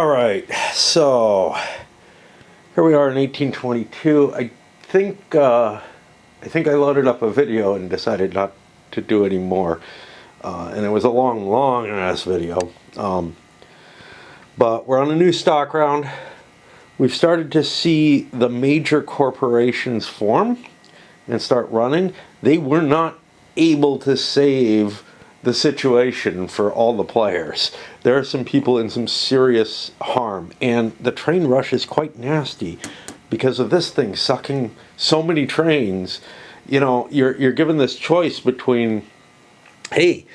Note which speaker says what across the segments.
Speaker 1: All right, so here we are in 1822. I think I loaded up a video and decided not to do any more, and it was a long ass video. But we're on a new stock round. We've started to see the major corporations form and start running. They were not able to save the situation for all the players. There are some people in some serious harm, and the train rush is quite nasty because of this thing sucking so many trains. You know, you're given this choice between, hey,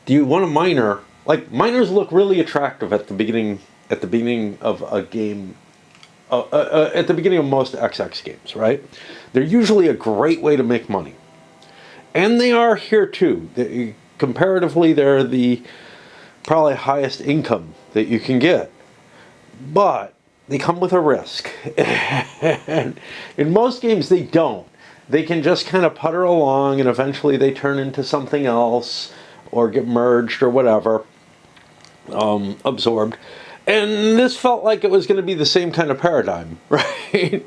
Speaker 1: do you want a miner? Like, miners look really attractive at the beginning of a game, at the beginning of most XX games, right? They're usually a great way to make money. And they are here too. Comparatively, they're the probably highest income that you can get. But they come with a risk. And in most games, they don't. They can just kind of putter along and eventually they turn into something else or get merged or whatever, absorbed. And this felt like it was going to be the same kind of paradigm, right?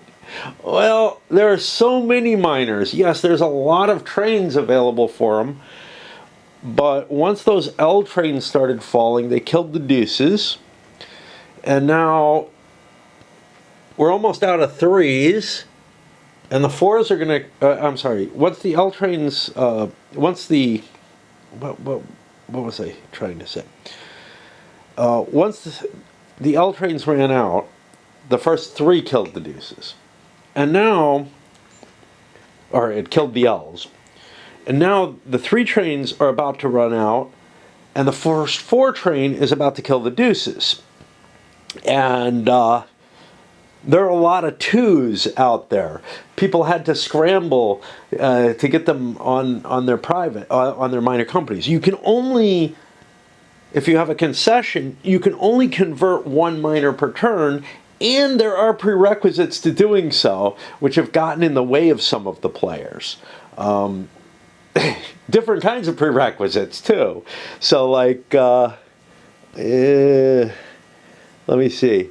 Speaker 1: Well, there are so many miners. Yes, there's a lot of trains available for them. But once those L trains started falling, they killed the deuces. And now we're almost out of threes. And the fours are going to, I'm sorry, once the L trains, once the, what was I trying to say? Once the L trains ran out, the first three killed the deuces. And now, or it killed the L's. And now the three trains are about to run out, and the first four train is about to kill the deuces. And there are a lot of twos out there. People had to scramble to get them on their private, on their minor companies. You can only, if you have a concession, you can only convert one miner per turn, and there are prerequisites to doing so, which have gotten in the way of some of the players. Different kinds of prerequisites too. So like, let me see.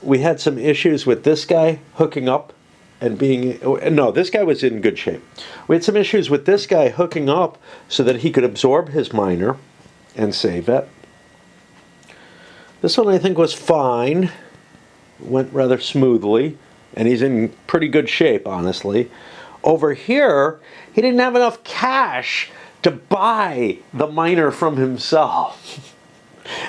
Speaker 1: We had some issues with this guy hooking up and being, no, this guy was in good shape. We had some issues with this guy hooking up so that he could absorb his miner and save it. This one I think was fine. Went rather smoothly, and he's in pretty good shape, honestly. Over here, he didn't have enough cash to buy the miner from himself.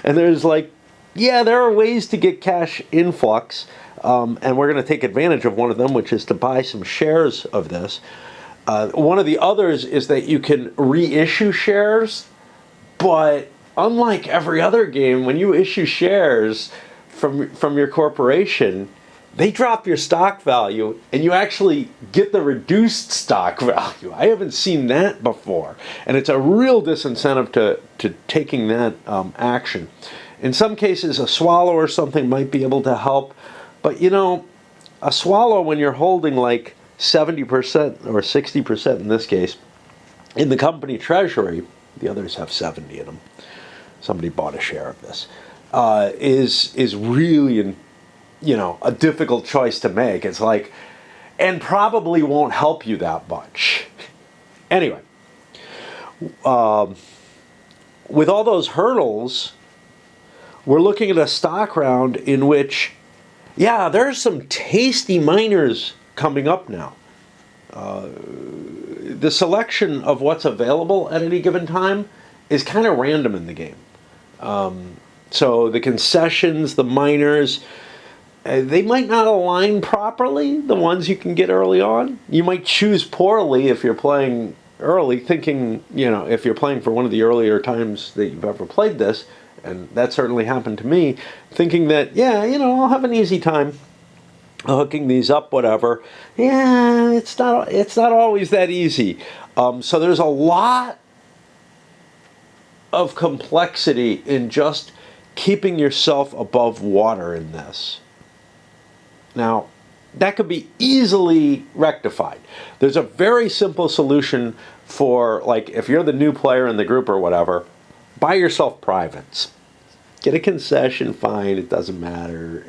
Speaker 1: And there's like, yeah, there are ways to get cash influx, and we're going to take advantage of one of them, which is to buy some shares of this. One of the others is that you can reissue shares, but unlike every other game, when you issue shares from your corporation, they drop your stock value and you actually get the reduced stock value. I haven't seen that before. And it's a real disincentive to taking that action. In some cases, a swallow or something might be able to help. But you know, a swallow when you're holding like 70% or 60% in this case, in the company treasury, the others have 70 in them. Somebody bought a share of this. Is really a difficult choice to make. It's like, and probably won't help you that much. Anyway, with all those hurdles, we're looking at a stock round in which, yeah, there's some tasty miners coming up now. The selection of what's available at any given time is kind of random in the game. So the concessions, the miners, they might not align properly, the ones you can get early on. You might choose poorly if you're playing early, thinking, if you're playing for one of the earlier times that you've ever played this, and that certainly happened to me, thinking that, yeah, I'll have an easy time hooking these up, whatever. Yeah, it's not always that easy. So there's a lot of complexity in just keeping yourself above water in this. Now, that could be easily rectified. There's a very simple solution for, like, if you're the new player in the group or whatever, buy yourself privates. Get a concession, fine, it doesn't matter.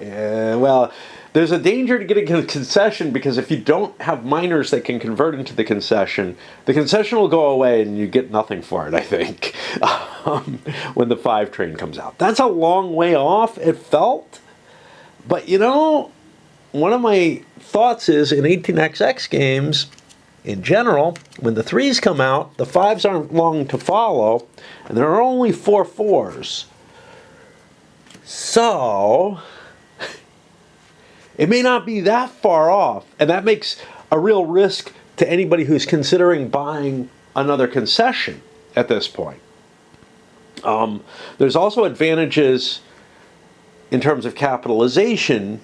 Speaker 1: Well, there's a danger to getting a concession because if you don't have miners that can convert into the concession will go away and you get nothing for it, I think, when the 5 train comes out. That's a long way off, it felt. But you know, one of my thoughts is in 18xx games, in general, when the 3s come out, the 5s aren't long to follow, and there are only 4 4s. So, it may not be that far off, and that makes a real risk to anybody who's considering buying another concession at this point. There's also advantages in terms of capitalization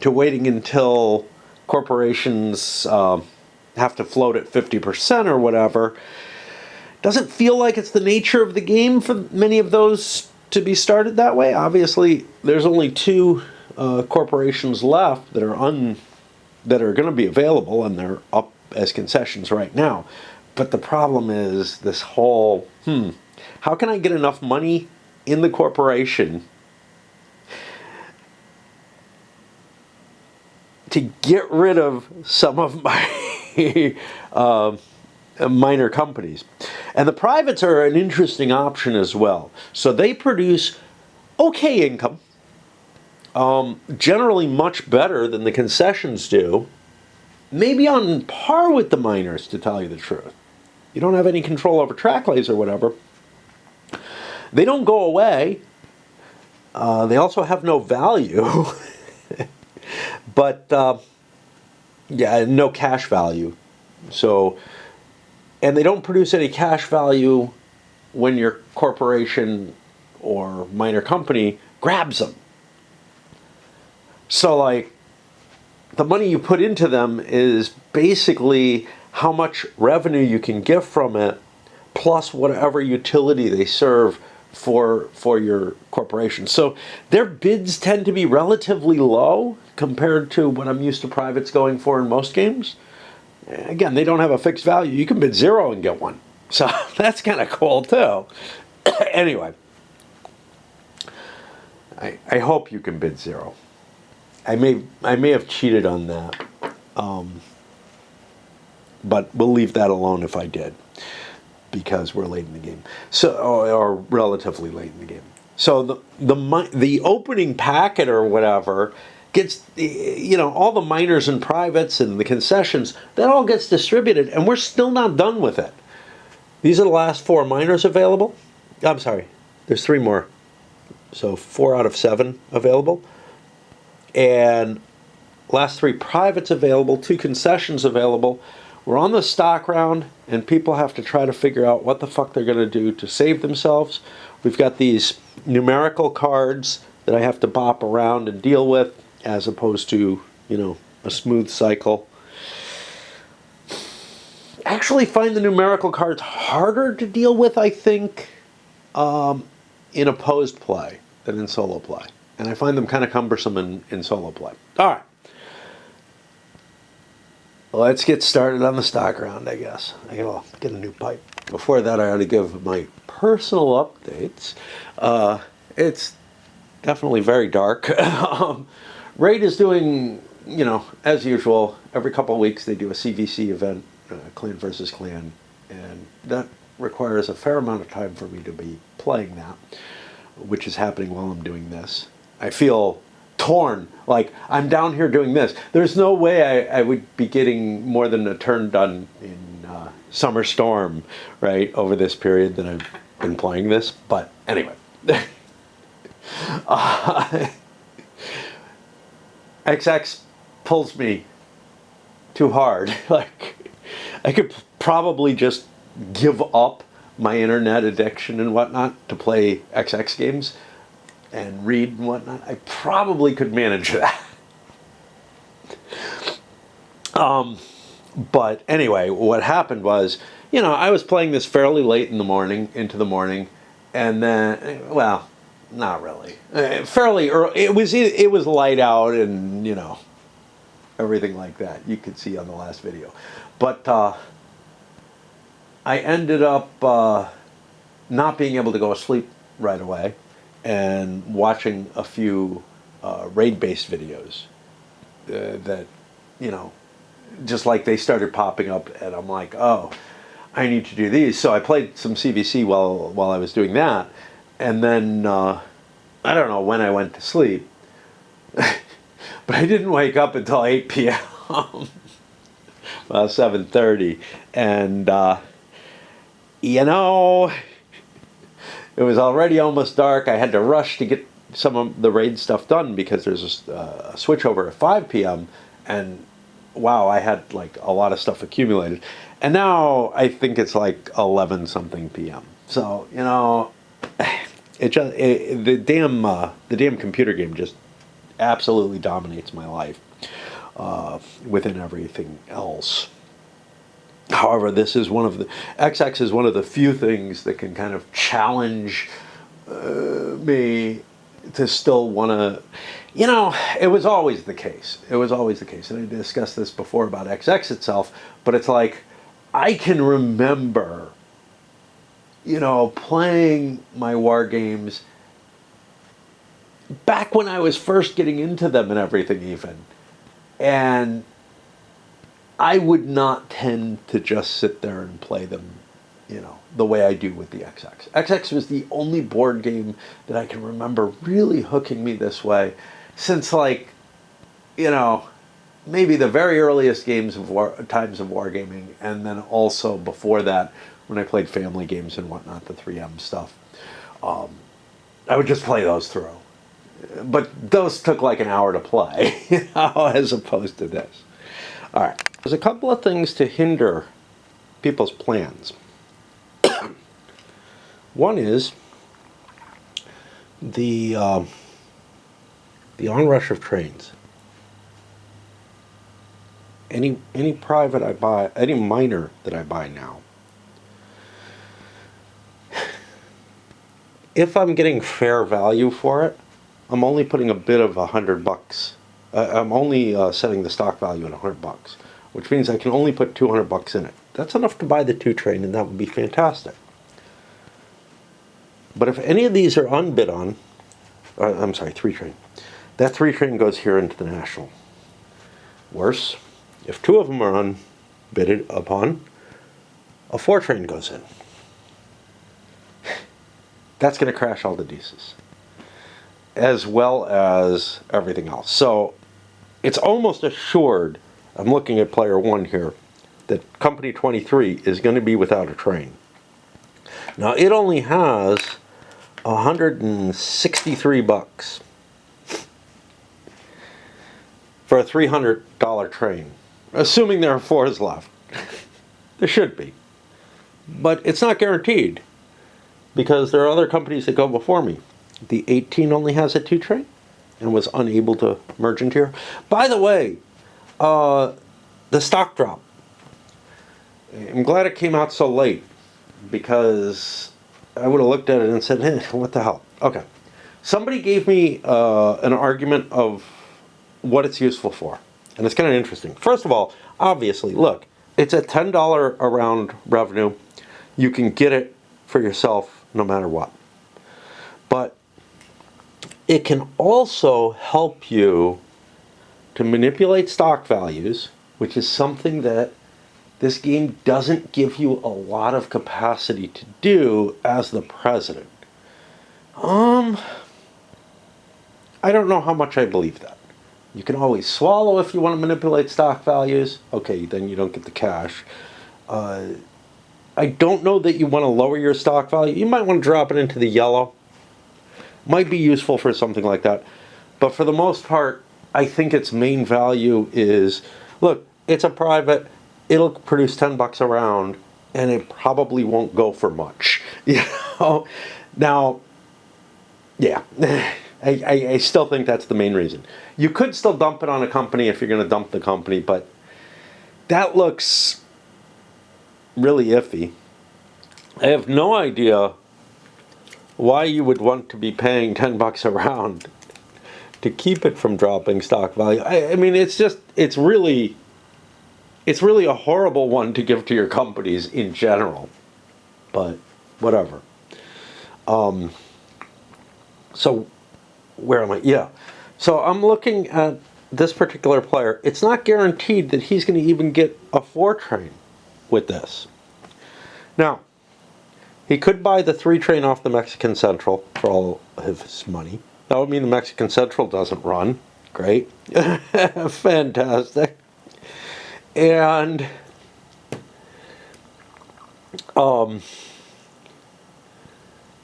Speaker 1: to waiting until corporations have to float at 50% or whatever. Doesn't feel like it's the nature of the game for many of those to be started that way. Obviously, there's only 2 corporations left that are going to be available, and they're up as concessions right now. But the problem is this whole, how can I get enough money in the corporation to get rid of some of my minor companies? And the privates are an interesting option as well. So they produce okay income, generally much better than the concessions do, maybe on par with the miners, to tell you the truth. You don't have any control over track lays or whatever. They don't go away. They also have no value. But, yeah, no cash value. So, and they don't produce any cash value when your corporation or minor company grabs them. So, like, the money you put into them is basically how much revenue you can get from it, plus whatever utility they serve for your corporation. So their bids tend to be relatively low compared to what I'm used to privates going for in most games. Again, they don't have a fixed value. You can bid 0 and get 1. So that's kind of cool too. Anyway, I hope you can bid 0. I may have cheated on that, but we'll leave that alone if I did, because we're late in the game. So, or relatively late in the game. So the opening packet or whatever gets, you know, all the miners and privates and the concessions, that all gets distributed, and we're still not done with it. These are the last 4 miners available. I'm sorry, there's 3 more. So 4 out of 7 available. And last 3 privates available, 2 concessions available. We're on the stock round, and people have to try to figure out what the fuck they're going to do to save themselves. We've got these numerical cards that I have to bop around and deal with, as opposed to, you know, a smooth cycle. I actually find the numerical cards harder to deal with, I think, in opposed play than in solo play. And I find them kind of cumbersome in solo play. All right. Let's get started on the stock round, I guess. I'll get a new pipe. Before that, I ought to give my personal updates. It's definitely very dark. Raid is doing, you know, as usual, every couple of weeks they do a CVC event, clan versus clan, and that requires a fair amount of time for me to be playing that, which is happening while I'm doing this. I feel torn, like I'm down here doing this. There's no way I would be getting more than a turn done in Summer Storm, right, over this period that I've been playing this. But anyway, XX pulls me too hard. Like, I could probably just give up my internet addiction and whatnot to play XX games and read and whatnot. I probably could manage that. But anyway, what happened was, you know, I was playing this fairly late in the morning, into the morning, and then, well, not really. Fairly early. It was light out and, you know, everything like that. You could see on the last video. But I ended up not being able to go to sleep right away. and watching a few raid-based videos that, you know, just like they started popping up, and I'm like, oh, I need to do these. So I played some CVC while I was doing that, and then I don't know when I went to sleep, but I didn't wake up until 8 p.m. 7:30, and you know, it was already almost dark. I had to rush to get some of the raid stuff done because there's a switchover at 5 p.m. and wow, I had like a lot of stuff accumulated, and now I think it's like 11 something p.m. So you know, the damn computer game just absolutely dominates my life within everything else. However, this is one of the XX is one of the few things that can kind of challenge me to still want to, you know, it was always the case. It was always the case. And I discussed this before about XX itself, but it's like I can remember, you know, playing my war games back when I was first getting into them and everything even. And I would not tend to just sit there and play them, you know, the way I do with the XX. XX was the only board game that I can remember really hooking me this way since, like, you know, maybe the very earliest times of wargaming, and then also before that when I played family games and whatnot, the 3M stuff. I would just play those through. But those took like an hour to play, you know, as opposed to this. All right. There's a couple of things to hinder people's plans. One is the onrush of trains. Any private I buy, any minor that I buy now, if I'm getting fair value for it, I'm only putting a bit of $100. I'm only setting the stock value at $100, which means I can only put $200 in it. That's enough to buy the 2 train, and that would be fantastic. But if any of these are unbid on, I'm sorry, 3 train, that 3 train goes here into the National. Worse, if 2 of them are unbidded upon, a 4 train goes in. That's going to crash all the deuces, as well as everything else. So it's almost assured, I'm looking at player 1 here, that Company 23 is going to be without a train. Now it only has $163 for a $300 train, assuming there are 4s left. There should be. But it's not guaranteed, because there are other companies that go before me. The 18 only has a 2 train and was unable to merge into here. By the way, the stock drop. I'm glad it came out so late, because I would have looked at it and said, what the hell? Okay. Somebody gave me an argument of what it's useful for. And it's kind of interesting. First of all, obviously, look, it's a $10 a round revenue. You can get it for yourself no matter what. But it can also help you to manipulate stock values, which is something that this game doesn't give you a lot of capacity to do as the president. I don't know how much I believe that. You can always swallow if you want to manipulate stock values. Okay, then you don't get the cash. I don't know that you want to lower your stock value. You might want to drop it into the yellow. Might be useful for something like that. But for the most part, I think its main value is, look, it's a private, it'll produce $10 a round, and it probably won't go for much. You know? Now, yeah, I still think that's the main reason. You could still dump it on a company if you're going to dump the company, but that looks really iffy. I have no idea why you would want to be paying $10 a round to keep it from dropping stock value. I mean, it's really a horrible one to give to your companies in general, but whatever. So where am I? Yeah. So I'm looking at this particular player. It's not guaranteed that he's going to even get a 4 train with this. Now, he could buy the 3 train off the Mexican Central for all of his money. That would mean the Mexican Central doesn't run. Great. Fantastic. And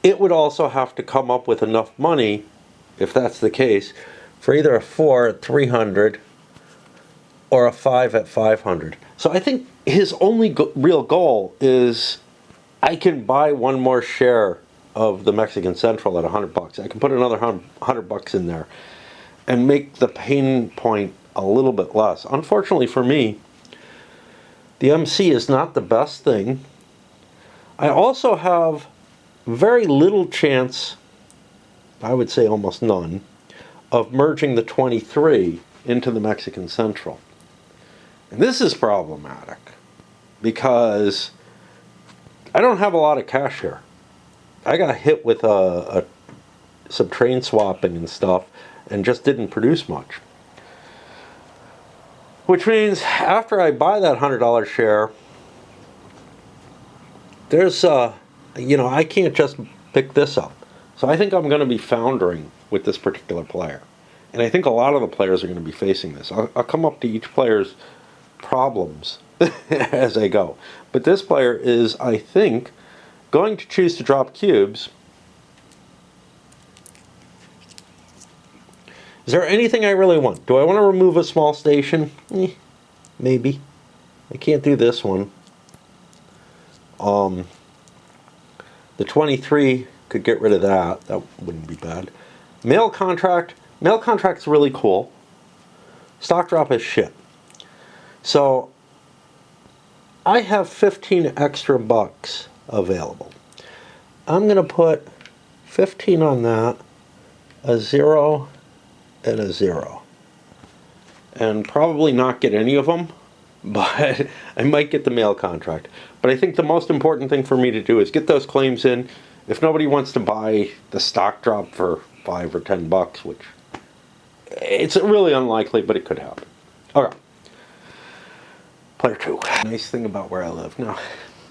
Speaker 1: it would also have to come up with enough money, if that's the case, for either a 4 at 300 or a 5 at 500. So I think his only real goal is, I can buy one more share of the Mexican Central at $100. I can put another $100 in there and make the pain point a little bit less. Unfortunately for me, the MC is not the best thing. I also have very little chance, I would say almost none, of merging the 23 into the Mexican Central. And this is problematic because I don't have a lot of cash here. I got hit with some train swapping and stuff and just didn't produce much. Which means after I buy that $100 share, there's, I can't just pick this up. So I think I'm going to be foundering with this particular player. And I think a lot of the players are going to be facing this. I'll come up to each player's problems as I go. But this player is, I think, going to choose to drop cubes. Is there anything I really want? Do I want to remove a small station? Maybe. I can't do this one. The 23 could get rid of that. That wouldn't be bad. Mail contract. Mail contract's really cool. Stock drop is shit. So I have 15 extra bucks available. I'm going to put 15 on that, a 0, and a 0. And probably not get any of them, but I might get the mail contract. But I think the most important thing for me to do is get those claims in. If nobody wants to buy the stock drop for $5 or $10, which it's really unlikely, but it could happen. Okay. Player 2. Nice thing about where I live. Now,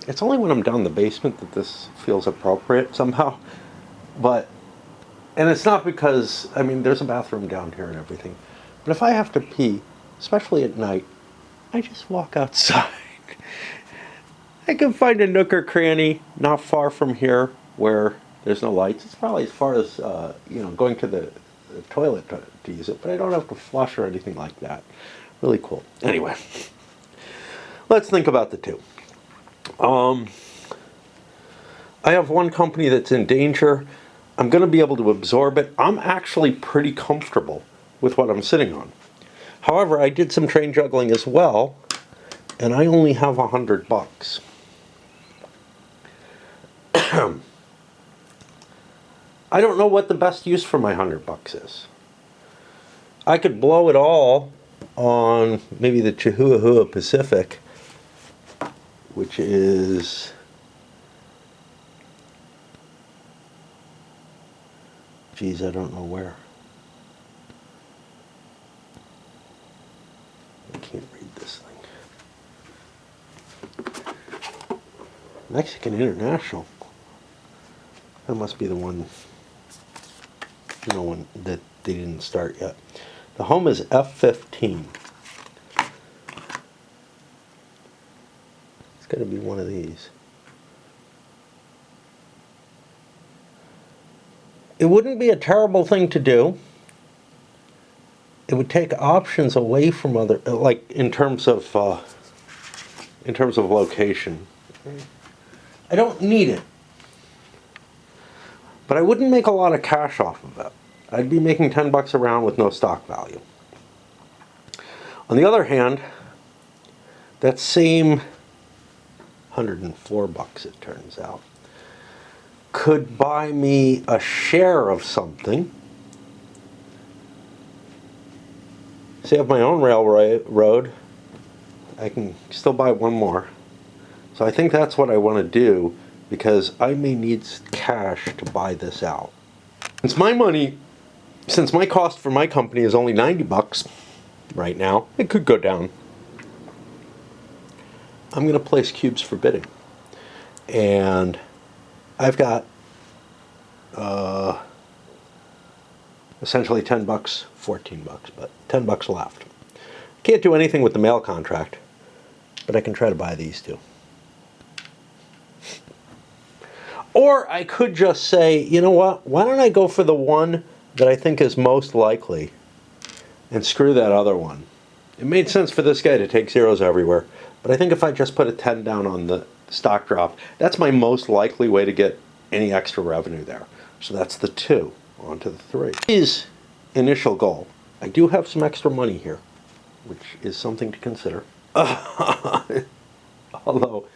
Speaker 1: it's only when I'm down in the basement that this feels appropriate somehow. And it's not because, there's a bathroom down here and everything. But if I have to pee, especially at night, I just walk outside. I can find a nook or cranny not far from here where there's no lights. It's probably as far as, going to the toilet to use it, but I don't have to flush or anything like that. Really cool. Anyway, let's think about the two. I have one company that's in danger. I'm going to be able to absorb it. I'm actually pretty comfortable with what I'm sitting on. However, I did some train juggling as well, and I only have $100. I don't know what the best use for my $100 is. I could blow it all on maybe the Chihuahua Pacific, which is I don't know where. I can't read this thing. Mexican International. That must be the one, one that they didn't start yet. The home is F15. It's got to be one of these. It wouldn't be a terrible thing to do. It would take options away from other, like in terms of location. I don't need it, but I wouldn't make a lot of cash off of it. I'd be making $10 a round with no stock value. On the other hand, that same $104, it turns out, could buy me a share of something. Say I have my own railroad, I can still buy one more. So I think that's what I want to do, because I may need cash to buy this out. Since my cost for my company is only 90 bucks right now, it could go down. I'm going to place cubes for bidding. And I've got essentially 10 bucks, 14 bucks, but 10 bucks left. Can't do anything with the mail contract, but I can try to buy these two. Or I could just say, you know what, why don't I go for the one that I think is most likely and screw that other one. It made sense for this guy to take zeros everywhere, but I think if I just put a 10 down on the stock drop, that's my most likely way to get any extra revenue there. So that's the 2. On to the 3. His initial goal. I do have some extra money here, which is something to consider. Although,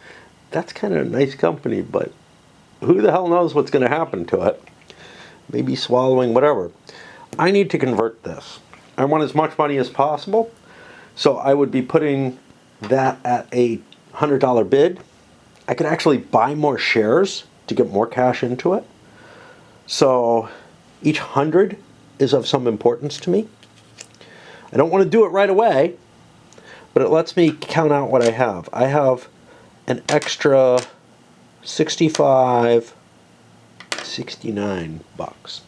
Speaker 1: that's kind of a nice company, but who the hell knows what's going to happen to it? Maybe swallowing whatever. I need to convert this. I want as much money as possible, so I would be putting that at a $100 bid. I could actually buy more shares to get more cash into it. So each 100 is of some importance to me. I don't want to do it right away, but it lets me count out what I have. I have an extra 65, 69 bucks.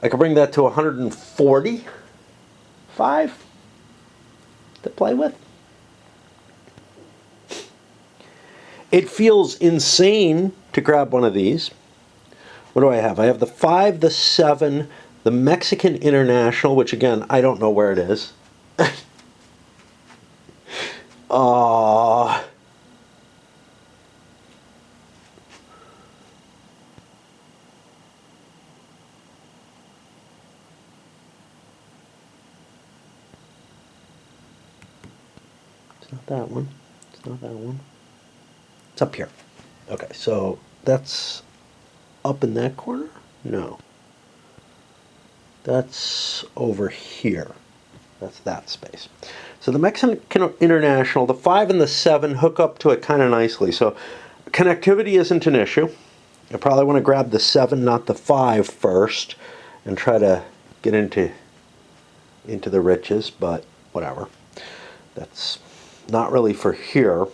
Speaker 1: I could bring that to 145 to play with. It feels insane to grab one of these. What do I have? I have the 5, the 7, the Mexican International, which again, I don't know where it is. It's not that one. It's not that one. It's up here. Okay, so that's up in that corner? No. That's over here. That's that space. So the Mexican International, the 5 and the 7 hook up to it kind of nicely. So connectivity isn't an issue. I probably want to grab the 7, not the 5 first, and try to get into the riches, but whatever. That's not really for here.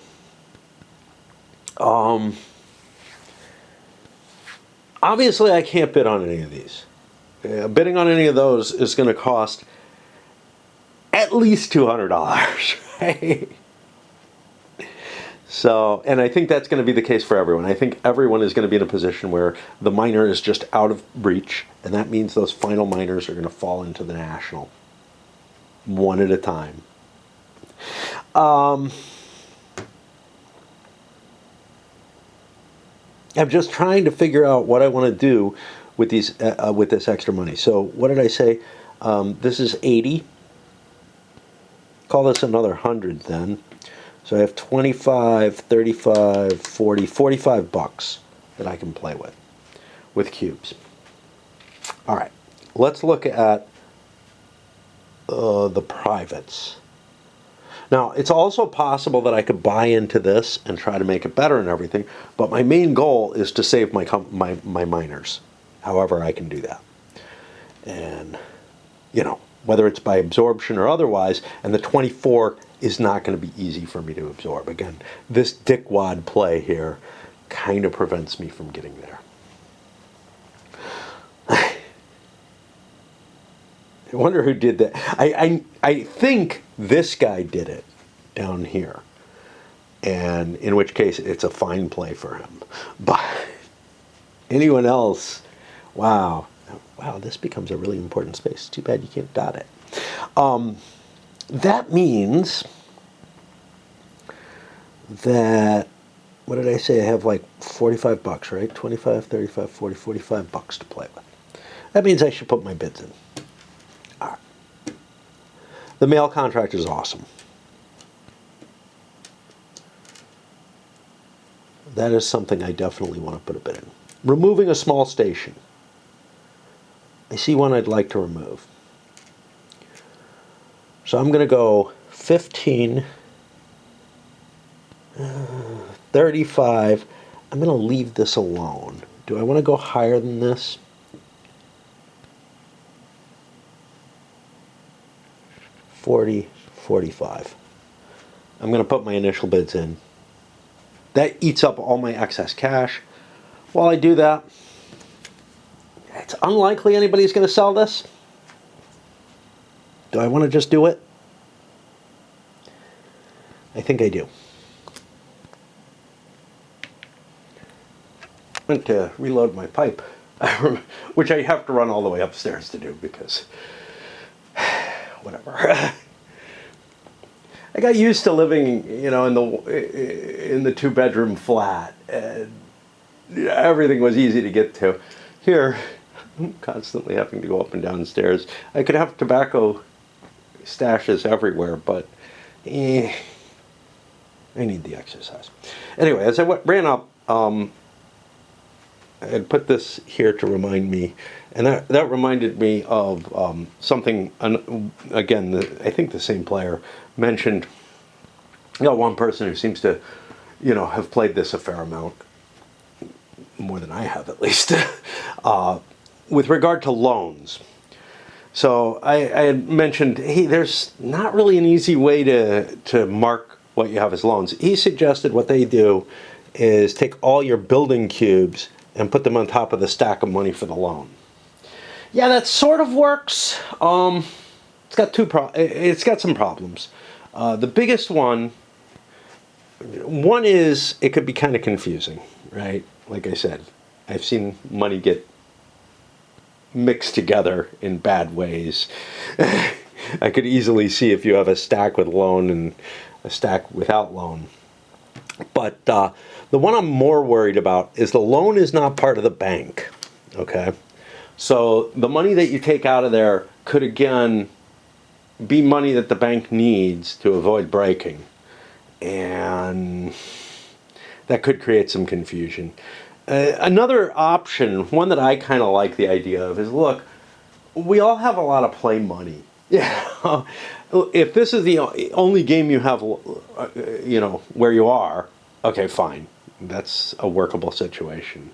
Speaker 1: Obviously, I can't bid on any of these. Bidding on any of those is going to cost at least $200, right? So, and I think that's going to be the case for everyone. I think everyone is going to be in a position where the minor is just out of reach, and that means those final minors are going to fall into the national, one at a time. I'm just trying to figure out what I want to do with these with this extra money. So what did I say? This is 80. Call this another 100 then. So I have 25, 35, 40, 45 bucks that I can play with cubes. All right, let's look at the privates. Now, it's also possible that I could buy into this and try to make it better and everything, but my main goal is to save my minors, however I can do that. And, you know, whether it's by absorption or otherwise, and the 24 is not going to be easy for me to absorb. Again, this dickwad play here kind of prevents me from getting there. I wonder who did that. I think this guy did it down here, and in which case it's a fine play for him. But anyone else, wow, this becomes a really important space. Too bad you can't dot it. That means that, what did I say? I have like 45 bucks, right? 25, 35, 40, 45 bucks to play with. That means I should put my bids in. All right. The mail contract is awesome. That is something I definitely want to put a bid in. Removing a small station. I see one I'd like to remove. So I'm going to go 15, 35. I'm going to leave this alone. Do I want to go higher than this? 40, 45. I'm going to put my initial bids in. That eats up all my excess cash. While I do that, it's unlikely anybody's going to sell this. Do I want to just do it? I think I do. I went to reload my pipe, which I have to run all the way upstairs to do because whatever. I got used to living, in the two-bedroom flat, and everything was easy to get to. Here, I'm constantly having to go up and down stairs. I could have tobacco stashes everywhere, but I need the exercise. Anyway, as I ran up, I had put this here to remind me, and that reminded me of something, again, I think the same player mentioned, one person who seems to, have played this a fair amount, more than I have at least, with regard to loans. So I had mentioned, hey, there's not really an easy way to mark what you have as loans. He suggested what they do is take all your building cubes and put them on top of the stack of money for the loan. Yeah, that sort of works. It's got some problems. The biggest one is it could be kind of confusing, right? Like I said, I've seen money get mixed together in bad ways. I could easily see if you have a stack with loan and a stack without loan. But the one I'm more worried about is the loan is not part of the bank, okay? So the money that you take out of there could, again, be money that the bank needs to avoid breaking. And that could create some confusion. Another option, one that I kind of like the idea of, is look, we all have a lot of play money. Yeah. If this is the only game you have, where you are, okay, fine. That's a workable situation.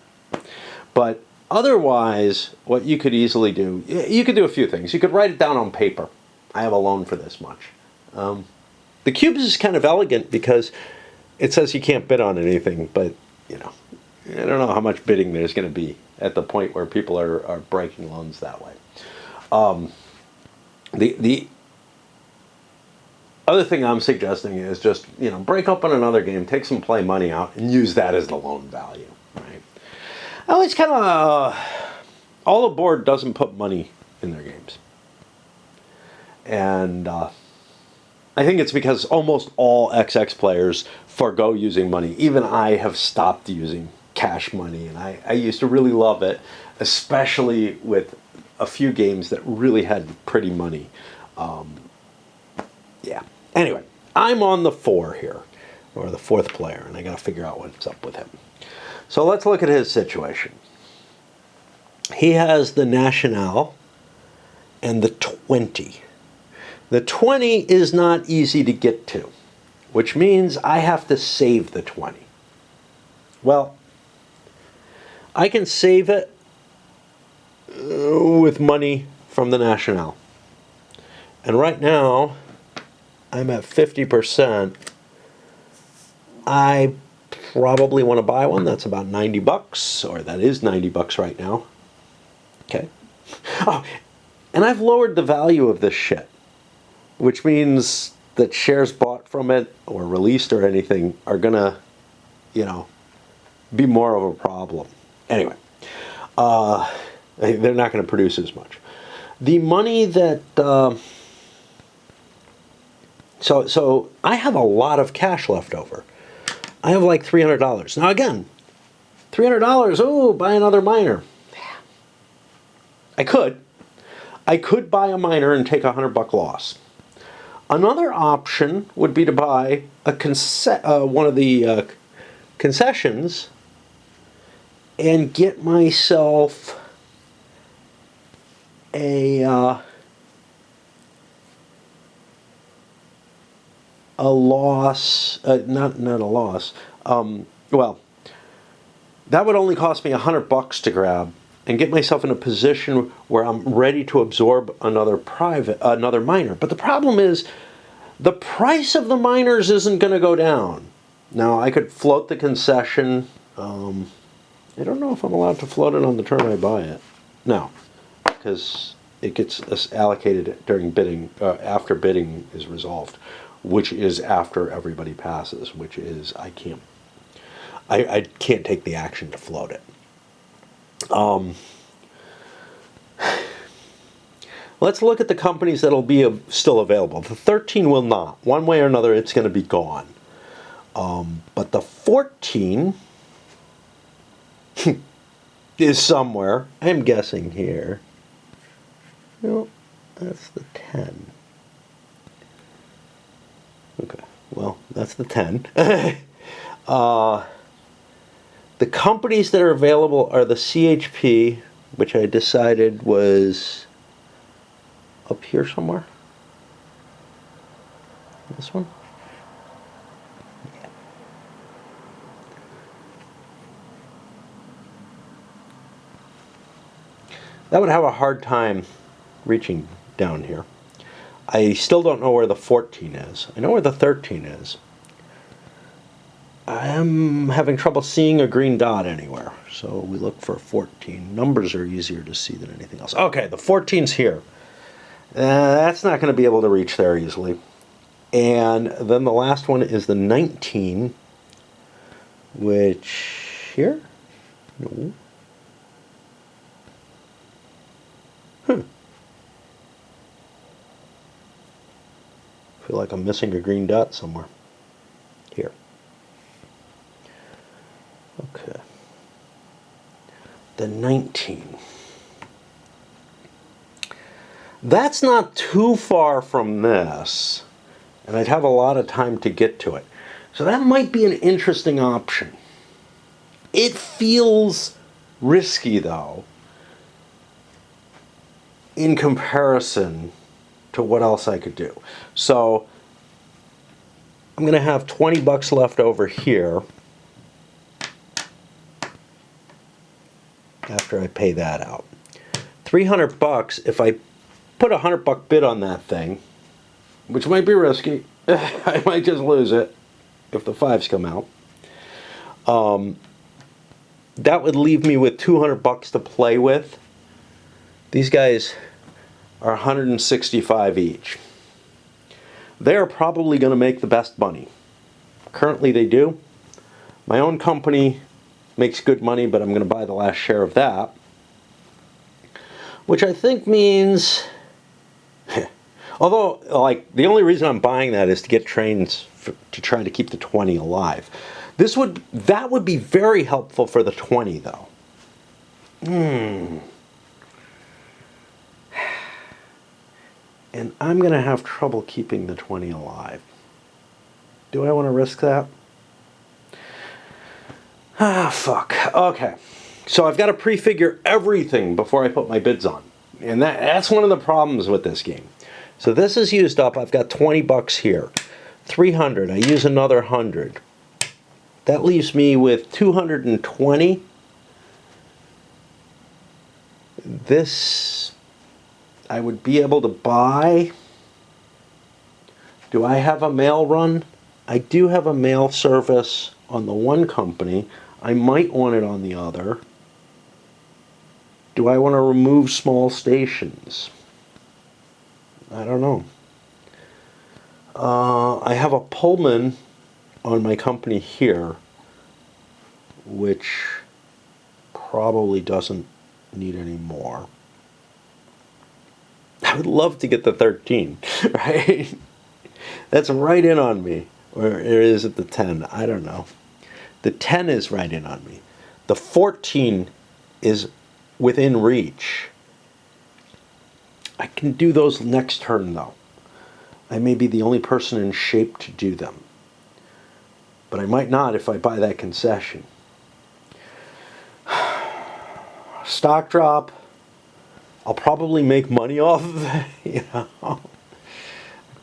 Speaker 1: But otherwise, what you could easily do, you could do a few things. You could write it down on paper. I have a loan for this much. The cubes is kind of elegant because it says you can't bid on anything, but, I don't know how much bidding there's going to be at the point where people are breaking loans that way. The other thing I'm suggesting is just, break open another game, take some play money out, and use that as the loan value, right? I always kind of, all the board doesn't put money in their games. And I think it's because almost all XX players forgo using money. Even I have stopped using cash money, and I used to really love it, especially with a few games that really had pretty money. Yeah. Anyway, I'm on the 4 here, or the 4th player, and I got to figure out what's up with him. So let's look at his situation. He has the Nacional and the 20. The 20 is not easy to get to, which means I have to save the 20. Well, I can save it with money from the Nacional. And right now, I'm at 50%. I probably want to buy one. That's about 90 bucks, or that is 90 bucks right now. Okay. Oh, and I've lowered the value of this shit, which means that shares bought from it or released or anything are going to, be more of a problem. Anyway, they're not going to produce as much. The money that... So I have a lot of cash left over. I have like $300. Now again, $300, oh, buy another miner. I could buy a miner and take $100 loss. Another option would be to buy one of the concessions and get myself a loss, not a loss. Well, that would only cost me $100 to grab, and get myself in a position where I'm ready to absorb another miner. But the problem is, the price of the miners isn't going to go down. Now, I could float the concession. I don't know if I'm allowed to float it on the turn I buy it. No, because it gets allocated during bidding, after bidding is resolved, which is after everybody passes, which is, I can't take the action to float it. Let's look at the companies that'll be still available. The 13 will not. One way or another, it's going to be gone. But the 14 is somewhere. I'm guessing here. No, that's the 10. Okay, well, that's the 10. The companies that are available are the CHP, which I decided was up here somewhere. This one? Yeah. That would have a hard time reaching down here. I still don't know where the 14 is. I know where the 13 is. I am having trouble seeing a green dot anywhere, so we look for 14. Numbers are easier to see than anything else. Okay, the 14's here. That's not going to be able to reach there easily. And then the last one is the 19, which here? No. Feel like I'm missing a green dot somewhere. Here. Okay. The 19. That's not too far from this, and I'd have a lot of time to get to it. So that might be an interesting option. It feels risky, though, in comparison to what else I could do. So I'm going to have 20 bucks left over here after I pay that out. 300 bucks, if I put a $100 bid on that thing, which might be risky. I might just lose it if the 5s come out. That would leave me with 200 bucks to play with. These guys are 165 each. They're probably going to make the best money. Currently they do. My own company makes good money, but I'm going to buy the last share of that. Which I think means, although, like, the only reason I'm buying that is to get trains to try to keep the 20 alive. That would be very helpful for the 20, though. And I'm going to have trouble keeping the 20 alive. Do I want to risk that? Ah, fuck. Okay. So I've got to prefigure everything before I put my bids on. And that's one of the problems with this game. So this is used up. I've got 20 bucks here. 300. I use another 100. That leaves me with 220. This I would be able to buy. Do I have a mail run? I do have a mail service on the one company. I might want it on the other. Do I want to remove small stations? I don't know. I have a Pullman on my company here, which probably doesn't need any more. I would love to get the 13, right? That's right in on me. Or is it the 10? I don't know. The 10 is right in on me. The 14 is within reach. I can do those next turn, though. I may be the only person in shape to do them. But I might not if I buy that concession. Stock drop. I'll probably make money off of it,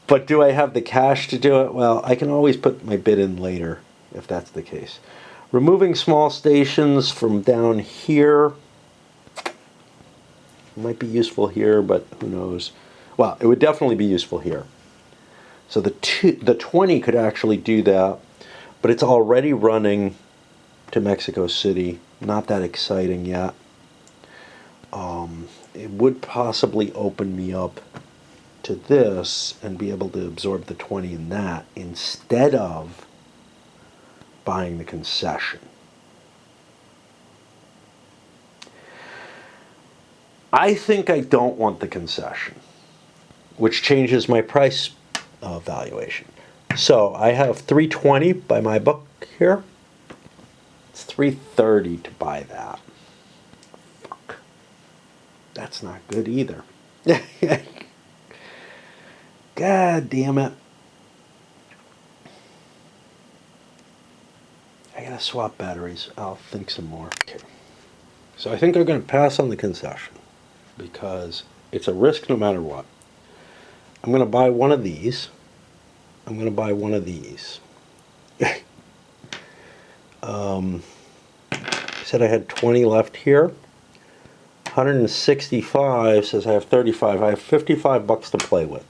Speaker 1: But do I have the cash to do it? Well, I can always put my bid in later, if that's the case. Removing small stations from down here. It might be useful here, but who knows. Well, it would definitely be useful here. So the 20 could actually do that, but it's already running to Mexico City. Not that exciting yet. It would possibly open me up to this and be able to absorb the 20 in that instead of buying the concession. I think I don't want the concession, which changes my price valuation. So I have 320 by my book here. It's 330 to buy that. Fuck. That's not good either. God damn it. I gotta swap batteries. I'll think some more. Okay. So I think I'm gonna pass on the concession because it's a risk no matter what. I'm gonna buy one of these. I'm gonna buy one of these. I said I had 20 left here. 165 says I have 35. I have 55 bucks to play with.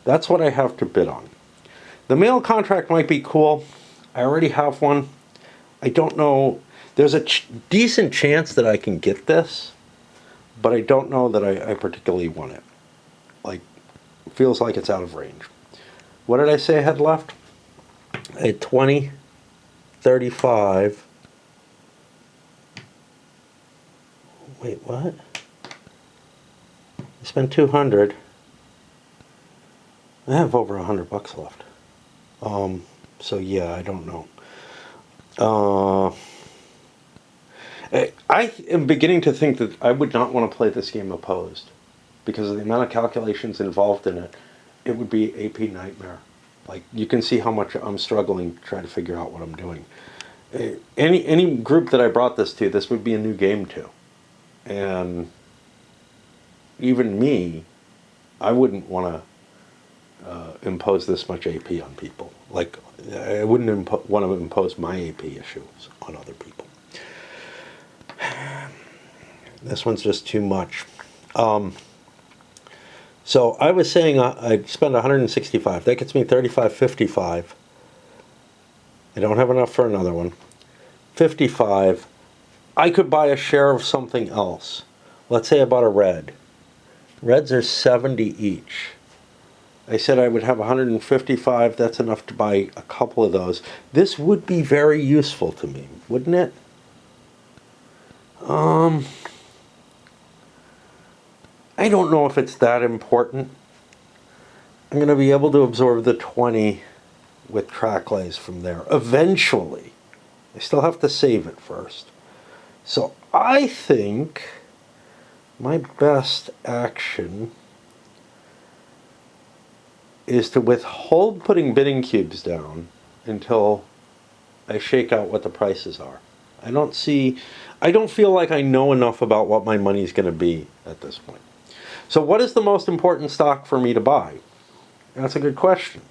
Speaker 1: That's what I have to bid on. The mail contract might be cool. I already have one. I don't know. There's a decent chance that I can get this, but I don't know that I particularly want it. Like, it feels like it's out of range. What did I say I had left? I had 20, 35. Wait, what? I spent 200. I have over 100 bucks left. So yeah, I don't know. I am beginning to think that I would not want to play this game opposed because of the amount of calculations involved in it. It would be AP nightmare. Like, you can see how much I'm struggling to try to figure out what I'm doing. Any group that I brought this to, this would be a new game to. And even me, I wouldn't want to impose this much AP on people. Like, I wouldn't want to impose my AP issues on other people. This one's just too much. So I was saying I'd spend 165. That gets me 35.55. I don't have enough for another one. 55. I could buy a share of something else. Let's say I bought a red. Reds are 70 each. I said I would have 155. That's enough to buy a couple of those. This would be very useful to me, wouldn't it? I don't know if it's that important. I'm going to be able to absorb the 20 with track lays from there eventually. I still have to save it first. So I think my best action is to withhold putting bidding cubes down until I shake out what the prices are. I don't feel like I know enough about what my money's going to be at this point. So what is the most important stock for me to buy? That's a good question.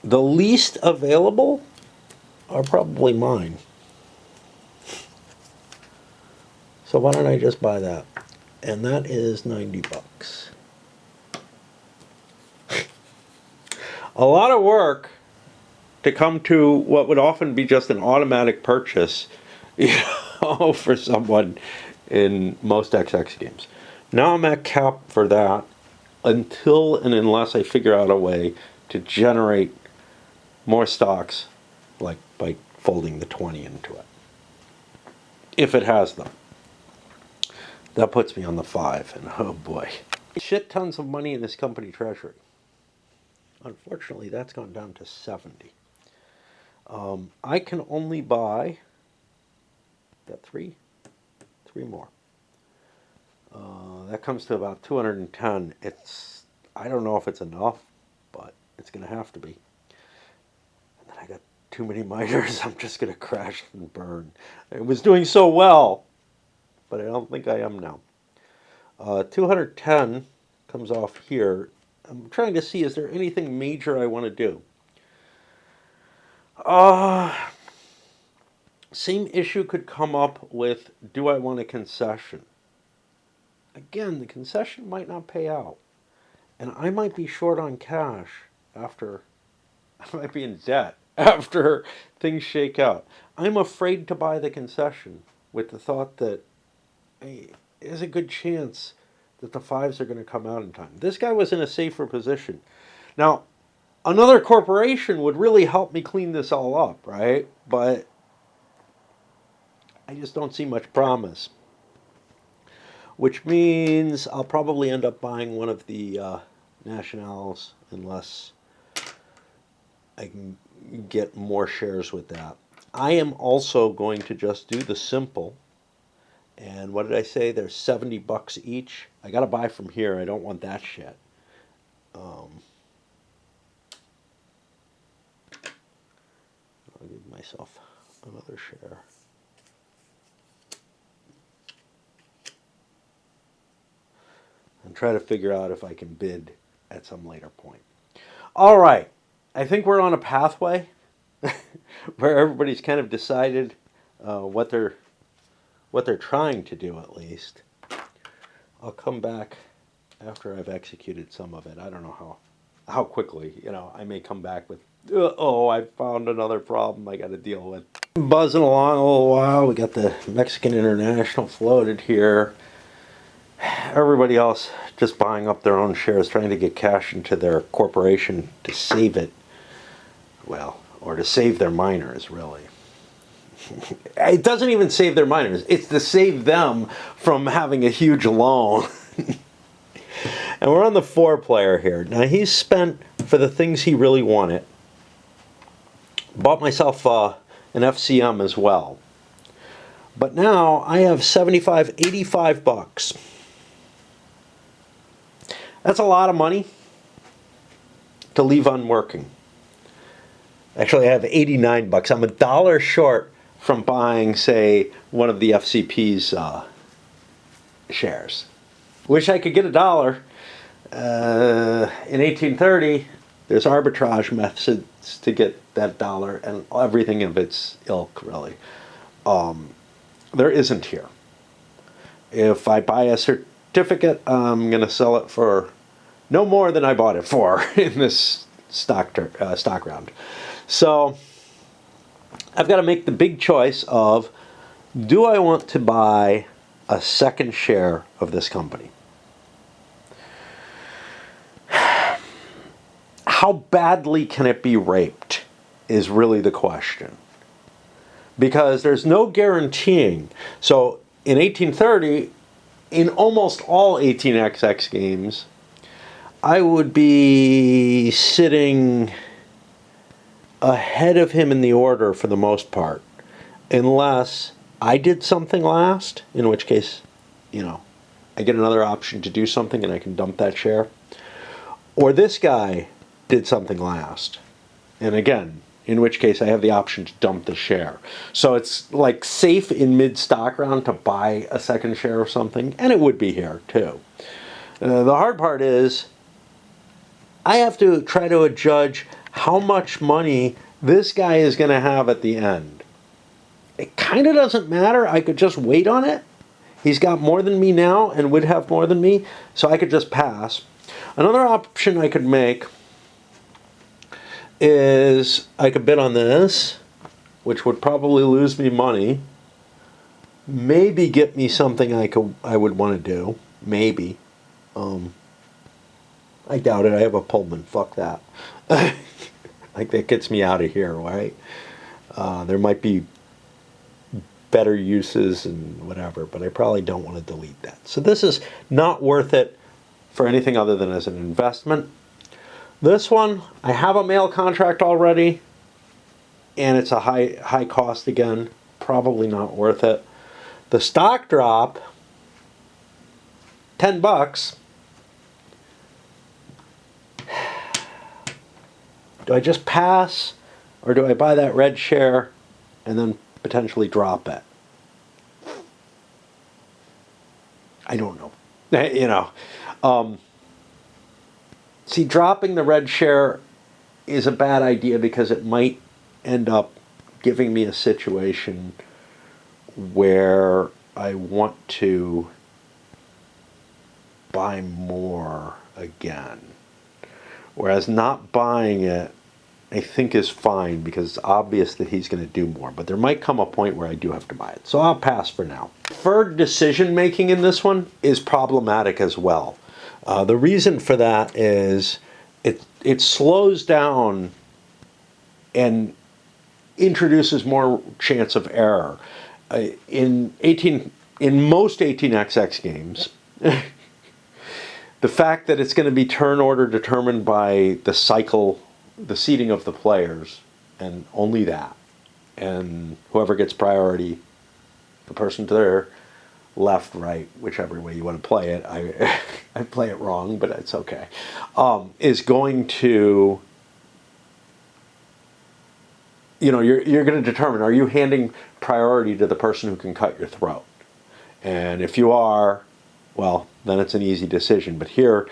Speaker 1: The least available are probably mine. So why don't I just buy that? And that is 90 bucks. A lot of work to come to what would often be just an automatic purchase, for someone in most XX games. Now I'm at cap for that until and unless I figure out a way to generate more stocks, like by folding the 20 into it. If it has them. That puts me on the 5, and oh boy. Shit tons of money in this company treasury. Unfortunately, that's gone down to 70. I can only buy that three more. That comes to about 210. I don't know if it's enough, but it's going to have to be. And then I got too many miners. I'm just going to crash and burn. It was doing so well, but I don't think I am now. 210 comes off here. I'm trying to see, is there anything major I want to do? Uh, Same issue could come up with, do I want a concession? Again, the concession might not pay out. And I might be short on cash after, I might be in debt after things shake out. I'm afraid to buy the concession with the thought that, hey, there's a good chance that the fives are going to come out in time. This guy was in a safer position. Now, another corporation would really help me clean this all up, right? But I just don't see much promise. Which means I'll probably end up buying one of the Nationals unless I can get more shares with that. I am also going to just do the simple. And what did I say? They're 70 bucks each. I got to buy from here. I don't want that shit. I'll give myself another share. And try to figure out if I can bid at some later point. All right. I think we're on a pathway where everybody's kind of decided what they're trying to do, at least. I'll come back after I've executed some of it. I don't know how quickly. I may come back with, oh, I found another problem I got to deal with. Buzzing along a little while. We got the Mexican International floated here. Everybody else just buying up their own shares, trying to get cash into their corporation to save it. Well, or to save their miners, really. It doesn't even save their miners. It's to save them from having a huge loan. And we're on the 4-player here. Now, he's spent for the things he really wanted. Bought myself an FCM as well. But now I have 85 bucks. That's a lot of money to leave unworking. Actually, I have 89 bucks. I'm $1 short from buying, say, one of the FCP's shares. Wish I could get $1. In 1830, there's arbitrage methods to get that dollar and everything of its ilk, really. There isn't here. If I buy a certificate, I'm going to sell it for no more than I bought it for in this stock round. So I've got to make the big choice of, do I want to buy a second share of this company? How badly can it be raped is really the question. Because there's no guaranteeing. So in 1830, in almost all 18XX games, I would be sitting ahead of him in the order for the most part. Unless I did something last, in which case, I get another option to do something and I can dump that share. Or this guy did something last. And again, in which case I have the option to dump the share. So it's like safe in mid-stock round to buy a second share of something, and it would be here too. The hard part is I have to try to judge how much money this guy is going to have at the end. It kind of doesn't matter. I could just wait on it. He's got more than me now and would have more than me, so I could just pass. Another option I could make is I could bid on this, which would probably lose me money. Maybe get me something I would want to do. Maybe. I doubt it. I have a Pullman. Fuck that. Like, that gets me out of here, right? There might be better uses and whatever, but I probably don't want to delete that. So this is not worth it for anything other than as an investment. This one, I have a mail contract already, and it's a high cost again. Probably not worth it. The stock drop, 10 bucks. Do I just pass, or do I buy that red share and then potentially drop it? I don't know. See, dropping the red share is a bad idea because it might end up giving me a situation where I want to buy more again. Whereas not buying it, I think, is fine because it's obvious that he's going to do more. But there might come a point where I do have to buy it. So I'll pass for now. Deferred decision making in this one is problematic as well. The reason for that is it slows down and introduces more chance of error. In most 18xx games, the fact that it's going to be turn order determined by the cycle, the seating of the players, and only that, and whoever gets priority, the person to their left, right, whichever way you want to play it, I play it wrong, but it's okay, is going to, you're going to determine, are you handing priority to the person who can cut your throat? And if you are, well, then it's an easy decision. But here,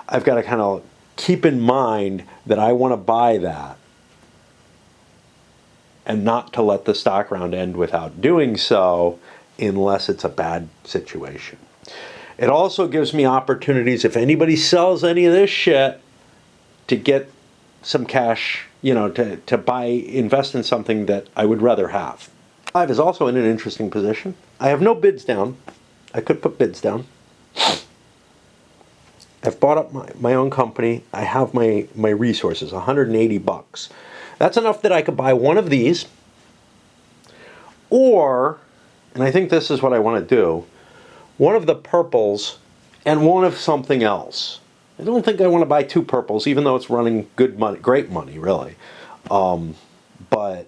Speaker 1: I've got to kind of keep in mind that I want to buy that and not to let the stock round end without doing so unless it's a bad situation. It also gives me opportunities, if anybody sells any of this shit, to get some cash, to buy, invest in something that I would rather have. 5 is also in an interesting position. I have no bids down. I could put bids down. I've bought up my own company. I have my resources, $180. That's enough that I could buy one of these, or, and I think this is what I want to do, one of the purples and one of something else. I don't think I want to buy 2 purples, even though it's running good money, great money, really. But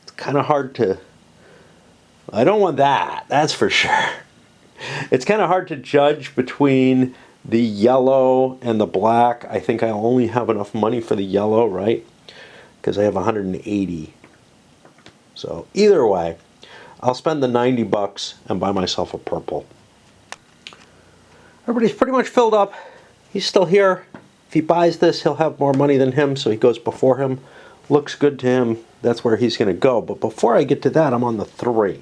Speaker 1: it's kind of hard to, I don't want that, that's for sure. It's kind of hard to judge between the yellow and the black. I think I only have enough money for the yellow, right? Because I have 180. So either way, I'll spend the $90 and buy myself a purple. Everybody's pretty much filled up. He's still here. If he buys this, he'll have more money than him, so he goes before him. Looks good to him. That's where he's going to go. But before I get to that, I'm on the 3,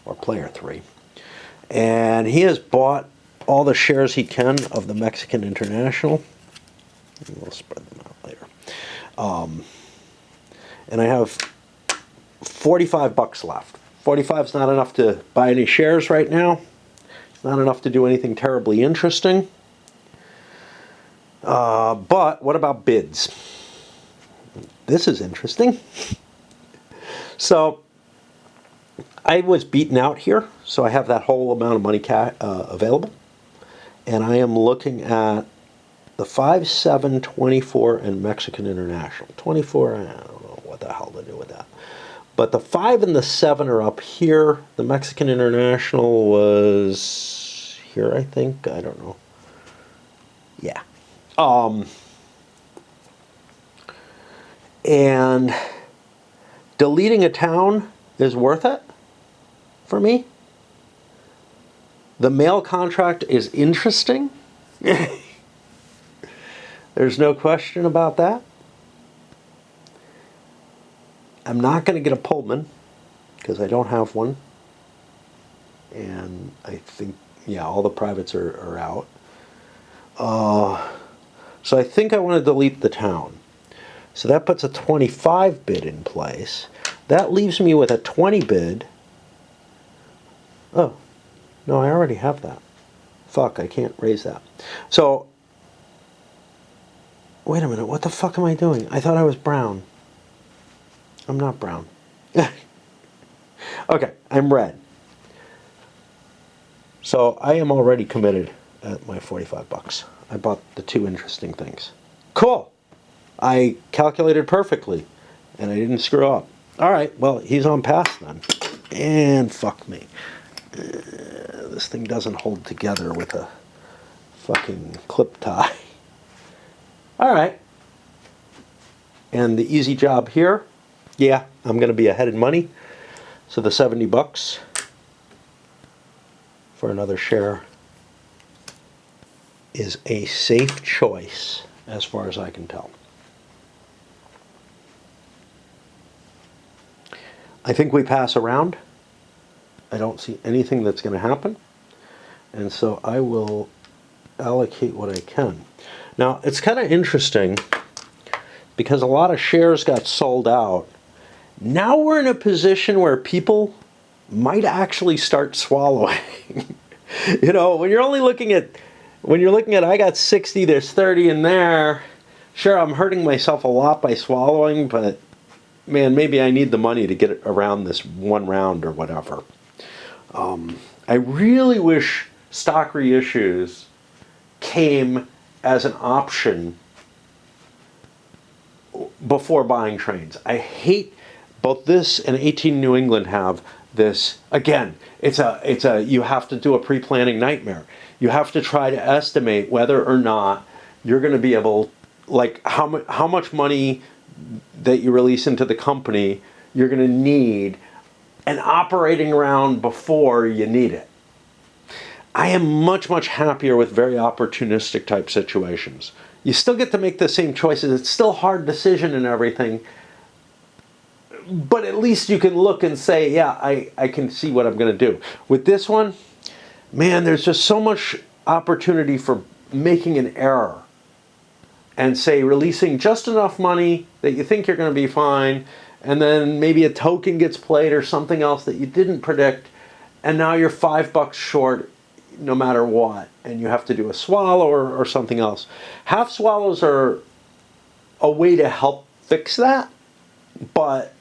Speaker 1: or player 3. And he has bought all the shares he can of the Mexican International. We'll spread them out later. And I have $45 left. 45 is not enough to buy any shares right now. It's not enough to do anything terribly interesting. But what about bids? This is interesting. So I was beaten out here, so I have that whole amount of money available. And I am looking at the 5, 7, 24, and Mexican International. 24, I don't know what the hell to do with that. But the 5 and the 7 are up here. The Mexican International was here, I think. I don't know. Yeah. And deleting a town is worth it for me. The mail contract is interesting. There's no question about that. I'm not going to get a Pullman because I don't have one. And I think, yeah, all the privates are out. So I think I want to delete the town. So that puts a 25 bid in place. That leaves me with a 20 bid. Oh, no, I already have that. Fuck, I can't raise that. So, wait a minute, what the fuck am I doing? I thought I was brown. I'm not brown. Okay, I'm red. So I am already committed at my $45. I bought the 2 interesting things. Cool. I calculated perfectly, and I didn't screw up. All right, well, he's on pass then. And fuck me. This thing doesn't hold together with a fucking clip tie. All right. And the easy job here, yeah, I'm going to be ahead in money. So the $70 for another share is a safe choice as far as I can tell. I think we pass around. I don't see anything that's going to happen. And so I will allocate what I can. Now, it's kind of interesting because a lot of shares got sold out. Now we're in a position where people might actually start swallowing. You know, when you're looking at I got 60, there's 30 in there. Sure, I'm hurting myself a lot by swallowing, but man, maybe I need the money to get around this one round or whatever. I really wish stock reissues came as an option before buying trains. I hate both this and 18 New England have this. Again, it's a you have to do a pre-planning nightmare. You have to try to estimate whether or not you're going to be able, like how much money that you release into the company you're going to need an operating round before you need it. I am much, much happier with very opportunistic type situations. You still get to make the same choices. It's still a hard decision and everything. But at least you can look and say, yeah, I can see what I'm going to do. With this one, man, there's just so much opportunity for making an error. And say releasing just enough money that you think you're going to be fine, and then maybe a token gets played or something else that you didn't predict, and now you're $5 short no matter what, and you have to do a swallow or something else. Half swallows are a way to help fix that, but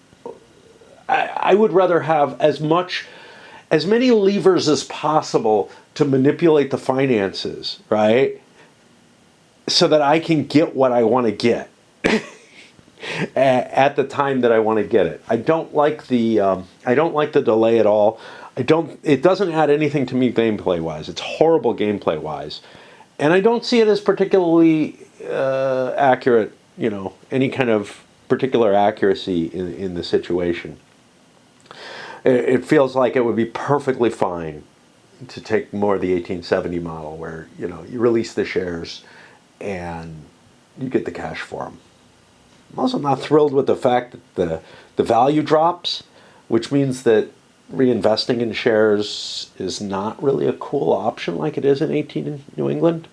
Speaker 1: I would rather have as many levers as possible to manipulate the finances, right? So that I can get what I want to get at the time that I want to get it. I don't like the delay at all. It doesn't add anything to me gameplay wise. It's horrible gameplay wise, and I don't see it as particularly accurate. You know, any kind of particular accuracy in the situation. It feels like it would be perfectly fine to take more of the 1870 model, where you release the shares and you get the cash for them. I'm also not thrilled with the fact that the value drops, which means that reinvesting in shares is not really a cool option like it is in 18 in New England.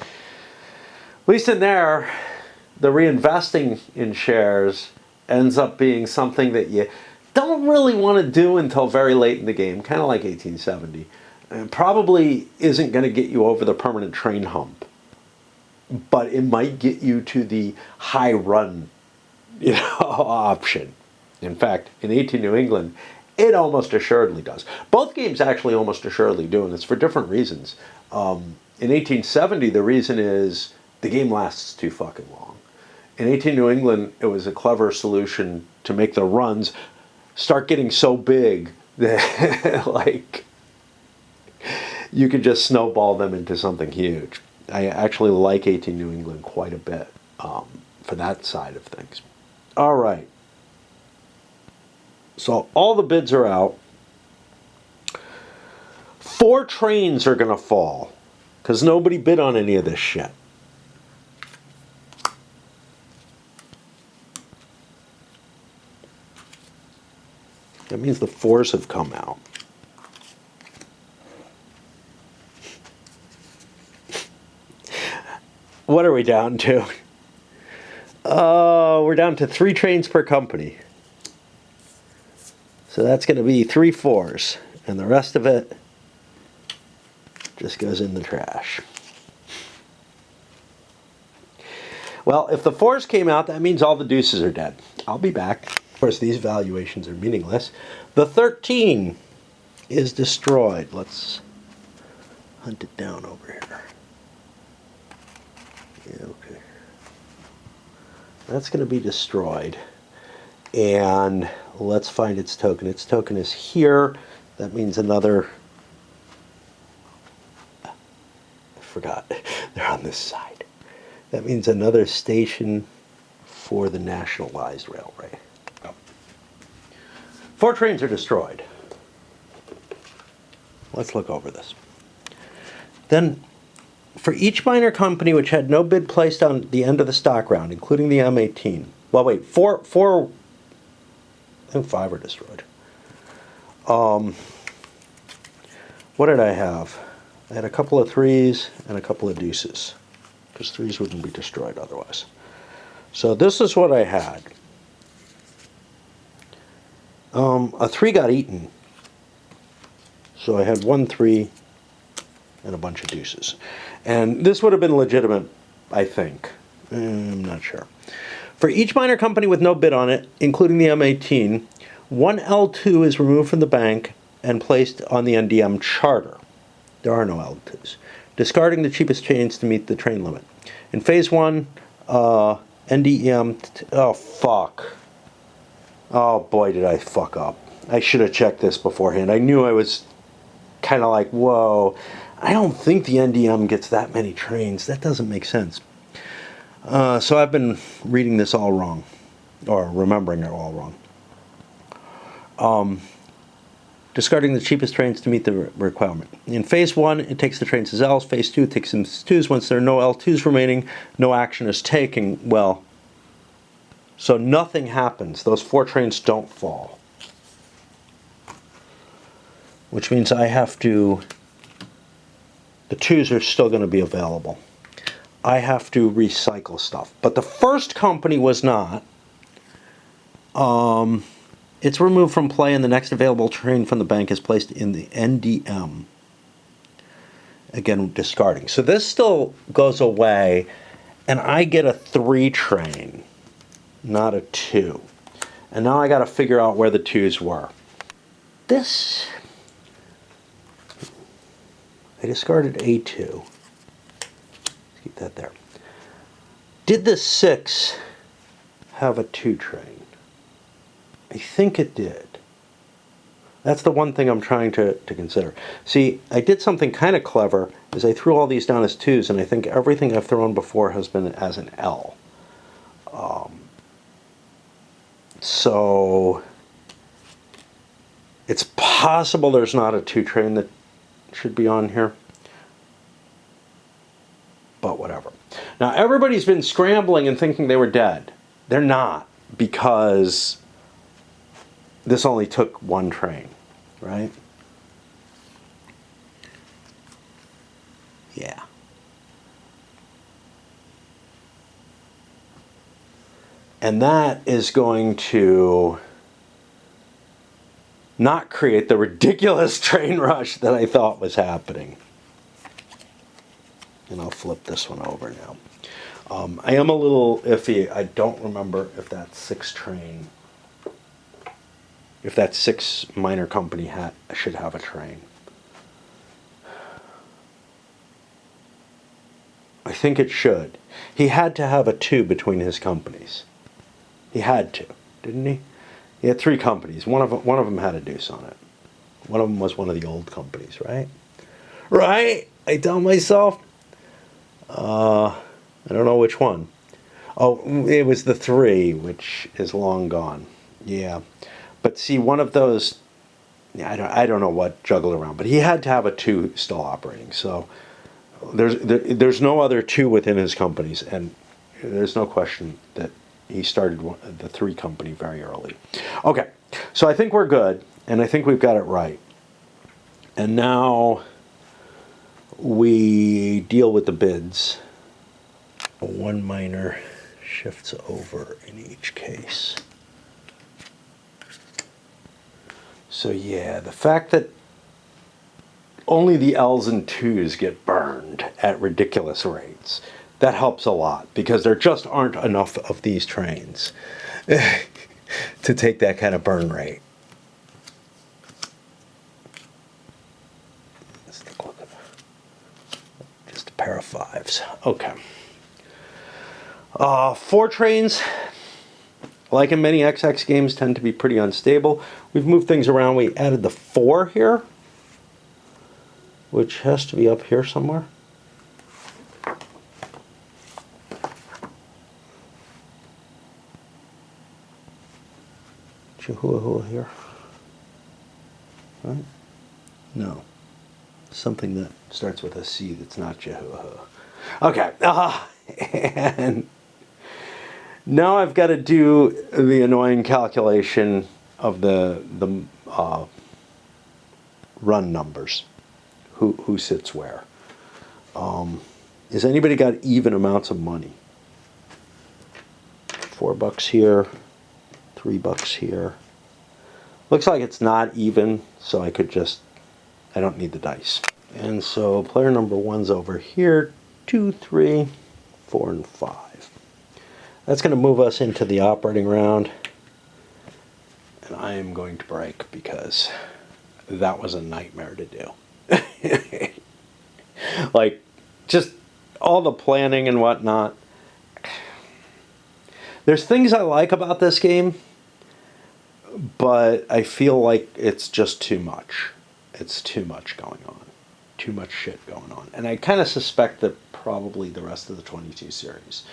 Speaker 1: At least in there, the reinvesting in shares ends up being something that you don't really want to do until very late in the game, kind of like 1870. And probably isn't going to get you over the permanent train hump. But it might get you to the high run, option. In fact, in 18 New England, it almost assuredly does. Both games actually almost assuredly do, and it's for different reasons. In 1870, the reason is the game lasts too fucking long. In 18 New England, it was a clever solution to make the runs start getting so big that, like, you could just snowball them into something huge. I actually like 18 New England quite a bit for that side of things. All right. So all the bids are out. 4 trains are going to fall because nobody bid on any of this shit. That means the 4s have come out. What are we down to? We're down to 3 trains per company. So that's going to be 3 4s. And the rest of it just goes in the trash. Well, if the 4s came out, that means all the deuces are dead. I'll be back. Of course, these valuations are meaningless. The 13 is destroyed. Let's hunt it down over here. Yeah, okay. That's going to be destroyed. And let's find its token. Its token is here. That means another... I forgot. They're on this side. That means another station for the nationalized railway. Oh. 4 trains are destroyed. Let's look over this. Then, for each minor company which had no bid placed on the end of the stock round, including the M18. Well, wait, four think 5 are destroyed. What did I have? I had a couple of 3s and a couple of deuces, because 3s wouldn't be destroyed otherwise. So this is what I had. A 3 got eaten. So I had 1 3 and a bunch of deuces. And this would have been legitimate, I think. I'm not sure. For each minor company with no bid on it, including the M18, one L2 is removed from the bank and placed on the NDM charter. There are no L2s. Discarding the cheapest trains to meet the train limit. In phase 1, NDEM... oh, fuck. Oh, boy, did I fuck up. I should have checked this beforehand. I knew I was kind of like, whoa. I don't think the NDM gets that many trains. That doesn't make sense. So I've been reading this all wrong, or remembering it all wrong. Discarding the cheapest trains to meet the requirement. In phase 1, it takes the trains as L's. Phase 2, it takes them as 2s. Once there are no L2s remaining, no action is taken. Well, so nothing happens. Those 4 trains don't fall. Which means I have to... the 2s are still going to be available. I have to recycle stuff. But the first company was not. It's removed from play and the next available train from the bank is placed in the NDM. Again, discarding. So this still goes away, and I get a 3 train, not a 2. And now I got to figure out where the 2s were. This... I discarded A2. Keep that there. Did the 6 have a 2 train? I think it did. That's the one thing I'm trying to consider. See, I did something kind of clever, is I threw all these down as 2s, and I think everything I've thrown before has been as an L. So it's possible there's not a 2 train that should be on here. But whatever. Now, everybody's been scrambling and thinking they were dead. They're not, because this only took 1 train, right? Yeah. And that is going to not create the ridiculous train rush that I thought was happening. And I'll flip this one over now. I am a little iffy. I don't remember if that 6 train, if that 6 minor company should have a train. I think it should. He had to have a 2 between his companies. He had to, didn't he? He had 3 companies. One of them had a deuce on it. One of them was one of the old companies, right? Right? I tell myself. I don't know which one. Oh, it was the 3, which is long gone. Yeah. But see, one of those, I don't know what juggled around, but he had to have a 2 still operating. So there's no other 2 within his companies, and there's no question that he started the 3 company very early. Okay, so I think we're good, and I think we've got it right. And now we deal with the bids. 1 minor shifts over in each case. So yeah, the fact that only the L's and 2s get burned at ridiculous rates, that helps a lot, because there just aren't enough of these trains to take that kind of burn rate. Let's take a look at just a pair of 5s. Okay. 4 trains, like in many XX games, tend to be pretty unstable. We've moved things around. We added the 4 here, which has to be up here somewhere. Chihuahua here. Right? No. Something that starts with a C that's not Chihuahua. Okay. And now I've got to do the annoying calculation of the run numbers, who sits where. Has anybody got even amounts of money? $4 here, $3 here. Looks like it's not even, so I don't need the dice. And so player number 1's over here, 2, 3, 4, and 5. That's going to move us into the operating round. And I am going to break because that was a nightmare to do. Like, just all the planning and whatnot. There's things I like about this game, but I feel like it's just too much. It's too much going on. Too much shit going on. And I kind of suspect that probably the rest of the 22 series.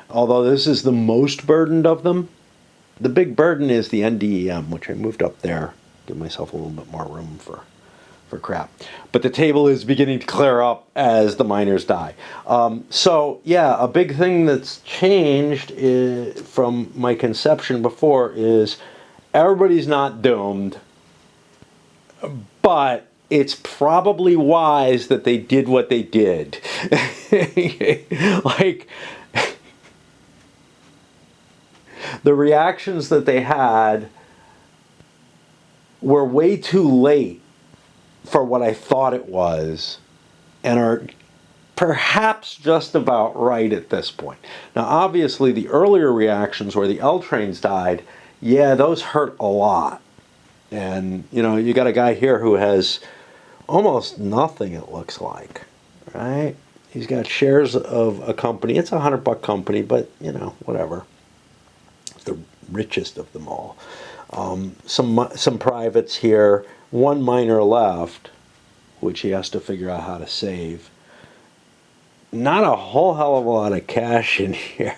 Speaker 1: Although this is the most burdened of them, the big burden is the NDEM, which I moved up there, give myself a little bit more room for crap. But the table is beginning to clear up as the miners die. So yeah, a big thing that's changed from my conception before is everybody's not doomed, but it's probably wise that they did what they did. Like, the reactions that they had were way too late for what I thought it was, and are perhaps just about right at this point. Now, obviously, the earlier reactions where the L trains died, yeah, those hurt a lot. And, you know, you got a guy here who has almost nothing, it looks like, right? He's got shares of a company. It's a $100 company, but, you know, whatever. The richest of them all. Some privates here. One miner left, which he has to figure out how to save. Not a whole hell of a lot of cash in here,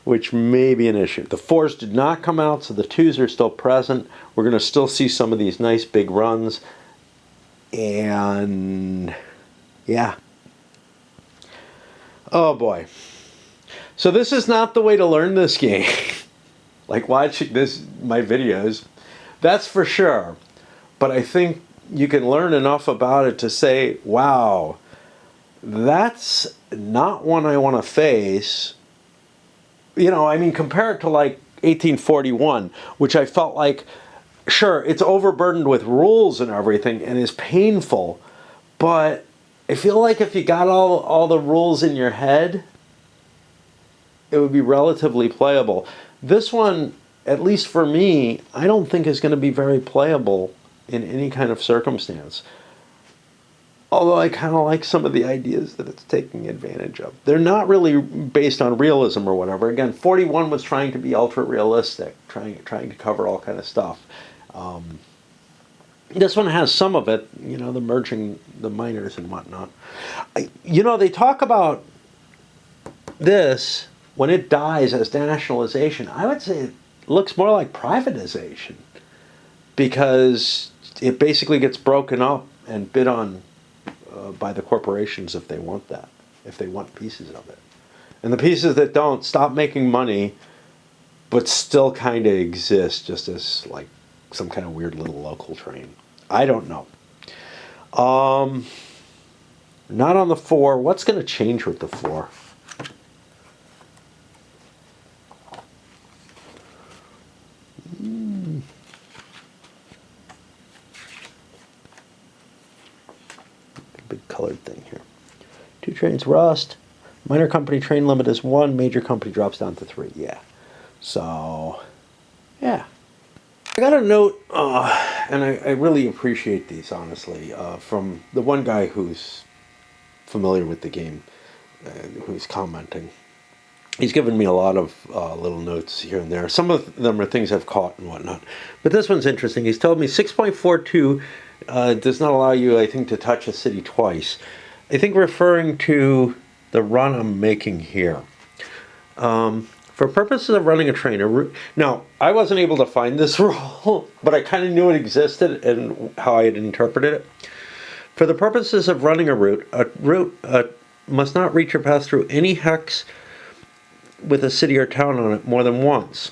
Speaker 1: which may be an issue. The 4s did not come out, so the 2s are still present. We're going to still see some of these nice big runs. And yeah. Oh boy. So this is not the way to learn this game. Like watching my videos, that's for sure. But I think you can learn enough about it to say, wow, that's not one I want to face. You know, I mean, compare it to like 1841, which I felt like, sure, it's overburdened with rules and everything and is painful, but I feel like if you got all the rules in your head, it would be relatively playable. This one, at least for me, I don't think is going to be very playable in any kind of circumstance. Although I kind of like some of the ideas that it's taking advantage of. They're not really based on realism or whatever. Again, 41 was trying to be ultra realistic, trying to cover all kind of stuff. This one has some of it, you know, the merging the miners and whatnot. You know, they talk about this when it dies as nationalization. I would say it looks more like privatization, because it basically gets broken up and bid on by the corporations if they want that, if they want pieces of it. And the pieces that don't stop making money, but still kind of exist just as like some kind of weird little local train. I don't know. Not on the 4. What's going to change with the 4? Big colored thing here. 2 trains rust. Minor company train limit is 1. Major company drops down to 3. Yeah. So, yeah. I got a note, and I really appreciate these, honestly, from the one guy who's familiar with the game, who's commenting. He's given me a lot of little notes here and there. Some of them are things I've caught and whatnot. But this one's interesting. He's told me 6.42 does not allow you, I think, to touch a city twice. I think referring to the run I'm making here. For purposes of running a train, now, I wasn't able to find this rule, but I kind of knew it existed and how I had interpreted it. For the purposes of running a route must not reach or pass through any hex with a city or town on it more than once.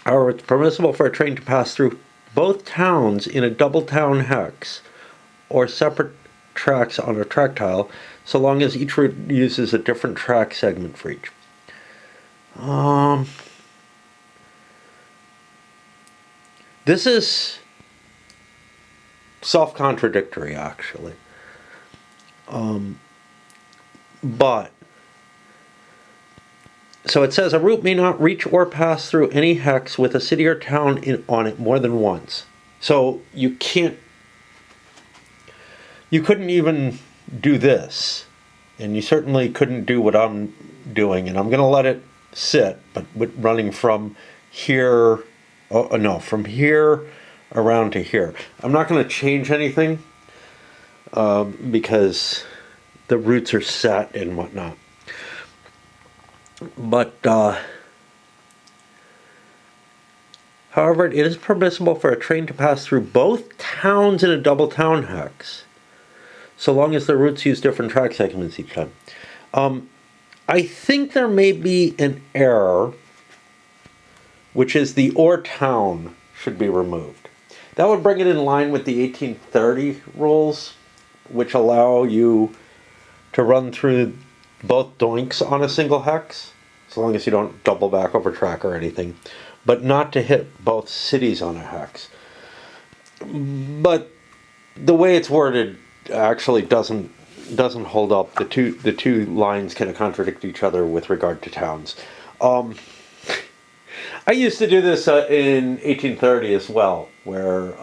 Speaker 1: However, it's permissible for a train to pass through both towns in a double town hex or separate tracks on a track tile, so long as each route uses a different track segment for each. This is self-contradictory, actually. But so it says a route may not reach or pass through any hex with a city or town on it more than once. So you couldn't even do this, and you certainly couldn't do what I'm doing, and I'm going to let it sit, but running from here, from here around to here. I'm not going to change anything because the routes are set and whatnot. But however, it is permissible for a train to pass through both towns in a double town hex, so long as the routes use different track segments each time. I think there may be an error, which is the or town should be removed. That would bring it in line with the 1830 rules, which allow you to run through both doinks on a single hex, so long as you don't double back over track or anything, but not to hit both cities on a hex. But the way it's worded actually doesn't hold up. The two lines kind of contradict each other with regard to towns. I used to do this in 1830 as well, where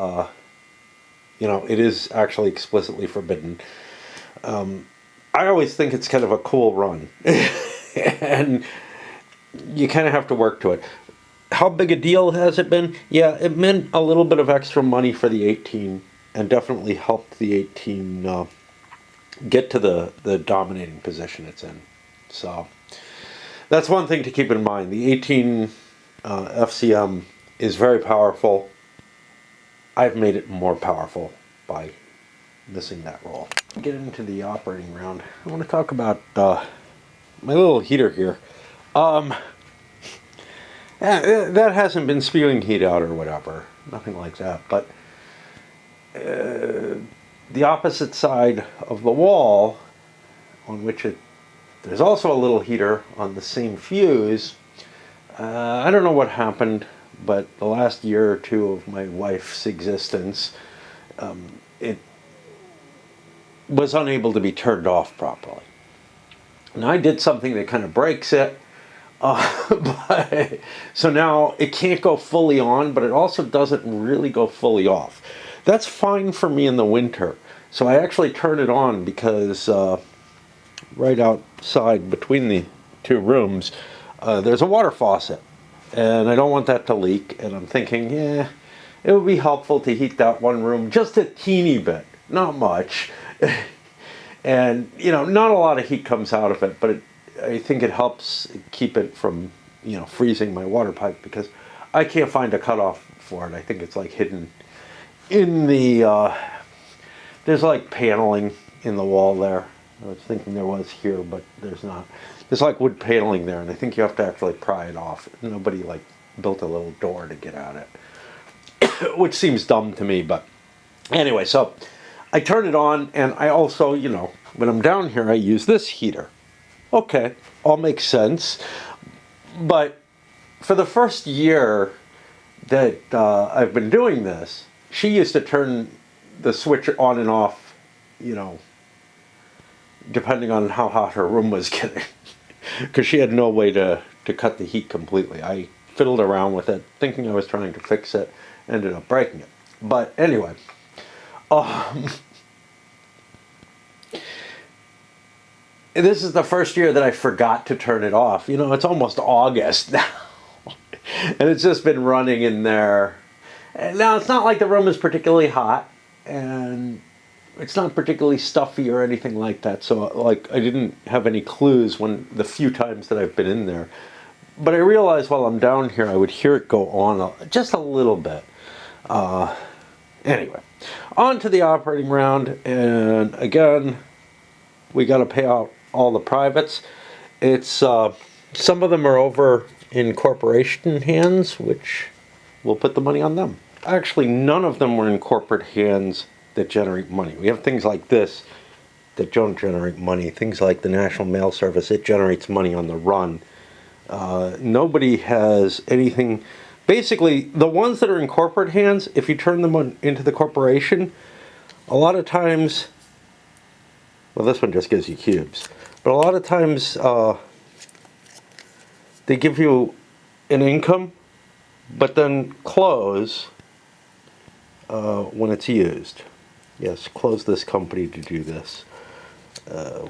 Speaker 1: it is actually explicitly forbidden. I always think it's kind of a cool run, and you kind of have to work to it. How big a deal has it been? Yeah, it meant a little bit of extra money for the 18, and definitely helped the 18 get to the dominating position it's in. So that's one thing to keep in mind. The 18 FCM is very powerful. I've made it more powerful by missing that roll. Get into the operating round. I want to talk about my little heater here. That hasn't been spewing heat out or whatever. Nothing like that. But the opposite side of the wall, on which there's also a little heater on the same fuse. I don't know what happened, but the last year or two of my wife's existence, it was unable to be turned off properly. And I did something that kind of breaks it. So now it can't go fully on, but it also doesn't really go fully off. That's fine for me in the winter. So I actually turn it on because right outside between the two rooms, there's a water faucet. And I don't want that to leak. And I'm thinking, it would be helpful to heat that one room just a teeny bit, not much. And, not a lot of heat comes out of it, but I think it helps keep it from, freezing my water pipe, because I can't find a cutoff for it. I think it's like hidden in the, there's like paneling in the wall there. I was thinking there was here, but there's not. There's like wood paneling there, and I think you have to actually pry it off. Nobody built a little door to get at it, which seems dumb to me, but anyway, so I turn it on, and I also, when I'm down here, I use this heater. Okay, all makes sense. But for the first year that I've been doing this, she used to turn the switch on and off, depending on how hot her room was getting, because she had no way to cut the heat completely. I fiddled around with it, thinking I was trying to fix it, ended up breaking it. But anyway, this is the first year that I forgot to turn it off. It's almost August now, and it's just been running in there. And now, it's not like the room is particularly hot, and it's not particularly stuffy or anything like that. So, I didn't have any clues when the few times that I've been in there. But I realized while I'm down here, I would hear it go on just a little bit. Anyway, on to the operating round, and again, we got to pay out all the privates. It's some of them are over in corporation hands, which we'll put the money on them. Actually, none of them were in corporate hands that generate money. We have things like this that don't generate money. Things like the National Mail Service, it generates money on the run. Nobody has anything. Basically, the ones that are in corporate hands, if you turn them into the corporation, a lot of times, well, this one just gives you cubes, but a lot of times they give you an income, but then close when it's used. Yes, close this company to do this,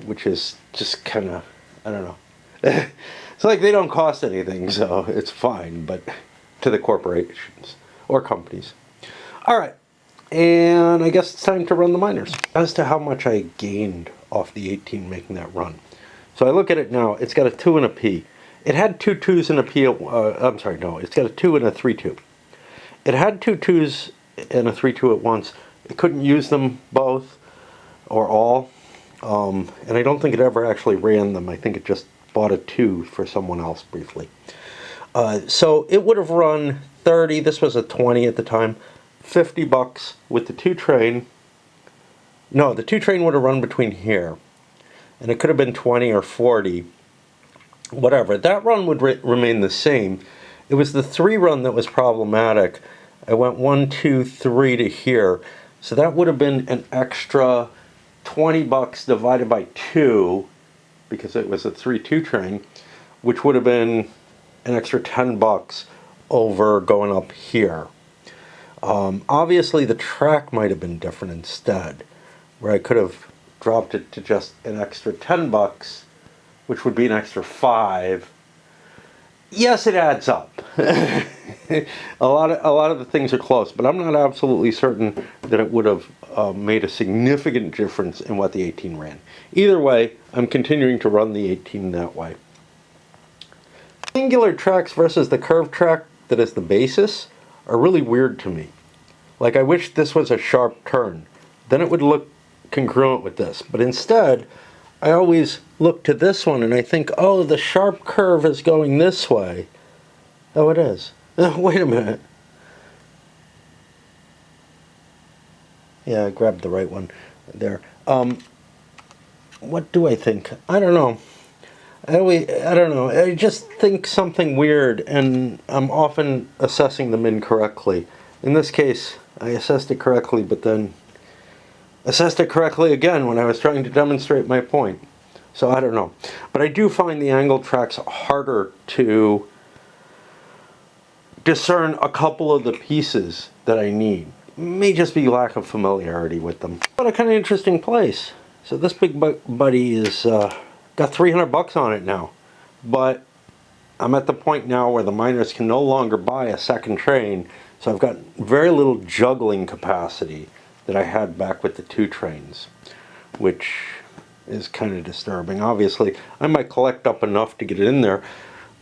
Speaker 1: which is just kind of, I don't know. It's like they don't cost anything, so it's fine, but to the corporations or companies. All right, and I guess it's time to run the miners. As to how much I gained off the 18 making that run. So I look at it now, it's got a 2 and a P. It had 2 2s and a P, I'm sorry, no, it's got a 2 and a 3 2. It had 2 2s and a 3 2 at once. It couldn't use them both or all, and I don't think it ever actually ran them. I think it just bought a 2 for someone else briefly. So it would have run 30, this was a 20 at the time, $50 with the 2 train. No, the 2 train would have run between here, and it could have been 20 or 40, whatever. That run would remain the same. It was the 3 run that was problematic. I went 1, 2, 3 to here, so that would have been an extra $20 divided by 2, because it was a 3-2 train, which would have been an extra $10 over going up here. Obviously the track might have been different instead, where I could have dropped it to just an extra $10, which would be an extra 5. Yes, it adds up. a lot of the things are close, but I'm not absolutely certain that it would have made a significant difference in what the 18 ran. Either way, I'm continuing to run the 18 that way. Angular tracks versus the curved track that is the basis are really weird to me. Like, I wish this was a sharp turn. Then it would look congruent with this. But instead, I always look to this one and I think, oh, the sharp curve is going this way. Oh, it is. Wait a minute. Yeah, I grabbed the right one there. What do I think? I don't know. I don't know. I just think something weird, and I'm often assessing them incorrectly. In this case, I assessed it correctly, but then assessed it correctly again when I was trying to demonstrate my point. So I don't know. But I do find the angle tracks harder to discern a couple of the pieces that I need. It may just be lack of familiarity with them. But a kind of interesting place. So this big buddy is got $300 on it now. But I'm at the point now where the miners can no longer buy a second train, so I've got very little juggling capacity that I had back with the 2 trains, which is kind of disturbing. Obviously, I might collect up enough to get it in there,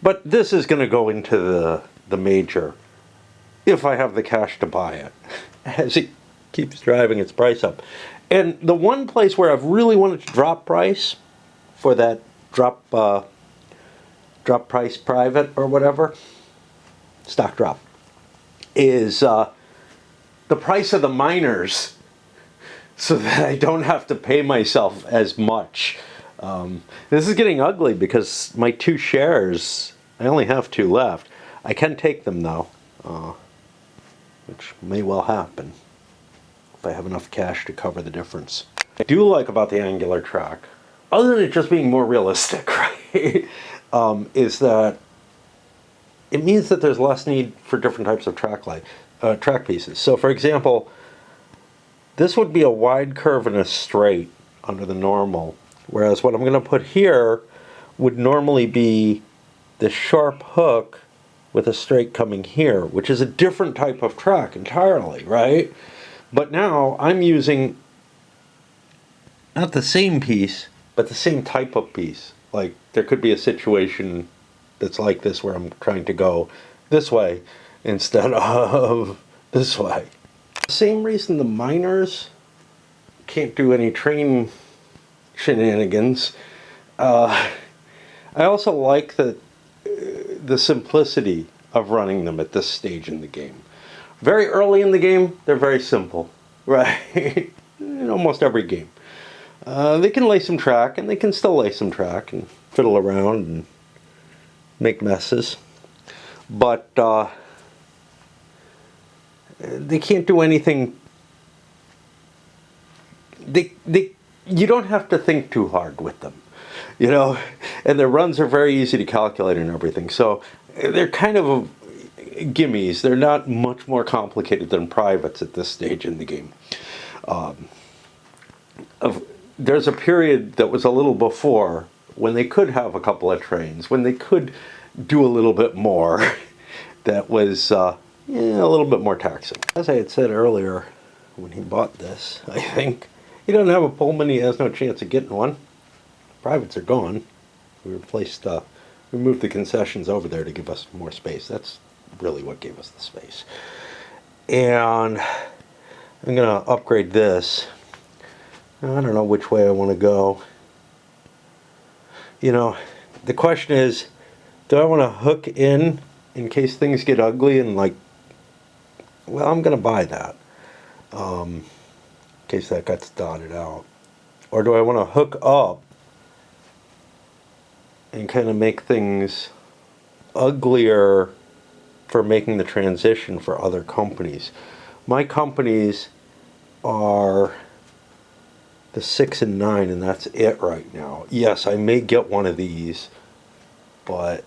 Speaker 1: but this is going to go into the major if I have the cash to buy it, as it keeps driving its price up. And the one place where I've really wanted to drop price for that drop price private or whatever, stock drop, is the price of the miners, so that I don't have to pay myself as much. This is getting ugly because my 2 shares, I only have 2 left. I can take them though, which may well happen if I have enough cash to cover the difference. I do like about the angular track, other than it just being more realistic, right, is that it means that there's less need for different types of track pieces. So for example, this would be a wide curve and a straight under the normal, whereas what I'm going to put here would normally be the sharp hook with a straight coming here, which is a different type of track entirely, right? But now I'm using not the same piece, but the same type of piece. Like, there could be a situation that's like this where I'm trying to go this way instead of this way. Same reason the miners can't do any train shenanigans. I also like that the simplicity of running them at this stage in the game. Very early in the game, they're very simple, right? In almost every game. They can lay some track, and they can still lay some track and fiddle around and make messes. But they can't do anything. You don't have to think too hard with them, you know, and their runs are very easy to calculate and everything. So they're kind of gimmies. They're not much more complicated than privates at this stage in the game. There's a period that was a little before when they could have a couple of trains, when they could do a little bit more that was a little bit more taxing. As I had said earlier when he bought this, I think, he doesn't have a Pullman, he has no chance of getting one. Privates are gone. We moved the concessions over there to give us more space. That's really what gave us the space. And I'm going to upgrade this. I don't know which way I want to go. You know, the question is, do I want to hook in case things get ugly and like, well, I'm going to buy that. In case that gets dotted out. Or do I want to hook up and kind of make things uglier for making the transition for other companies? My companies are the 6 and 9, and that's it right now. Yes, I may get one of these, but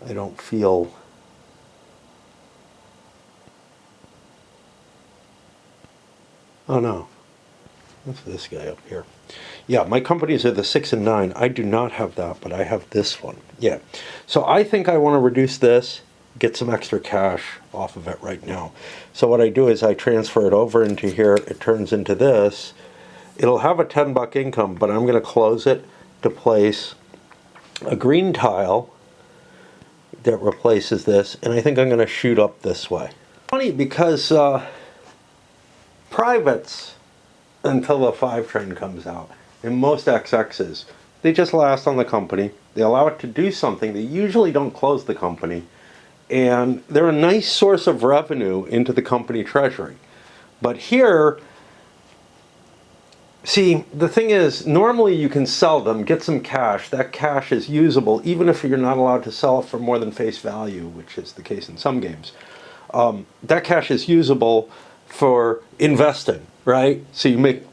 Speaker 1: I don't feel oh no, that's this guy up here. Yeah, my companies are the 6 and 9. I do not have that, but I have this one. Yeah, so I think I want to reduce this, get some extra cash off of it right now. So what I do is I transfer it over into here. It turns into this. It'll have a $10 income, but I'm going to close it to place a green tile that replaces this, and I think I'm going to shoot up this way. Funny because privates, until the 5 train comes out, and most XXs, they just last on the company. They allow it to do something. They usually don't close the company, and they're a nice source of revenue into the company treasury. But here, see, the thing is, normally you can sell them, get some cash. That cash is usable, even if you're not allowed to sell it for more than face value, which is the case in some games. That cash is usable for investing, right? So you make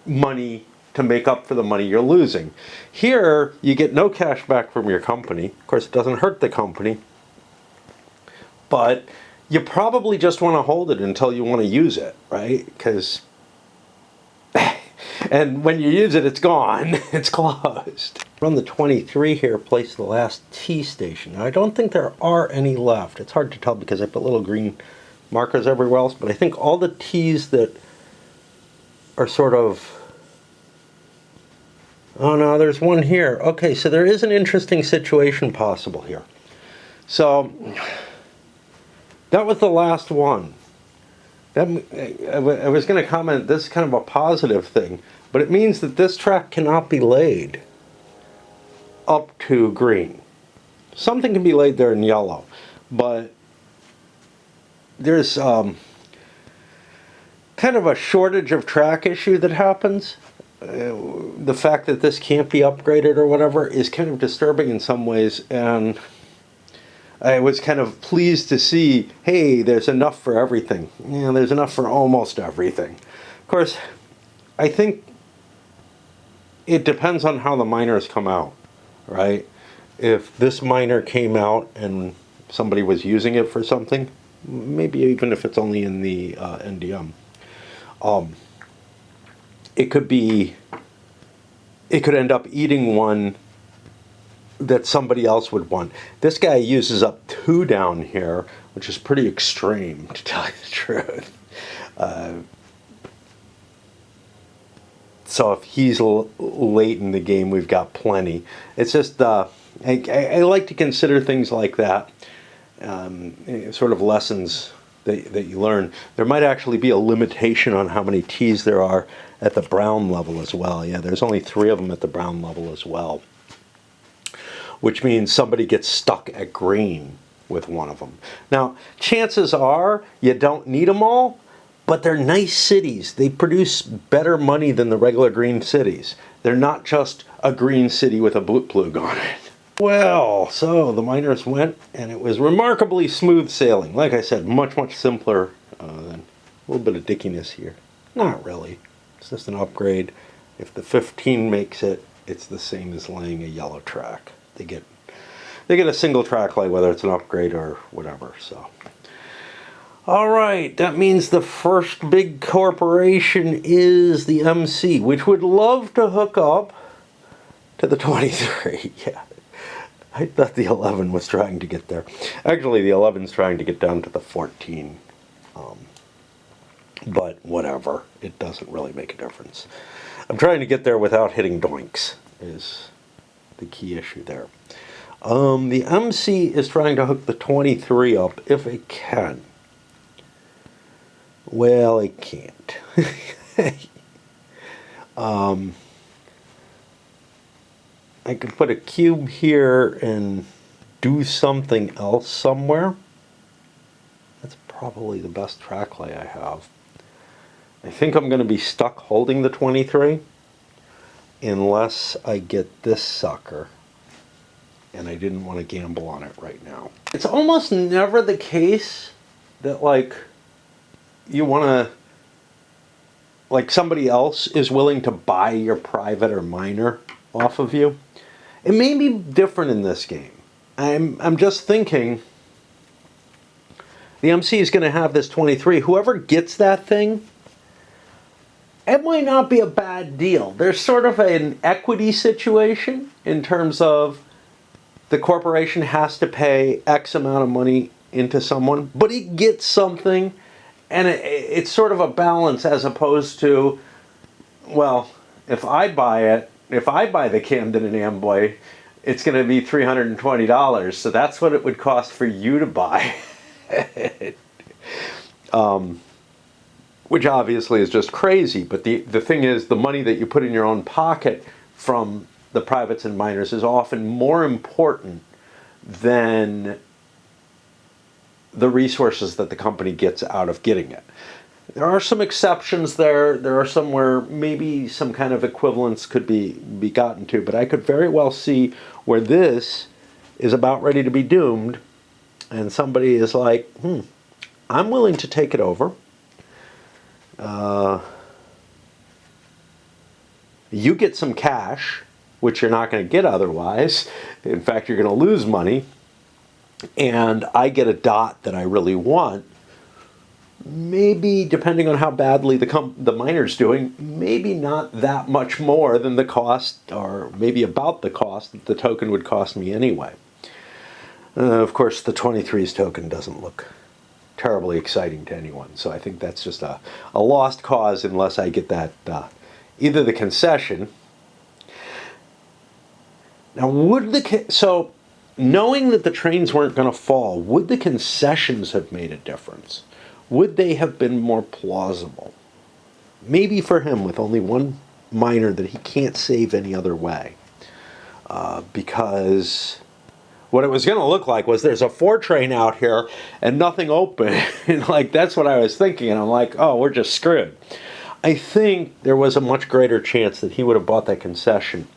Speaker 1: money to make up for the money you're losing. Here, you get no cash back from your company. Of course, it doesn't hurt the company, but you probably just want to hold it until you want to use it, right? Because and when you use it, it's gone. It's closed. Run the 23 here, place the last T station. Now, I don't think there are any left. It's hard to tell because I put little green markers everywhere else, but I think all the T's that are sort of, oh no, there's one here. Okay, so there is an interesting situation possible here. So that was the last one. I was going to comment, this is kind of a positive thing, but it means that this track cannot be laid up to green. Something can be laid there in yellow, but there's kind of a shortage of track issue that happens. The fact that this can't be upgraded or whatever is kind of disturbing in some ways, and I was kind of pleased to see, hey, there's enough for everything. Yeah, there's enough for almost everything. Of course, I think it depends on how the miners come out, right? If this miner came out and somebody was using it for something, maybe even if it's only in the NDM, it could end up eating one that somebody else would want. This guy uses up 2 down here, which is pretty extreme, to tell you the truth. So if he's late in the game, we've got plenty. It's just, I like to consider things like that, sort of lessons that you learn. There might actually be a limitation on how many T's there are at the brown level as well. Yeah, there's only 3 of them at the brown level as well. which means somebody gets stuck at green with one of them. Now, chances are you don't need them all, but they're nice cities. They produce better money than the regular green cities. They're not just a green city with a Blutplug on it. Well, so the miners went, and it was remarkably smooth sailing. Like I said, much, much simpler than a little bit of dickiness here. Not really. It's just an upgrade. If the 15 makes it, it's the same as laying a yellow track. They get a single track lay, whether it's an upgrade or whatever. So, all right, that means the first big corporation is the MC, which would love to hook up to the 23. Yeah. I thought the 11 was trying to get there. Actually, the 11's trying to get down to the 14. But whatever. It doesn't really make a difference. I'm trying to get there without hitting doinks, is the key issue there. The MC is trying to hook the 23 up if it can. Well, it can't. I could put a cube here and do something else somewhere. That's probably the best track lay I have. I think I'm going to be stuck holding the 23 unless I get this sucker. And I didn't want to gamble on it right now. It's almost never the case that, like, you want to, like, somebody else is willing to buy your private or miner off of you. It may be different in this game. I'm just thinking the MC is going to have this 23. Whoever gets that thing, it might not be a bad deal. There's sort of an equity situation in terms of the corporation has to pay X amount of money into someone, but it gets something, and it's sort of a balance as opposed to, well, if I buy the Camden and Amboy, it's going to be $320, so that's what it would cost for you to buy it. Which obviously is just crazy, but the thing is, the money that you put in your own pocket from the privates and miners is often more important than the resources that the company gets out of getting it. There are some exceptions there. There are some where maybe some kind of equivalence could be gotten to, but I could very well see where this is about ready to be doomed, and somebody is like, I'm willing to take it over. You get some cash, which you're not going to get otherwise. In fact, you're going to lose money. And I get a dot that I really want. Maybe, depending on how badly the miner's doing, maybe not that much more than the cost, or maybe about the cost that the token would cost me anyway. Of course, the 23's token doesn't look terribly exciting to anyone, so I think that's just a lost cause unless I get that, either the concession. Now, so knowing that the trains weren't going to fall, would the concessions have made a difference? Would they have been more plausible? Maybe for him with only one miner that he can't save any other way. Because what it was going to look like was there's a 4 train out here and nothing open. And like, that's what I was thinking. And I'm like, oh, we're just screwed. I think there was a much greater chance that he would have bought that concession.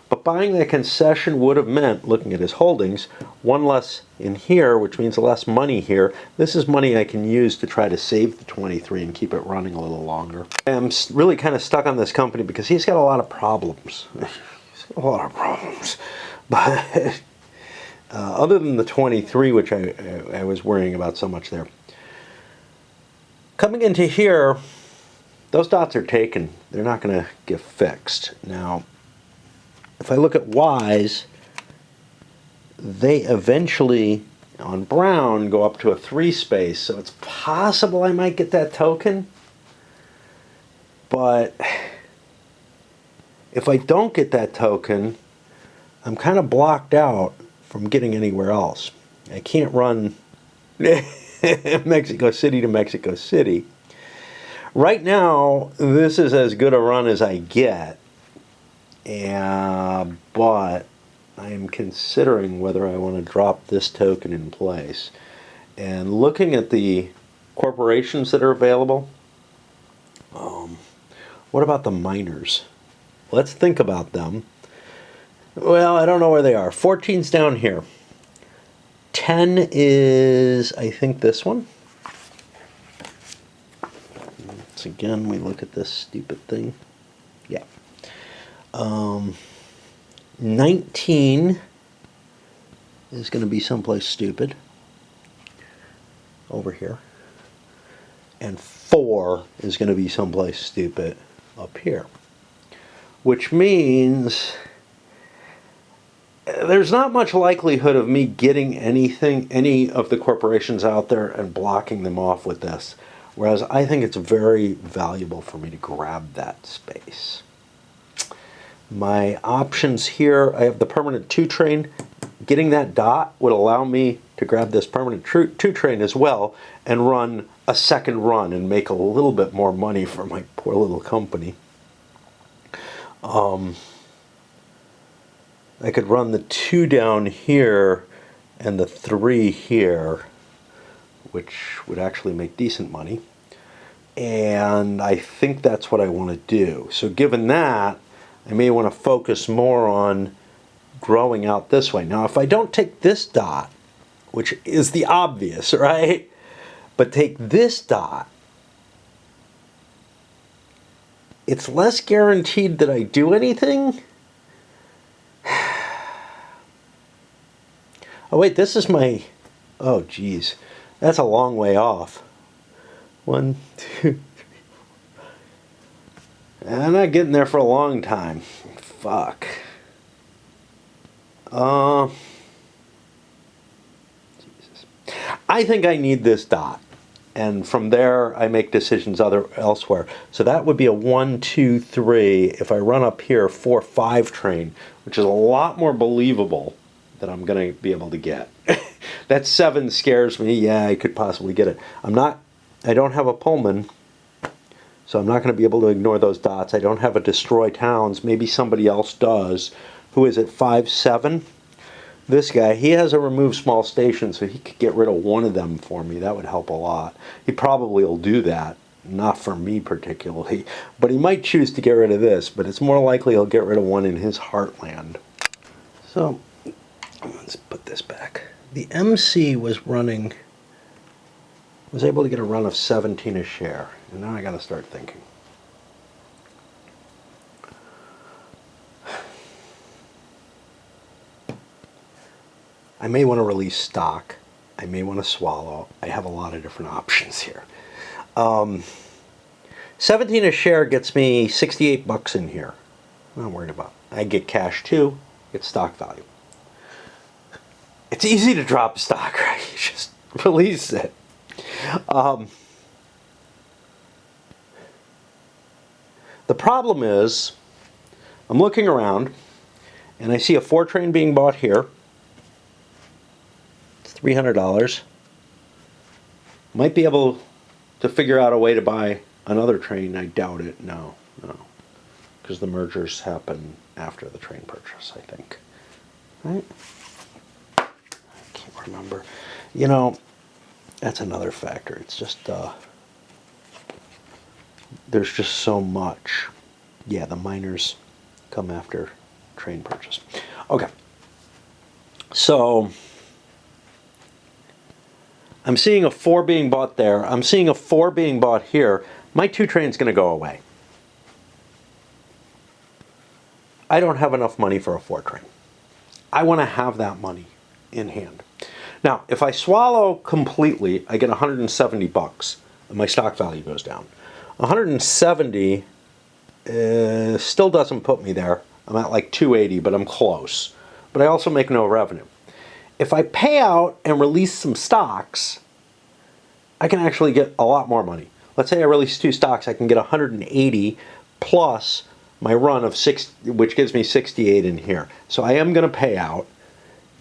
Speaker 1: But buying that concession would have meant, looking at his holdings, one less in here, which means less money here. This is money I can use to try to save the 23 and keep it running a little longer. I'm really kind of stuck on this company because he's got a lot of problems. He's got a lot of problems. But other than the 23, which I was worrying about so much there. Coming into here, those dots are taken. They're not going to get fixed. Now, if I look at Y's, they eventually, on brown, go up to a 3 space. So it's possible I might get that token. But if I don't get that token, I'm kind of blocked out from getting anywhere else. I can't run Mexico City to Mexico City. Right now, this is as good a run as I get. But I am considering whether I want to drop this token in place. And looking at the corporations that are available, what about the miners? Let's think about them. Well, I don't know where they are. 14's down here. 10 is, I think, this one. Once again, we look at this stupid thing. Yeah. 19 is going to be someplace stupid. Over here. And 4 is going to be someplace stupid up here. Which means there's not much likelihood of me getting any of the corporations out there and blocking them off with this. Whereas I think it's very valuable for me to grab that space. My options here, I have the permanent 2 train. Getting that dot would allow me to grab this permanent 2 train as well and run a second run and make a little bit more money for my poor little company. I could run the 2 down here and the 3 here, which would actually make decent money. And I think that's what I want to do. So given that, I may want to focus more on growing out this way. Now, if I don't take this dot, which is the obvious, right? But take this dot, it's less guaranteed that I do anything. Oh wait, this is my, oh geez, that's a long way off. 1, 2, 3. I'm not getting there for a long time. Fuck. Jesus. I think I need this dot. And from there, I make decisions elsewhere. So that would be a 1, 2, 3. If I run up here, 4, 5 train, which is a lot more believable that I'm going to be able to get. That 7 scares me. Yeah, I could possibly get it. I don't have a Pullman, so I'm not going to be able to ignore those dots. I don't have a destroy towns. Maybe somebody else does. Who is it? 5, 7? This guy, he has a remove small station, so he could get rid of one of them for me. That would help a lot. He probably will do that. Not for me particularly. But he might choose to get rid of this, but it's more likely he'll get rid of one in his heartland. So, let's put this back. The MC was able to get a run of 17 a share. And now I got to start thinking. I may want to release stock. I may want to swallow. I have a lot of different options here. 17 a share gets me 68 bucks in here. I'm not worried about it. I get cash too, get stock value. It's easy to drop stock, right? You just release it. The problem is, I'm looking around and I see a 4 train being bought here. It's $300. Might be able to figure out a way to buy another train. I doubt it. No. Because the mergers happen after the train purchase, I think. Right? I can't remember. You know, that's another factor. It's just, there's just so much. Yeah, the miners come after train purchase. Okay. So, I'm seeing a 4 being bought there. I'm seeing a 4 being bought here. My 2 train's going to go away. I don't have enough money for a 4 train. I want to have that money in hand. Now, if I swallow completely, I get 170 bucks, and my stock value goes down. 170 still doesn't put me there. I'm at like 280, but I'm close. But I also make no revenue. If I pay out and release some stocks, I can actually get a lot more money. Let's say I release 2 stocks, I can get 180 plus my run of 6, which gives me 68 in here. So I am going to pay out,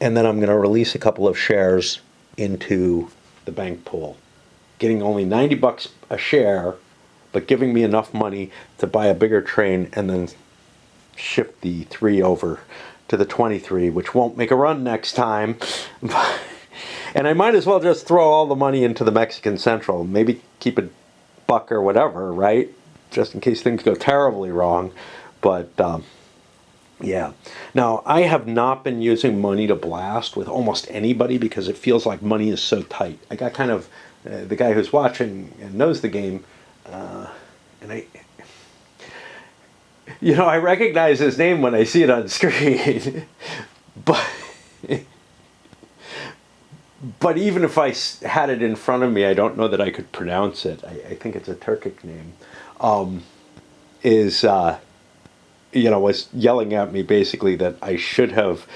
Speaker 1: and then I'm going to release a couple of shares into the bank pool, getting only 90 bucks a share, but giving me enough money to buy a bigger train and then shift the 3 over to the 23, which won't make a run next time. And I might as well just throw all the money into the Mexican Central. Maybe keep a buck or whatever, right? Just in case things go terribly wrong. But, yeah. Now, I have not been using money to blast with almost anybody because it feels like money is so tight. I got kind of, the guy who's watching and knows the game, and I recognize his name when I see it on screen. But even if I had it in front of me, I don't know that I could pronounce it. I think it's a Turkic name. Was yelling at me basically that I should have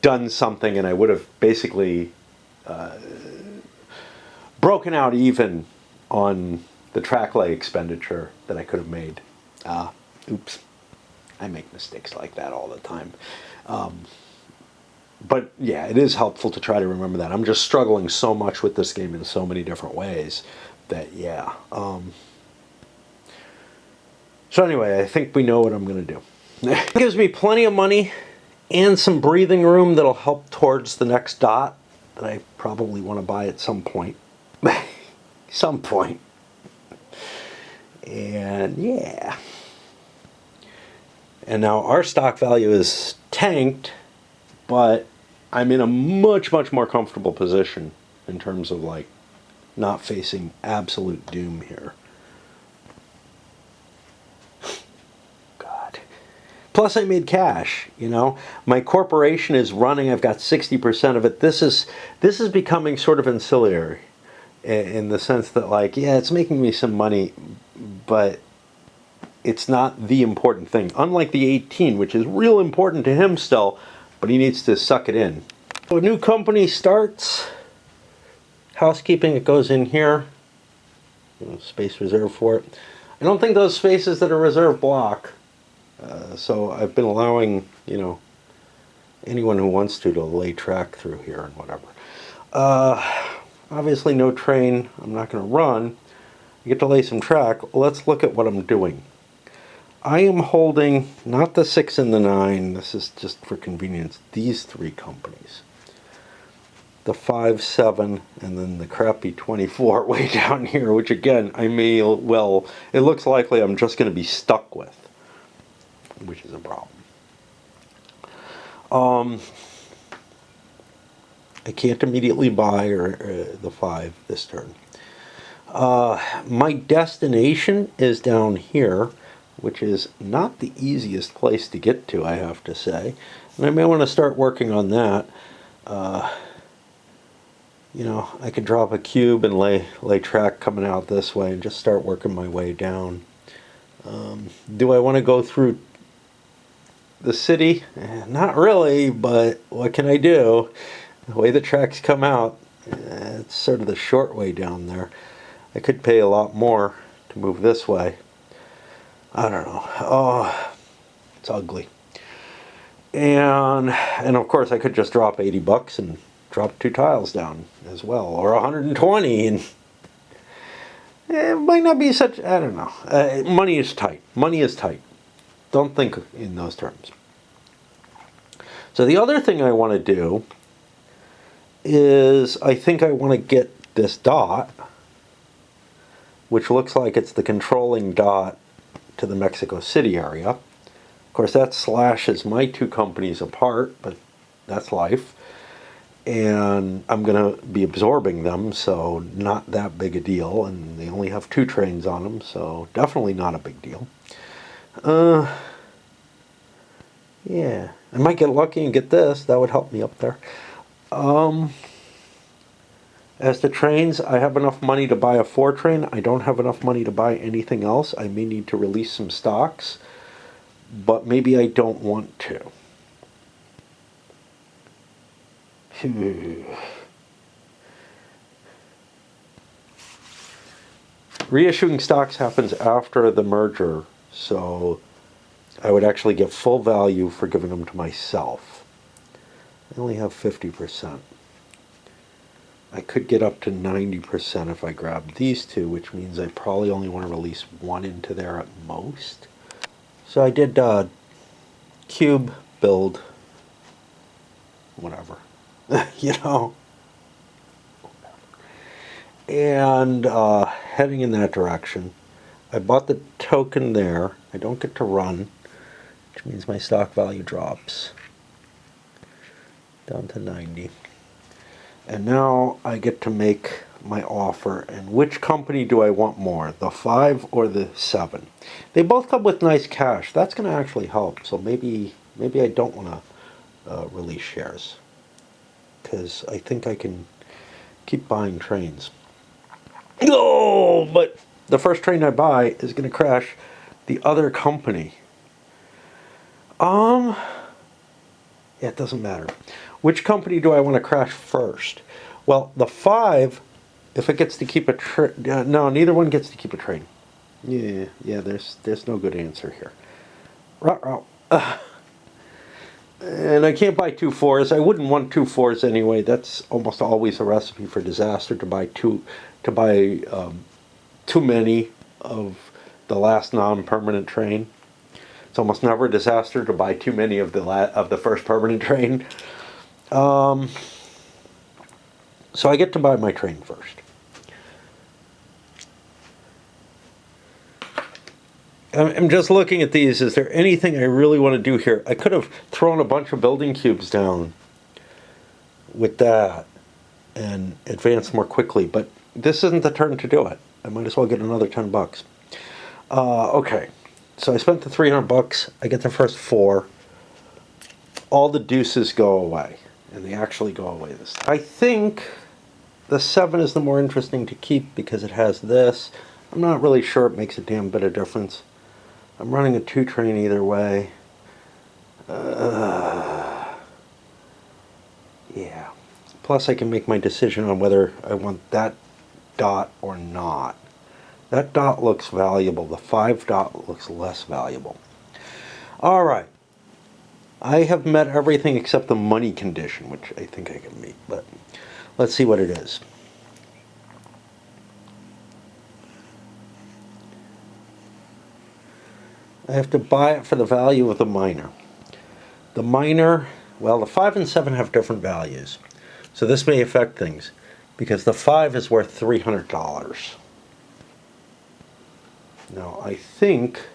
Speaker 1: done something, and I would have basically broken out even on the track lay expenditure that I could have made. Oops. I make mistakes like that all the time. But yeah, it is helpful to try to remember that. I'm just struggling so much with this game in so many different ways that, yeah. So anyway, I think we know what I'm going to do. It gives me plenty of money and some breathing room that'll help towards the next dot that I probably want to buy at some point. Some point. And yeah. And now our stock value is tanked, but I'm in a much, much more comfortable position in terms of like not facing absolute doom here. God. Plus I made cash, My corporation is running, I've got 60% of it. This is becoming sort of ancillary in the sense that like, yeah, it's making me some money, but it's not the important thing. Unlike the 18, which is real important to him still, but he needs to suck it in. So a new company starts. Housekeeping, it goes in here. Space reserved for it. I don't think those spaces that are reserved block. So I've been allowing, anyone who wants to lay track through here and whatever. Obviously no train. I'm not going to run. I get to lay some track. Let's look at what I'm doing. I am holding not the 6 and the 9, this is just for convenience, these 3 companies. The 5, 7, and then the crappy 24 way down here, which again, it looks likely I'm just going to be stuck with, which is a problem. I can't immediately buy the 5 this turn. My destination is down here, which is not the easiest place to get to, I have to say. And I may want to start working on that. I could drop a cube and lay track coming out this way and just start working my way down. Do I want to go through the city? Not really, but what can I do? The way the tracks come out, it's sort of the short way down there. I could pay a lot more to move this way. I don't know. Oh, it's ugly. And of course I could just drop $80 and drop 2 tiles down as well, or 120, and it might not be such, I don't know. Money is tight. Money is tight. Don't think in those terms. So the other thing I want to do is I think I want to get this dot, which looks like it's the controlling dot to the Mexico City area. Of course, that slashes my 2 companies apart, but that's life. And I'm going to be absorbing them, so not that big a deal. And they only have 2 trains on them, so definitely not a big deal. Yeah, I might get lucky and get this. That would help me up there. As to trains, I have enough money to buy a 4 train. I don't have enough money to buy anything else. I may need to release some stocks, but maybe I don't want to. Reissuing stocks happens after the merger, so I would actually get full value for giving them to myself. I only have 50%. I could get up to 90% if I grab these 2, which means I probably only want to release 1 into there at most. So I did cube build whatever, you know. And heading in that direction. I bought the token there. I don't get to run, which means my stock value drops down to 90. And now I get to make my offer. And which company do I want more, the 5 or the 7? They both come with nice cash. That's going to actually help. So maybe I don't want to release shares, because I think I can keep buying trains. No, but the first train I buy is going to crash the other company. Yeah, it doesn't matter. Which company do I want to crash first? Well, the 5, if it gets to keep a train, no, neither one gets to keep a train. Yeah, there's no good answer here. Ruh-roh. And I can't buy 2 4s. I wouldn't want 2 4s anyway. That's almost always a recipe for disaster, to buy too many of the last non-permanent train. It's almost never a disaster to buy too many of the first permanent train. So I get to buy my train first. I'm just looking at these. Is there anything I really want to do here? I could have thrown a bunch of building cubes down with that and advance more quickly, but this isn't the turn to do it. I might as well get another $10. Okay, so I spent the $300. I get the first 4. All the deuces go away, and they actually go away this time. I think the 7 is the more interesting to keep because it has this. I'm not really sure it makes a damn bit of difference. I'm running a 2 train either way. Yeah. Plus I can make my decision on whether I want that dot or not. That dot looks valuable. The 5 dot looks less valuable. All right. I have met everything except the money condition, which I think I can meet, but let's see what it is. I have to buy it for the value of the miner. The miner, well, the 5 and 7 have different values. So this may affect things, because the 5 is worth $300. Now, I think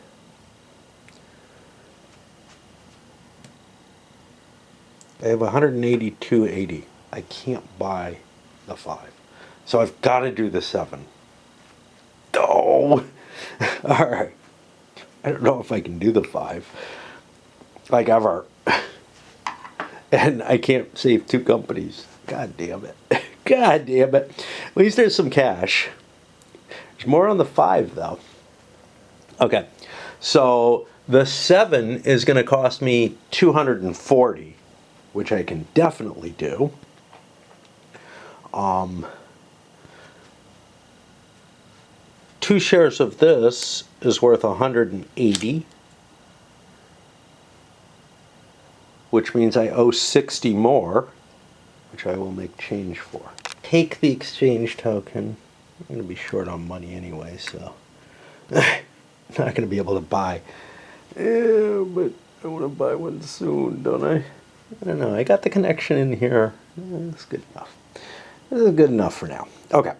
Speaker 1: I have 182.80. I can't buy the 5. So I've got to do the 7. Oh! All right. I don't know if I can do the 5, like ever. And I can't save 2 companies. God damn it. God damn it. At least there's some cash. There's more on the 5, though. Okay. So the 7 is going to cost me $240, which I can definitely do. 2 shares of this is worth 180, which means I owe 60 more, which I will make change for. Take the exchange token. I'm going to be short on money anyway, so I'm not going to be able to buy. Yeah, but I want to buy one soon, don't I? I don't know. I got the connection in here. That's good enough. This is good enough for now. Okay.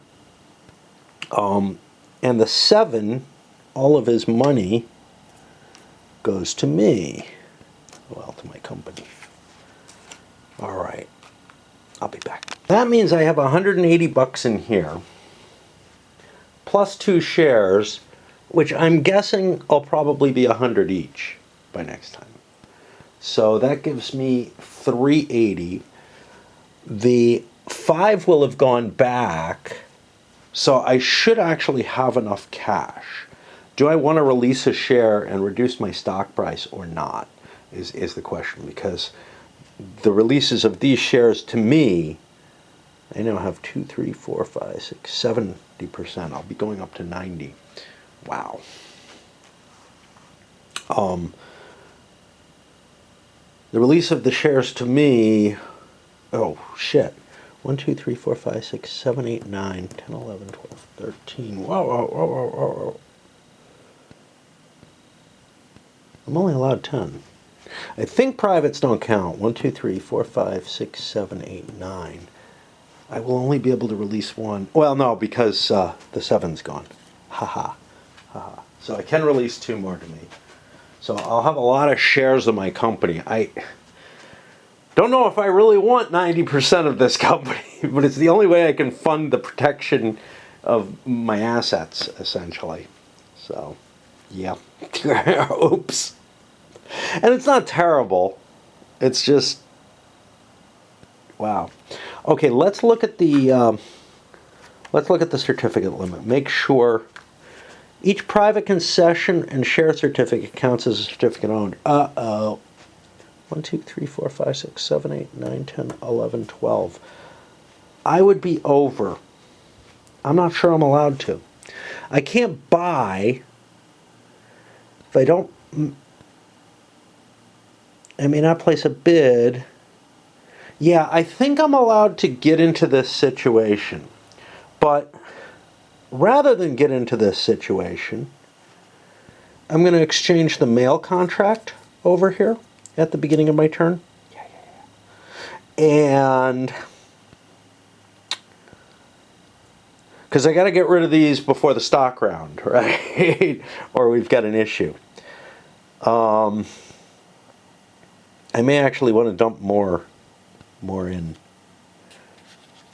Speaker 1: And the 7, all of his money goes to me. Well, to my company. All right. I'll be back. That means I have $180 in here, plus 2 shares, which I'm guessing will probably be 100 each by next time. So that gives me 380. The 5 will have gone back. So I should actually have enough cash. Do I want to release a share and reduce my stock price or not is the question, because the releases of these shares to me, I now have 2, 3, 4, 5, 6, 70%. I'll be going up to 90. Wow. The release of the shares to me, oh shit. 1, 2, 3, 4, 5, 6, 7, 8, 9, 10, 11, 12, 13. Whoa. I'm only allowed 10. I think privates don't count. 1, 2, 3, 4, 5, 6, 7, 8, 9. I will only be able to release one. Well, no, because the 7's gone. Haha. Haha. So I can release 2 more to me. So I'll have a lot of shares of my company. I don't know if I really want 90% of this company, but it's the only way I can fund the protection of my assets, essentially. So, yeah. Oops. And it's not terrible. It's just, wow. Okay, let's look at the certificate limit. Make sure each private concession and share certificate counts as a certificate owned. 1, 2, 3, 4, 5, 6, 7, 8, 9, 10, 11, 12. I would be over. I'm not sure I'm allowed to. I can't buy if I don't. I may not place a bid. Yeah, I think I'm allowed to get into this situation. But rather than get into this situation, I'm going to exchange the mail contract over here at the beginning of my turn. And because I got to get rid of these before the stock round, right? Or we've got an issue. I may actually want to dump more in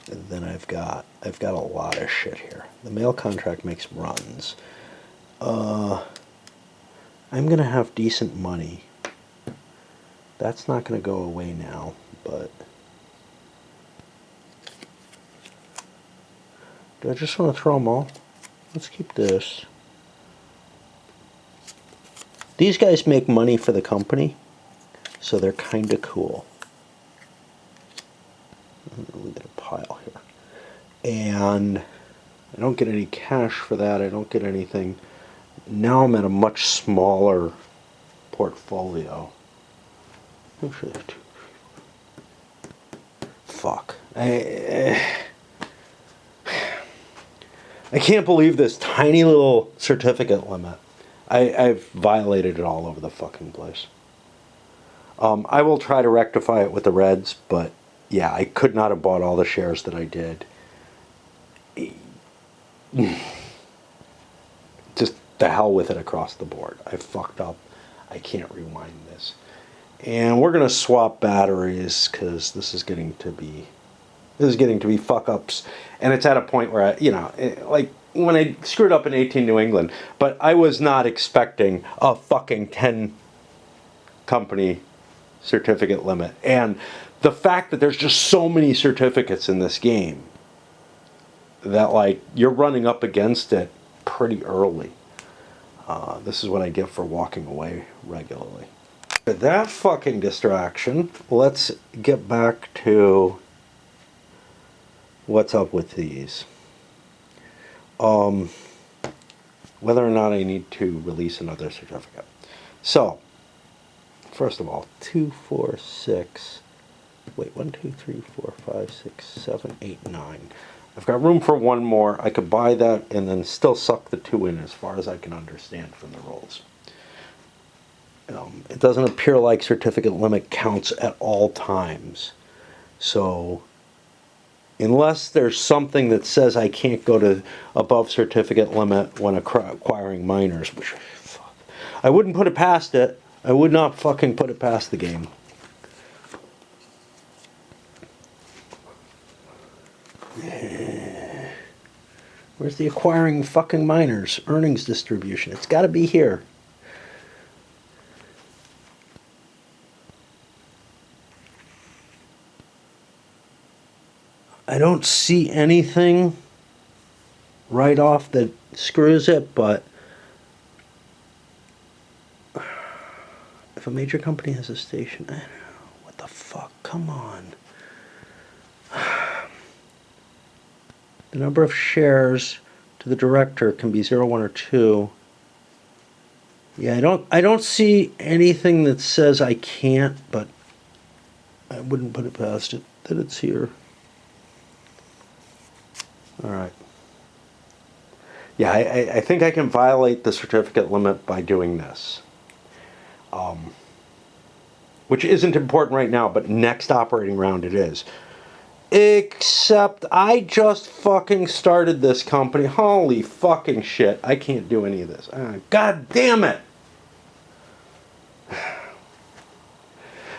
Speaker 1: than I've got. I've got a lot of shit here. The mail contract makes runs. I'm going to have decent money. That's not going to go away now, but do I just want to throw them all? Let's keep this. These guys make money for the company, so they're kind of cool. We got a pile here. And I don't get any cash for that. I don't get anything. Now I'm at a much smaller portfolio. Actually, fuck. I can't believe this tiny little certificate limit. I've violated it all over the fucking place. I will try to rectify it with the Reds, but yeah, I could not have bought all the shares that I did. Just the hell with it across the board. I fucked up. I can't rewind this. And we're going to swap batteries because this is getting to be fuck ups. And it's at a point where, like when I screwed up in 18 New England, but I was not expecting a fucking 10 company certificate limit. And the fact that there's just so many certificates in this game that, like, you're running up against it pretty early. This is what I get for walking away regularly. With that fucking distraction, let's get back to what's up with these. Whether or not I need to release another certificate. So, first of all, 2, 4, 6. Wait, 1, 2, 3, 4, 5, 6, 7, 8, 9. I've got room for one more. I could buy that and then still suck the 2 in as far as I can understand from the rules. It doesn't appear like certificate limit counts at all times. So, unless there's something that says I can't go to above certificate limit when acquiring miners, which, fuck, I wouldn't put it past it. I would not fucking put it past the game. Where's the acquiring fucking miners earnings distribution? It's got to be here. I don't see anything right off that screws it, but if a major company has a station, I don't know, what the fuck, come on. The number of shares to the director can be 0, 1, or 2. Yeah, I don't see anything that says I can't, but I wouldn't put it past it that it's here. All right. Yeah, I think I can violate the certificate limit by doing this. which isn't important right now, but next operating round it is. Except I just fucking started this company. Holy fucking shit. I can't do any of this. God damn it.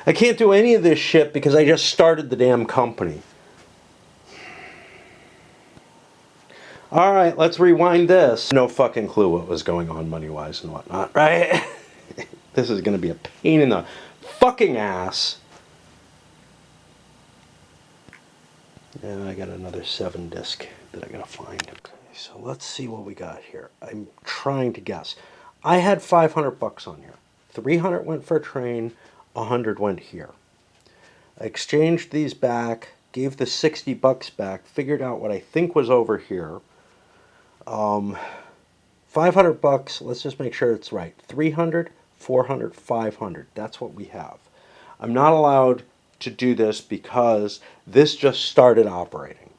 Speaker 1: I can't do any of this shit because I just started the damn company. Alright, let's rewind this. No fucking clue what was going on money-wise and whatnot, right? This is going to be a pain in the fucking ass. And I got another 7 disc that I gotta find. Okay, so let's see what we got here. I'm trying to guess. I had 500 bucks on here. 300 went for a train, 100 went here. I exchanged these back, gave the 60 bucks back, figured out what I think was over here. 500 bucks, let's just make sure it's right. 300, 400, 500. That's what we have. I'm not allowed to do this because this just started operating.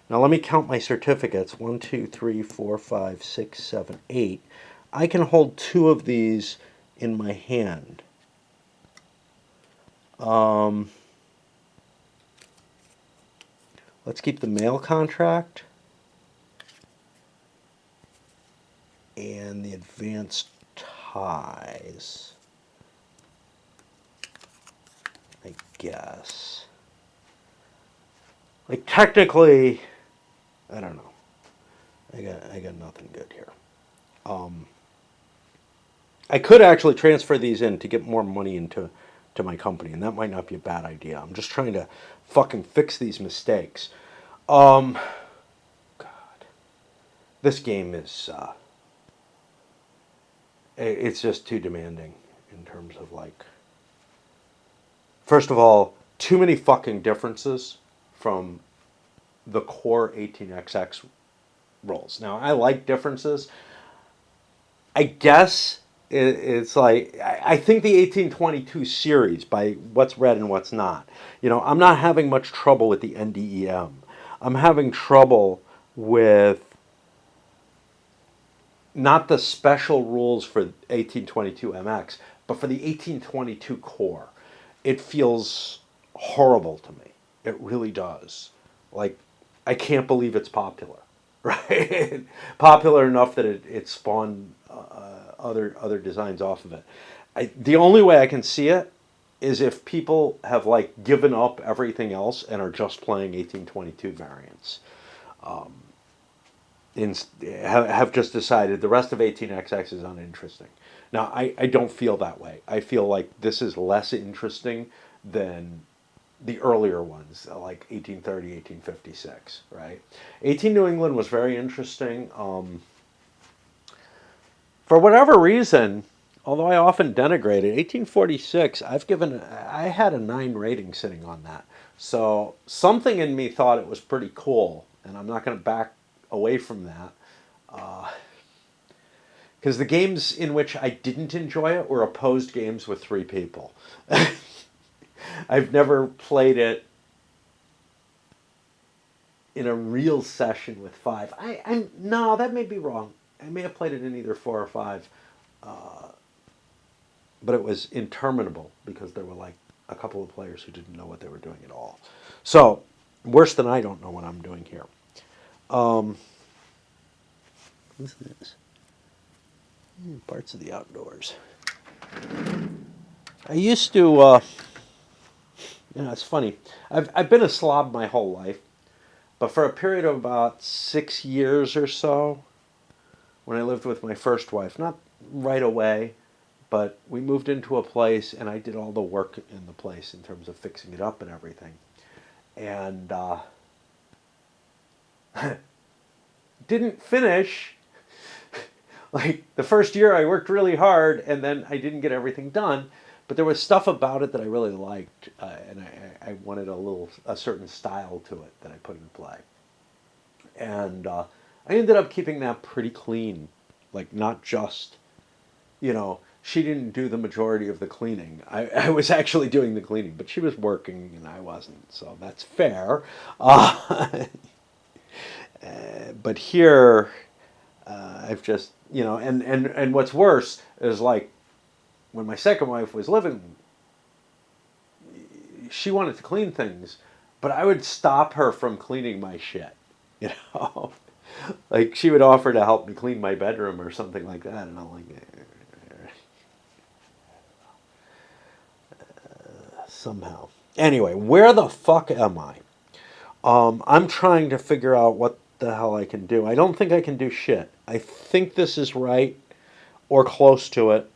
Speaker 1: Now let me count my certificates. 1, 2, 3, 4, 5, 6, 7, 8. I can hold 2 of these in my hand. Let's keep the mail contract and the advanced ties, I guess. Like technically, I don't know. I got nothing good here. I could actually transfer these in to get more money into my company, and that might not be a bad idea. I'm just trying to fucking fix these mistakes. God, this game is it's just too demanding in terms of like. First of all, too many fucking differences from the core 18XX rolls. Now, I like differences. I guess it's like, I think the 1822 series, by what's read and what's not, I'm not having much trouble with the NDEM. I'm having trouble with not the special rules for 1822 MX, but for the 1822 core. It feels horrible to me. It really does. Like, I can't believe it's popular, right? Popular enough that it spawned other designs off of it. The only way I can see it is if people have like given up everything else and are just playing 1822 variants. Have just decided the rest of 18XX is uninteresting. Now, I don't feel that way. I feel like this is less interesting than the earlier ones, like 1830, 1856, right? 18 New England was very interesting. For whatever reason, although I often denigrate it, 1846, I had a 9 rating sitting on that. So something in me thought it was pretty cool, and I'm not going to back away from that. Because the games in which I didn't enjoy it were opposed games with 3 people. I've never played it in a real session with 5. No, that may be wrong. I may have played it in either 4 or 5. But it was interminable because there were like a couple of players who didn't know what they were doing at all. So, worse than I don't know what I'm doing here. What's this? Parts of the outdoors. I used to, it's funny. I've been a slob my whole life, but for a period of about 6 years or so, when I lived with my first wife, not right away, but we moved into a place and I did all the work in the place in terms of fixing it up and everything. And didn't finish. Like the first year I worked really hard and then I didn't get everything done, but there was stuff about it that I really liked, and I wanted a certain style to it that I put in play. And I ended up keeping that pretty clean, like not just, she didn't do the majority of the cleaning. I was actually doing the cleaning, but she was working and I wasn't, so that's fair. But here, I've just, and what's worse is like when my second wife was living she wanted to clean things, but I would stop her from cleaning my shit. You know, like she would offer to help me clean my bedroom or something like that, and I'm like, somehow. Anyway, where the fuck am I? I'm trying to figure out what the hell I can do. I don't think I can do shit. I think this is right or close to it.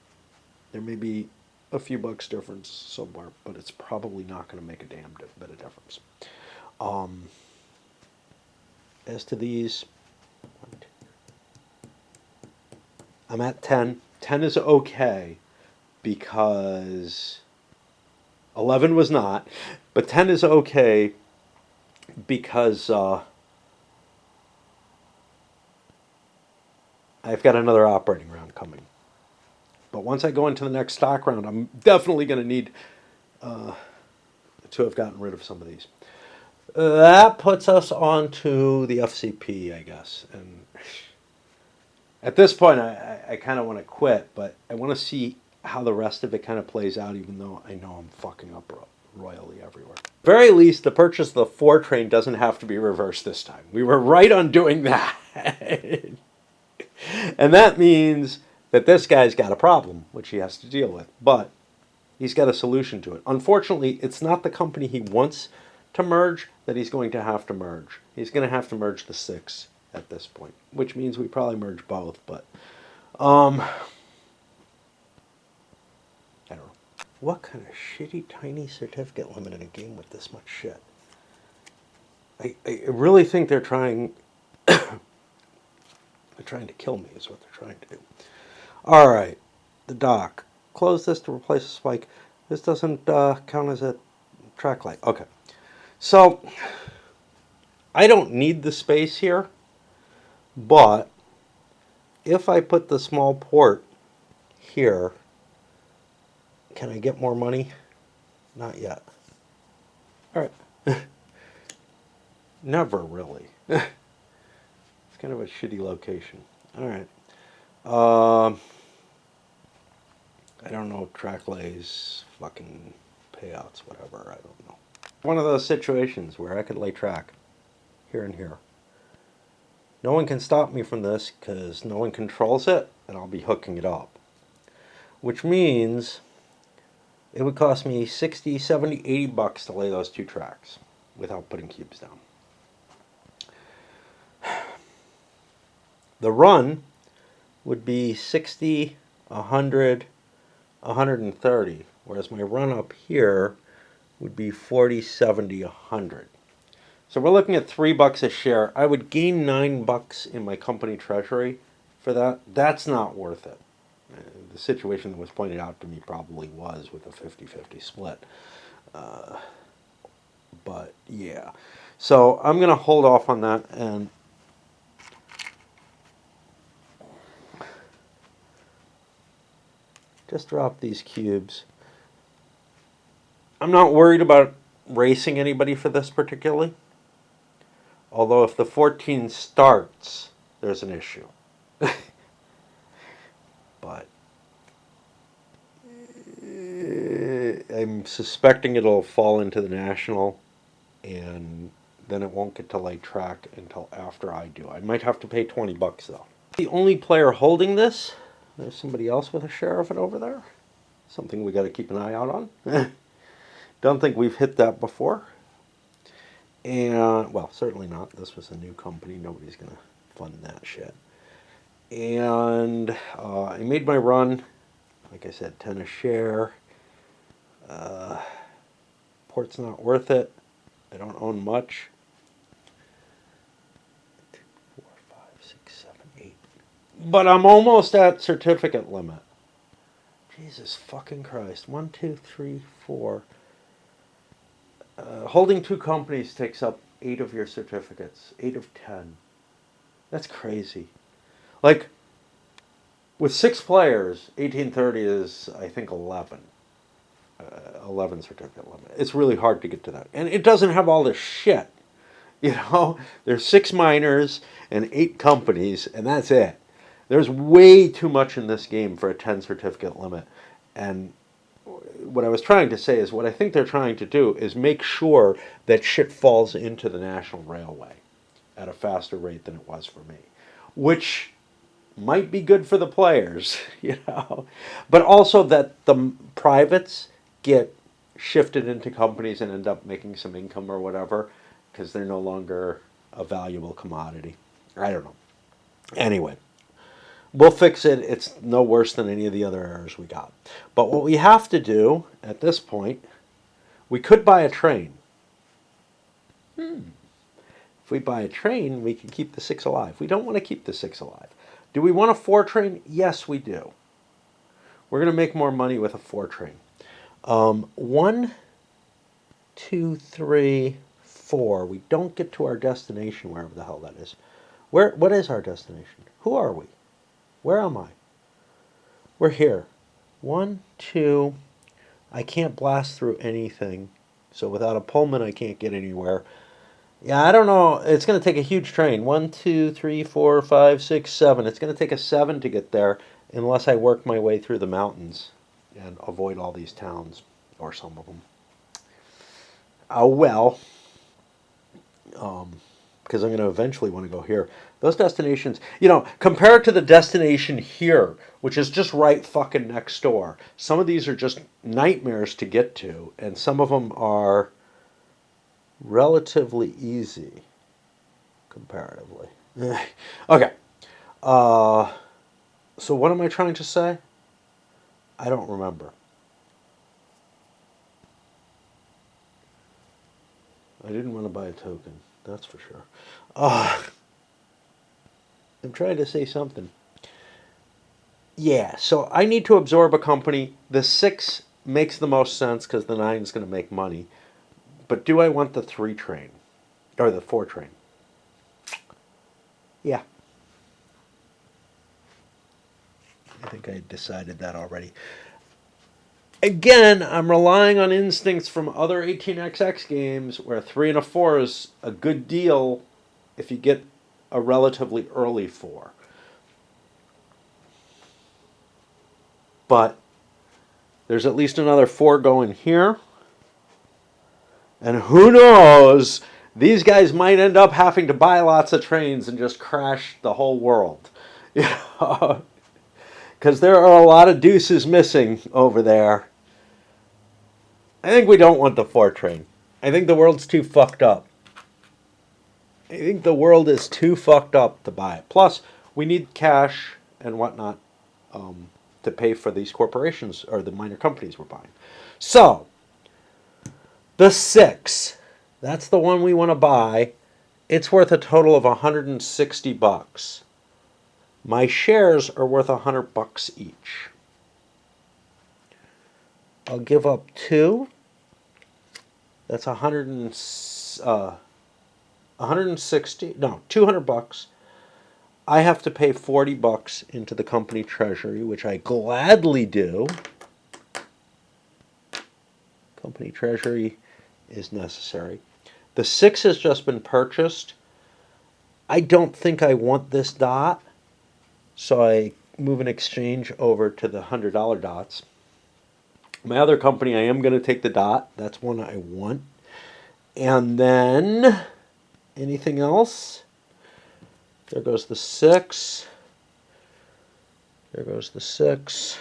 Speaker 1: There may be a few bucks difference somewhere, but it's probably not going to make a damn bit of difference. As to these, I'm at 10. 10 is okay because 11 was not, but 10 is okay because I've got another operating round coming. But once I go into the next stock round, I'm definitely going to need to have gotten rid of some of these. That puts us on to the FCP, I guess. And at this point, I kind of want to quit, but I want to see how the rest of it kind of plays out, even though I know I'm fucking up royally everywhere. At the very least, the purchase of the 4 train doesn't have to be reversed this time. We were right on doing that. And that means that this guy's got a problem, which he has to deal with. But he's got a solution to it. Unfortunately, it's not the company he wants to merge that he's going to have to merge. He's going to have to merge the 6 at this point, which means we probably merge both. But I don't know. What kind of shitty tiny certificate limit in a game with this much shit? I really think they're trying to kill me is what they're trying to do. All right, the dock. Close this to replace a spike. This doesn't count as a track light. Okay. So, I don't need the space here, but if I put the small port here, can I get more money? Not yet. All right. Never really. It's kind of a shitty location. All right. I don't know, track lays, fucking payouts, whatever, I don't know. One of those situations where I could lay track here and here. No one can stop me from this because no one controls it, and I'll be hooking it up. Which means it would cost me 60, 70, 80 bucks to lay those 2 tracks without putting cubes down. The run would be 60, 100, 130, whereas my run up here would be 40, 70, 100. So we're looking at $3 a share. I would gain $9 in my company treasury for that. That's not worth it. The situation that was pointed out to me probably was with a 50-50 split. But yeah. So I'm going to hold off on that and just drop these cubes. I'm not worried about racing anybody for this particularly. Although if the 14 starts, there's an issue. But I'm suspecting it'll fall into the national, and then it won't get to lay track until after I do. I might have to pay $20 though. The only player holding this, there's somebody else with a share of it over there. Something we got to keep an eye out on. Don't think we've hit that before. And, well, certainly not. This was a new company. Nobody's going to fund that shit. And I made my run. Like I said, 10 a share. Port's not worth it. I don't own much. 2, 4, 5, 6, 7, 8. But I'm almost at certificate limit. Jesus fucking Christ. 1, 2, 3, 4. Holding 2 companies takes up 8 of your certificates. 8 of 10. That's crazy. Like, with 6 players, 1830 is, I think, 11. 11 certificate limit. It's really hard to get to that. And it doesn't have all this shit. You know, there's 6 minors and 8 companies, and that's it. There's way too much in this game for a 10 certificate limit. And what I was trying to say is what I think they're trying to do is make sure that shit falls into the National Railway at a faster rate than it was for me, which might be good for the players, but also that the privates get shifted into companies and end up making some income or whatever because they're no longer a valuable commodity. I don't know. Anyway, we'll fix it. It's no worse than any of the other errors we got. But what we have to do at this point, we could buy a train. If we buy a train, we can keep the 6 alive. We don't want to keep the 6 alive. Do we want a 4 train? Yes, we do. We're going to make more money with a 4 train. 1, 2, 3, 4. We don't get to our destination, wherever the hell that is. What is our destination? Who are we? Where am I? We're here. 1, 2. I can't blast through anything. So without a Pullman, I can't get anywhere. Yeah, I don't know. It's going to take a huge train. 1, 2, 3, 4, 5, 6, 7. It's going to take a 7 to get there unless I work my way through the mountains and avoid all these towns, or some of them. Oh, well. Because I'm going to eventually want to go here. Those destinations, compared to the destination here, which is just right fucking next door, some of these are just nightmares to get to, and some of them are relatively easy, comparatively. Okay. So what am I trying to say? I don't remember. I didn't want to buy a token, that's for sure. I'm trying to say something. Yeah, so I need to absorb a company. The 6 makes the most sense because the 9 is going to make money. But do I want the 3 train? Or the 4 train? Yeah. I think I decided that already. Again, I'm relying on instincts from other 18xx games where a 3 and a 4 is a good deal if you get a relatively early 4. But there's at least another 4 going here. And who knows, these guys might end up having to buy lots of trains and just crash the whole world. Because there are a lot of deuces missing over there. I think we don't want the 4 train. I think the world's too fucked up. I think the world is too fucked up to buy it. Plus, we need cash and whatnot to pay for these corporations or the minor companies we're buying. So, the 6, that's the one we want to buy. It's worth a total of $160. My shares are worth $100 each. I'll give up 2. That's $200. I have to pay $40 into the company treasury, which I gladly do. Company treasury is necessary. The 6 has just been purchased. I don't think I want this dot, so I move an exchange over to the $100 dots. My other company, I am going to take the dot. That's one I want. And then, anything else? There goes the 6. There goes the 6.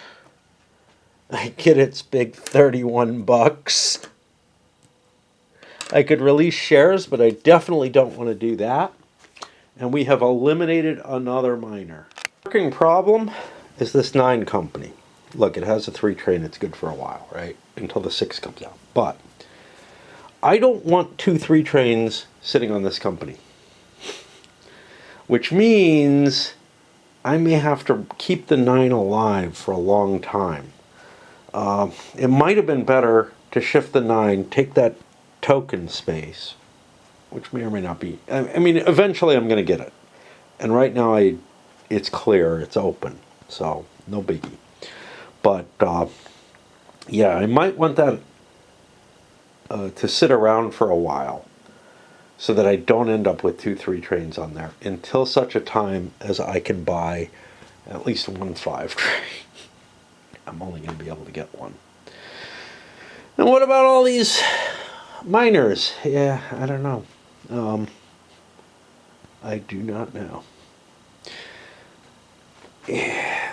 Speaker 1: I get its big $31. I could release shares, but I definitely don't want to do that. And we have eliminated another miner. Working problem is this 9 company. Look, it has a 3 train. It's good for a while, right? Until the 6 comes out. But I don't want 2 3 trains sitting on this company. Which means I may have to keep the 9 alive for a long time. It might have been better to shift the 9, take that token space, which may or may not be. I mean, eventually I'm going to get it. And right now it's clear, it's open. So, no biggie. But, yeah, I might want that to sit around for a while so that I don't end up with 2 3 trains on there until such a time as I can buy at least 1 5 train. I'm only going to be able to get 1. And what about all these miners? Yeah, I don't know. I do not know.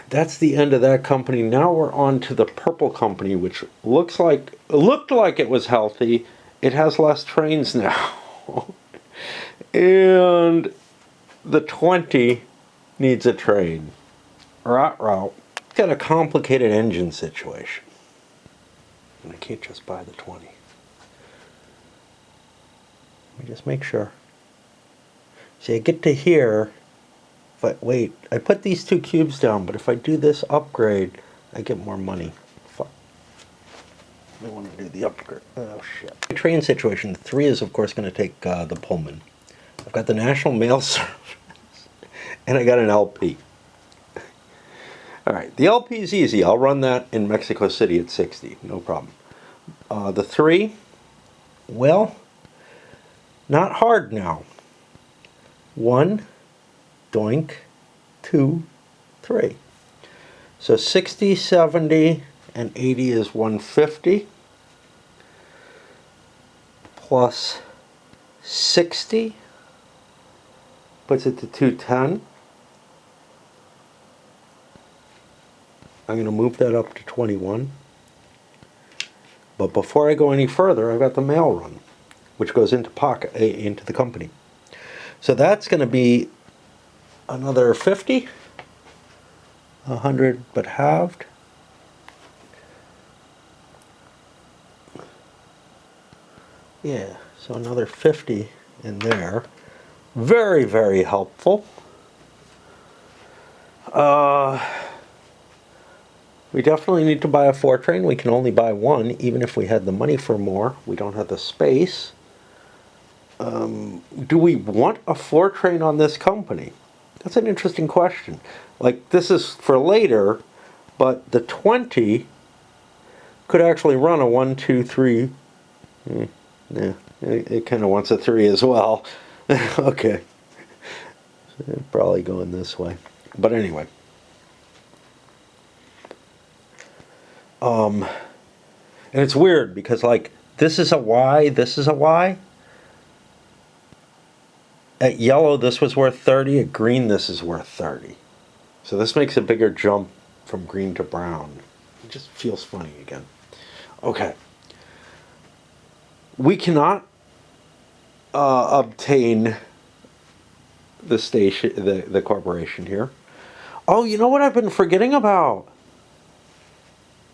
Speaker 1: That's the end of that company. Now we're on to the purple company, which looked like it was healthy. It has less trains now. And the 20 needs a train. Route. It's got a complicated engine situation. And I can't just buy the 20. Let me just make sure. See, I get to here. But wait, I put these 2 cubes down, but if I do this upgrade, I get more money. Fuck. I want to do the upgrade. Oh, shit. The train situation, the 3 is, of course, going to take the Pullman. I've got the National Mail Service, and I got an LP. All right, the LP is easy. I'll run that in Mexico City at 60, no problem. The 3, well, not hard now. 1, doink, 2, 3. So 60, 70, and 80 is 150. Plus 60 puts it to 210. I'm going to move that up to 21. But before I go any further, I've got the mail run, which goes into into the company. So that's going to be another 50, 100, but halved. Yeah, so another 50 in there. Very, very helpful. We definitely need to buy a 4 train. We can only buy 1, even if we had the money for more. We don't have the space. Do we want a 4 train on this company? That's an interesting question. Like, this is for later, but the 20 could actually run a 1, 2, 3. Yeah, it kind of wants a 3 as well. Okay. So probably going this way. But anyway. And it's weird because, like, this is a Y, this is a Y. At yellow, this was worth 30. At green, this is worth 30. So this makes a bigger jump from green to brown. It just feels funny again. Okay. We cannot obtain the station, the corporation here. Oh, you know what I've been forgetting about?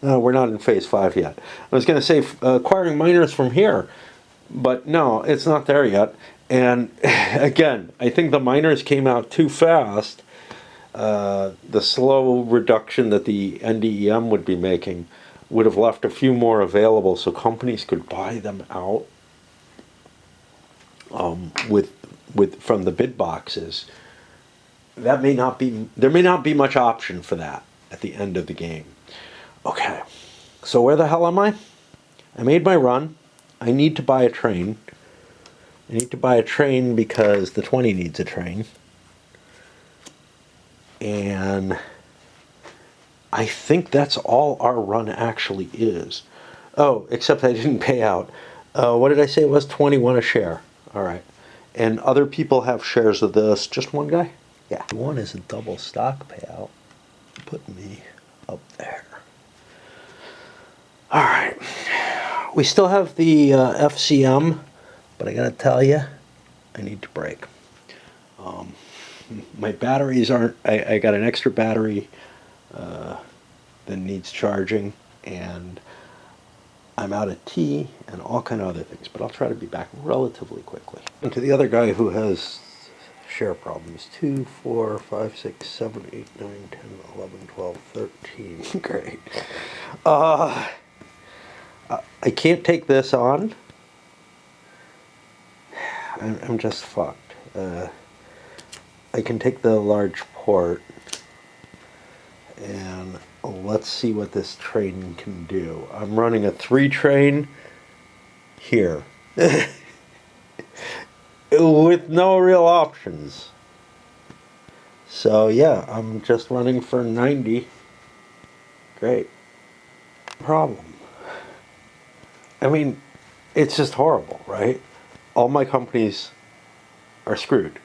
Speaker 1: We're not in phase 5 yet. I was going to say acquiring miners from here, but no, it's not there yet. And again, I think the miners came out too fast. The slow reduction that the NDEM would be making would have left a few more available so companies could buy them out from the bid boxes. That may not be, there may not be much option for that at the end of the game. Okay, so where the hell am I? I made my run. I need to buy a train. I need to buy a train because the 20 needs a train. And I think that's all our run actually is. Oh, except I didn't pay out. What did I say it was? 21 a share. All right. And other people have shares of this. Just one guy? Yeah. One is a double stock payout. Put me up there. All right. We still have the FCM, but I gotta tell you, I need to break. My batteries aren't, I got an extra battery that needs charging, and I'm out of tea and all kind of other things, but I'll try to be back relatively quickly. And to the other guy who has share problems, 2, 4, 5, 6, 7, 8, 9, 10, 11, 12, 13. Great. I can't take this on. I'm just fucked. I can take the large port, and let's see what this train can do. I'm running a 3 train here with no real options. So yeah, I'm just running for 90. Great. Problem. I mean, it's just horrible, right? All my companies are screwed.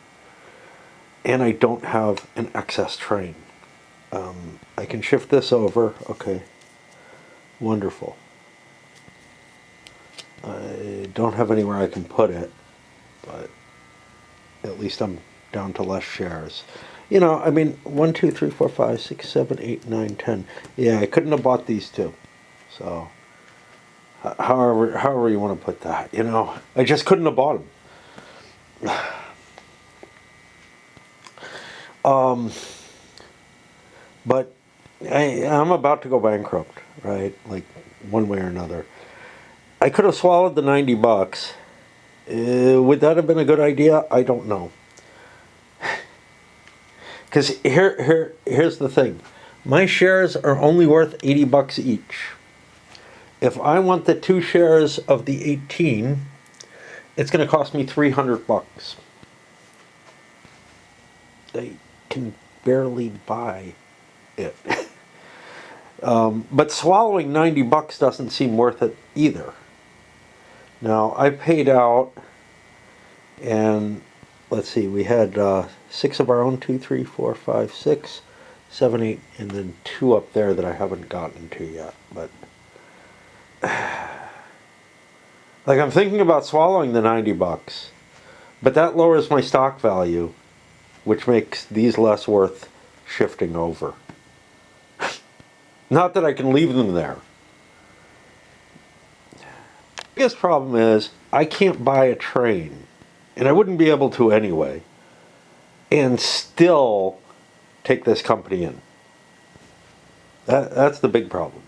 Speaker 1: And I don't have an excess train. I can shift this over. Okay, wonderful. I don't have anywhere I can put it, but at least I'm down to less shares. You know, I mean, 1, 2, 3, 4, 5, 6, 7, 8, 9, 10. Yeah, I couldn't have bought these two. So, however you want to put that, you know, I just couldn't have bought them. But I'm about to go bankrupt, right? Like, one way or another. I could have swallowed the 90 bucks. Would that have been a good idea? I don't know. Because here's the thing. My shares are only worth 80 bucks each. If I want the 2 shares of the 18, it's going to cost me 300 bucks. They can barely buy it. But swallowing 90 bucks doesn't seem worth it either. Now, I paid out, and let's see, we had 6 of our own, 2, 3, 4, 5, 6, 7, 8, and then 2 up there that I haven't gotten to yet. But like, I'm thinking about swallowing the 90 bucks, but that lowers my stock value, which makes these less worth shifting over. Not that I can leave them there. The biggest problem is I can't buy a train, and I wouldn't be able to anyway, and still take this company in. That's the big problem.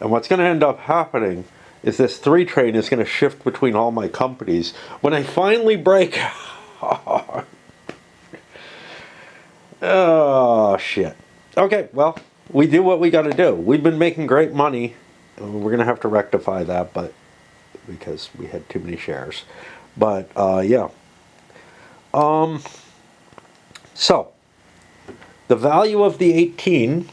Speaker 1: And what's going to end up happening is this 3 train is going to shift between all my companies when I finally break. Oh, shit. Okay, well, we do what we got to do. We've been making great money. We're going to have to rectify that, but because we had too many shares. But, yeah. So, the value of the 18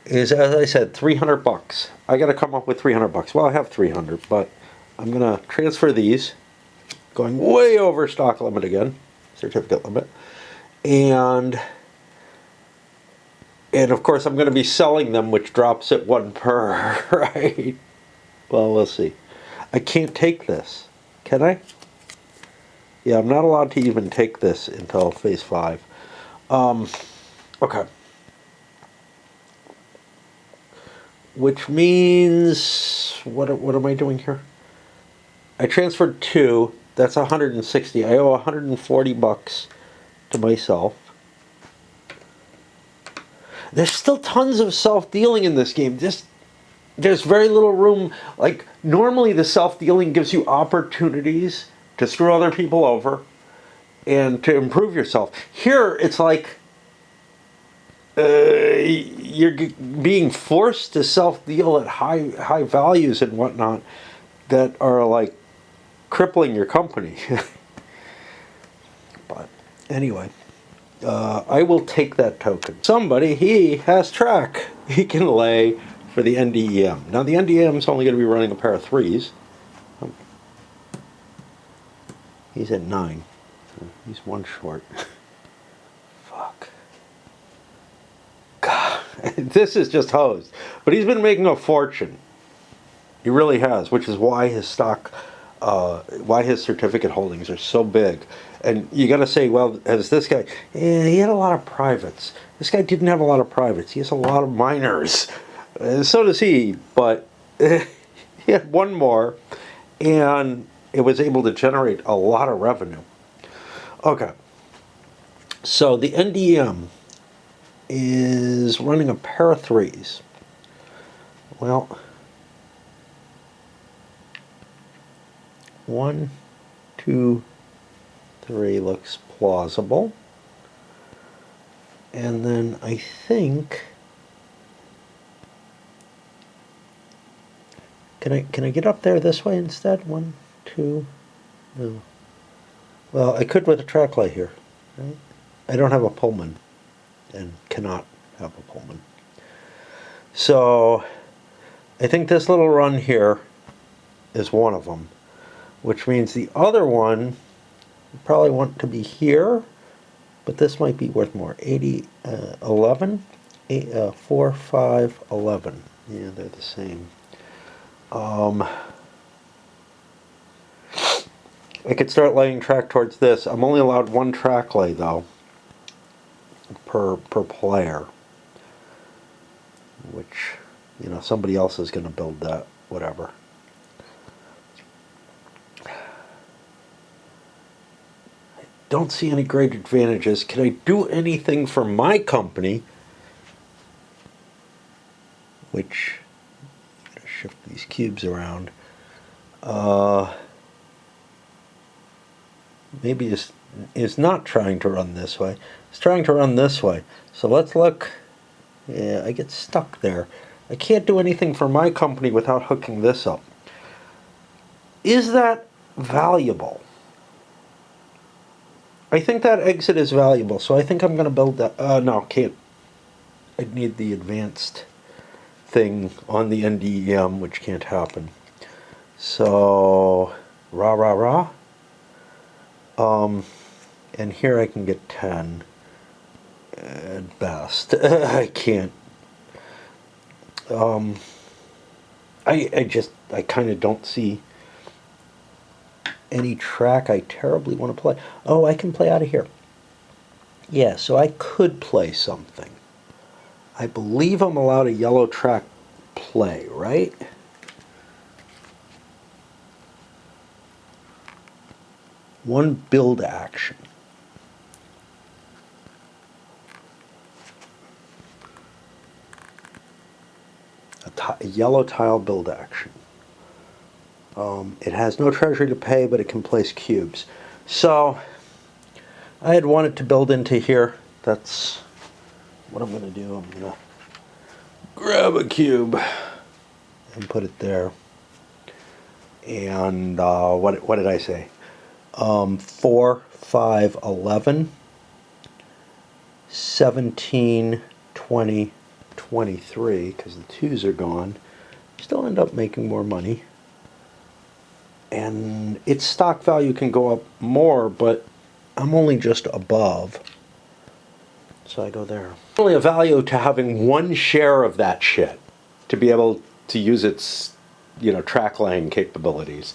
Speaker 1: is, as I said, 300 bucks. I got to come up with 300 bucks. Well, I have 300, but I'm going to transfer these, going way over stock limit again, certificate limit, and of course I'm going to be selling them, which drops at 1 per, right? Well, we'll see. I can't take this, can I? Yeah, I'm not allowed to even take this until phase 5. Okay. Which means, what am I doing here? I transferred 2. That's 160. I owe 140 bucks to myself. There's still tons of self-dealing in this game. There's very little room. Like, normally the self-dealing gives you opportunities to screw other people over and to improve yourself. Here, it's like you're being forced to self-deal at high values and whatnot that are like crippling your company. But anyway, I will take that token. Somebody, he has track. He can lay for the NDEM. Now the NDEM is only going to be running a pair of 3s. He's at 9. So he's 1 short. Fuck. God, this is just hosed. But he's been making a fortune. He really has, which is why his stock, why his certificate holdings are so big. And you got to say, well, as this guy, he had a lot of privates. This guy didn't have a lot of privates. He has a lot of minors. So does he, but he had 1 more, and it was able to generate a lot of revenue. Okay. So the NDM is running a pair of 3s. Well, 1, 2, 3 looks plausible. And then I think, can I get up there this way instead? 1, 2, no. Well, I could with a track light here, right? I don't have a Pullman, and cannot have a Pullman. So I think this little run here is one of them, which means the other one you probably want to be here, but this might be worth more. 80, 11, 4, 5, 11. Yeah, they're the same. I could start laying track towards this. I'm only allowed one track lay though per player, which, you know, somebody else is going to build that, whatever. I don't see any great advantages. Can I do anything for my company? Which, shift these cubes around. Maybe is not trying to run this way. It's trying to run this way. So let's look. Yeah, I get stuck there. I can't do anything for my company without hooking this up. Is that valuable? I think that exit is valuable, so I think I'm going to build that. No, can't. I'd need the advanced thing on the NDEM, which can't happen. So, rah. And here I can get 10 at best. I can't. I kind of don't see any track I terribly want to play. Oh, I can play out of here. Yeah, so I could play something. I believe I'm allowed a yellow track play, right? One build action. A yellow tile build action. It has no treasury to pay, but it can place cubes. So I had wanted to build into here. That's what I'm going to do. I'm going to grab a cube and put it there. And what did I say? 4, 5, 11, 17, 20, 23, because the 2s are gone. Still end up making more money. And its stock value can go up more, but I'm only just above. So I go there. Only a value to having one share of that shit to be able to use its, you know, track laying capabilities.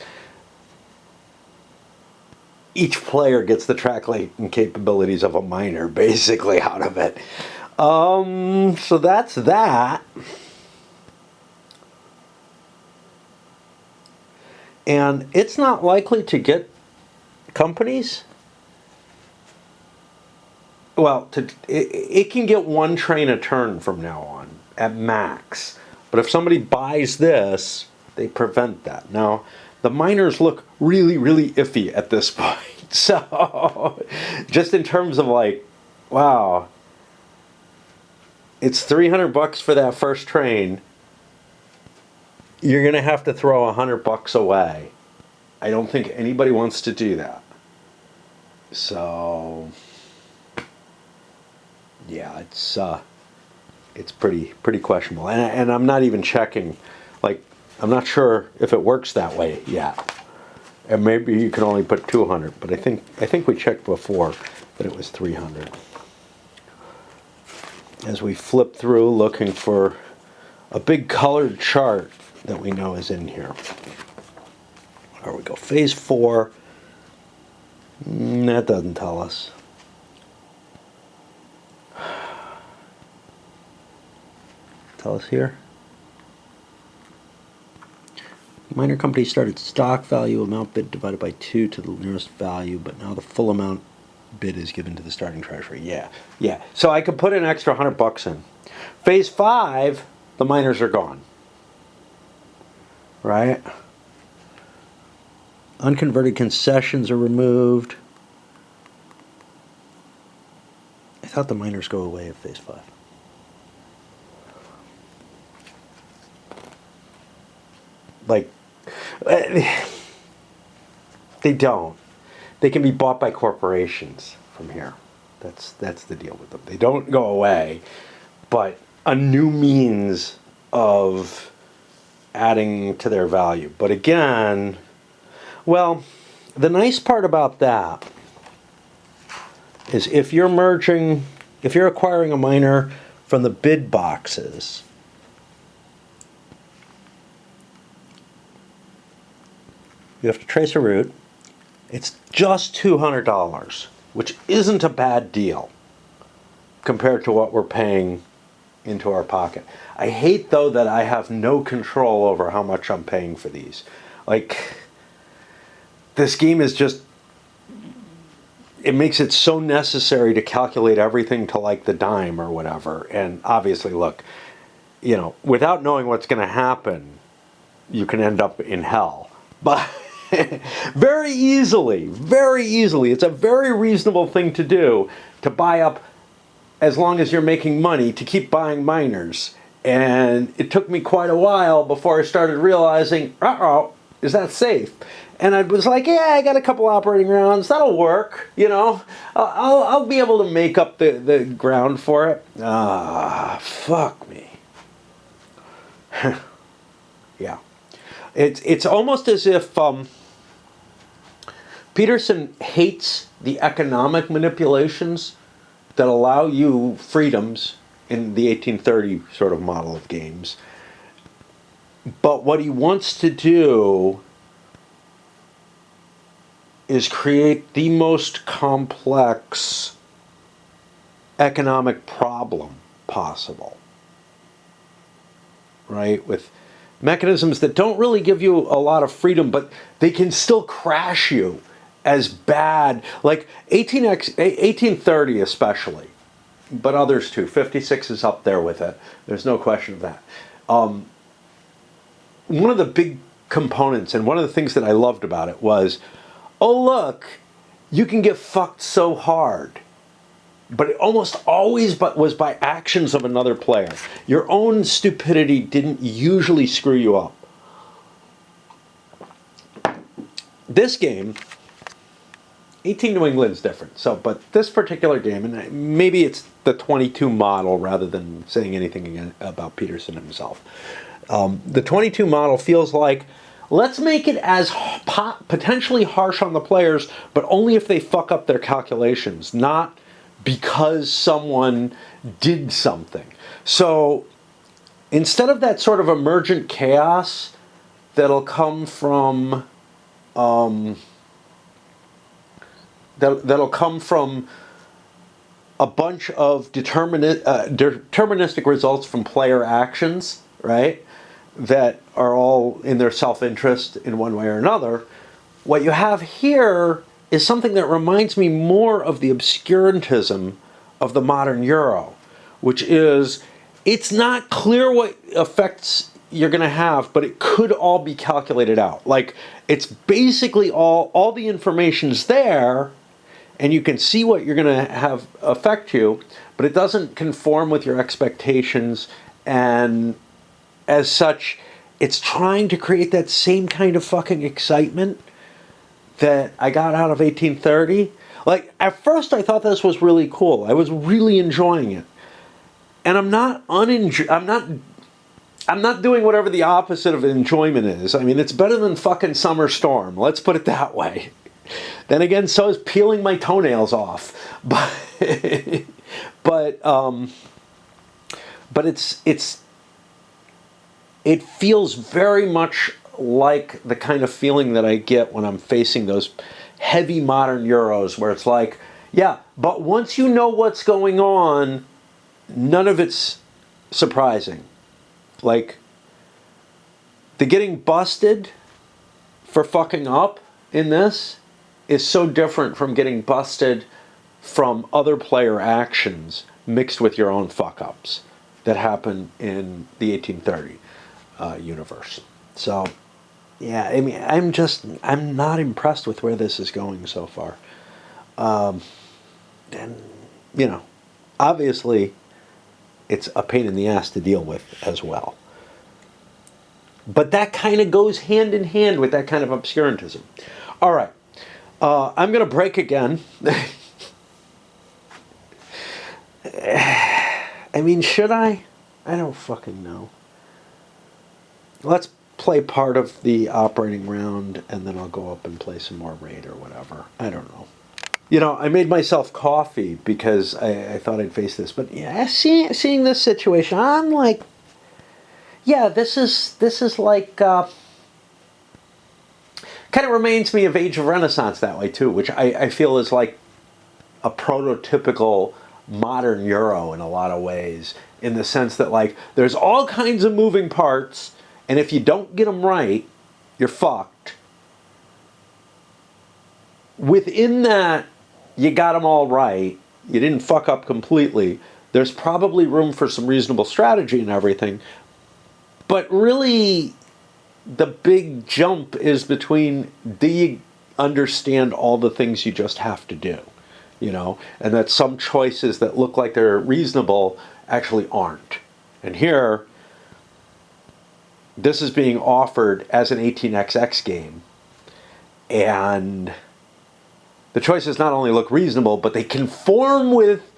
Speaker 1: Each player gets the track laying capabilities of a miner basically out of it. So that's that. And it's not likely to get companies. Well, it can get one train a turn from now on at max. But if somebody buys this, they prevent that. Now, the miners look really, really iffy at this point. So, just in terms of like, wow, it's $300 for that first train. You're going to have to throw $100 away. I don't think anybody wants to do that. So, yeah, it's pretty questionable. And I'm not even checking. Like, I'm not sure if it works that way yet. And maybe you can only put 200, but I think we checked before that it was 300. As we flip through looking for a big colored chart that we know is in here. There we go. Phase 4. That doesn't tell us. Tell us here. Miner company started stock value amount bid divided by 2 to the nearest value, but now the full amount bid is given to the starting treasury. Yeah. So I could put an extra $100 in. Phase 5, the miners are gone. Right? Unconverted concessions are removed. I thought the miners go away at phase 5. Like, they don't. They can be bought by corporations from here. That's the deal with them. They don't go away, but a new means of adding to their value. But again, well, the nice part about that is if you're acquiring a miner from the bid boxes, you have to trace a route. It's just $200, which isn't a bad deal compared to what we're paying into our pocket. I hate, though, that I have no control over how much I'm paying for these. Like, this game is just, it makes it so necessary to calculate everything to like the dime or whatever. And obviously, look, you know, without knowing what's going to happen, you can end up in hell. But very easily, it's a very reasonable thing to do, to buy up, as long as you're making money, to keep buying miners. And it took me quite a while before I started realizing, is that safe? And I was like, yeah, I got a couple operating rounds. That'll work, you know. I'll be able to make up the ground for it. Fuck me. Yeah. It's almost as if Peterson hates the economic manipulations that allow you freedoms in the 1830 sort of model of games. But what he wants to do is create the most complex economic problem possible, right? With mechanisms that don't really give you a lot of freedom, but they can still crash you as bad. Like 1830 especially, but others too. 56 is up there with it. There's no question of that. One of the big components, and one of the things that I loved about it was, oh look, you can get fucked so hard. But it almost always was by actions of another player. Your own stupidity didn't usually screw you up. This game, 18 New England's different. So, but this particular game, and maybe it's the 22 model rather than saying anything again about Peterson himself. The 22 model feels like, let's make it as potentially harsh on the players, but only if they fuck up their calculations, not because someone did something. So instead of that sort of emergent chaos that'll come from that'll come from a bunch of deterministic results from player actions, right, that are all in their self-interest in one way or another, what you have here is something that reminds me more of the obscurantism of the modern Euro, which is, it's not clear what effects you're going to have, but it could all be calculated out. Like, it's basically all the information's there, and you can see what you're going to have affect you, but it doesn't conform with your expectations, and as such, it's trying to create that same kind of fucking excitement that I got out of 1830. Like, at first I thought this was really cool. I was really enjoying it. And I'm not doing whatever the opposite of enjoyment is. I mean, it's better than fucking Summer Storm. Let's put it that way. Then again, so is peeling my toenails off. But it feels very much like the kind of feeling that I get when I'm facing those heavy modern Euros, where it's like, yeah, but once you know what's going on, none of it's surprising. Like, the getting busted for fucking up in this is so different from getting busted from other player actions mixed with your own fuck-ups that happen in the 1830 universe. So, yeah, I mean, I'm not impressed with where this is going so far. And, you know, obviously, it's a pain in the ass to deal with as well. But that kind of goes hand in hand with that kind of obscurantism. All right. I'm going to break again. I mean, should I? I don't fucking know. Let's play part of the operating round, and then I'll go up and play some more raid or whatever. I don't know. You know, I made myself coffee because I thought I'd face this. But yeah, seeing this situation, I'm like, yeah, this is like, kind of reminds me of Age of Renaissance that way too, which I feel is like a prototypical modern Euro in a lot of ways, in the sense that, like, there's all kinds of moving parts, and if you don't get them right, you're fucked. Within that, you got them all right. You didn't fuck up completely. There's probably room for some reasonable strategy and everything. But really, the big jump is between, do you understand all the things you just have to do? You know, and that some choices that look like they're reasonable actually aren't. And here, this is being offered as an 18xx game. And the choices not only look reasonable, but they conform with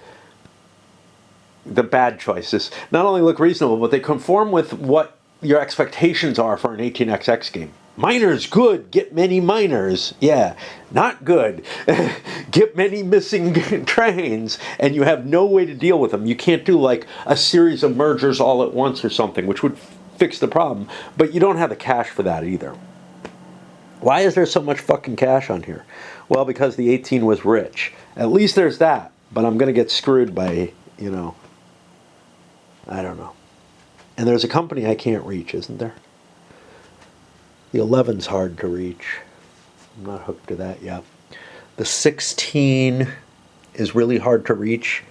Speaker 1: the bad choices. Not only look reasonable, but they conform with what your expectations are for an 18xx game. Miners, good. Get many miners. Yeah, not good. Get many missing trains, and you have no way to deal with them. You can't do like a series of mergers all at once or something, which would fix the problem. But you don't have the cash for that either. Why is there so much fucking cash on here? Well, because the 18 was rich. At least there's that. But I'm going to get screwed by, you know, I don't know. And there's a company I can't reach, isn't there? The 11's hard to reach. I'm not hooked to that yet. The 16 is really hard to reach.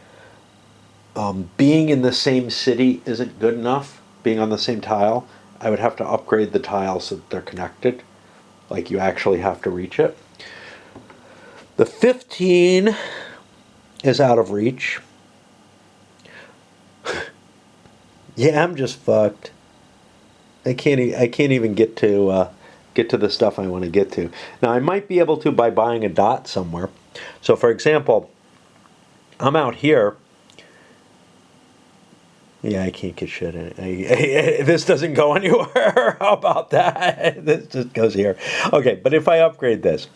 Speaker 1: Being in the same city isn't good enough. Being on the same tile, I would have to upgrade the tiles so that they're connected. Like, you actually have to reach it. The 15 is out of reach. Yeah, I'm just fucked. I can't even get to the stuff I want to get to. Now, I might be able to by buying a dot somewhere. So, for example, I'm out here. Yeah, I can't get shit in it. This doesn't go anywhere. How about that? This just goes here. Okay, but if I upgrade this,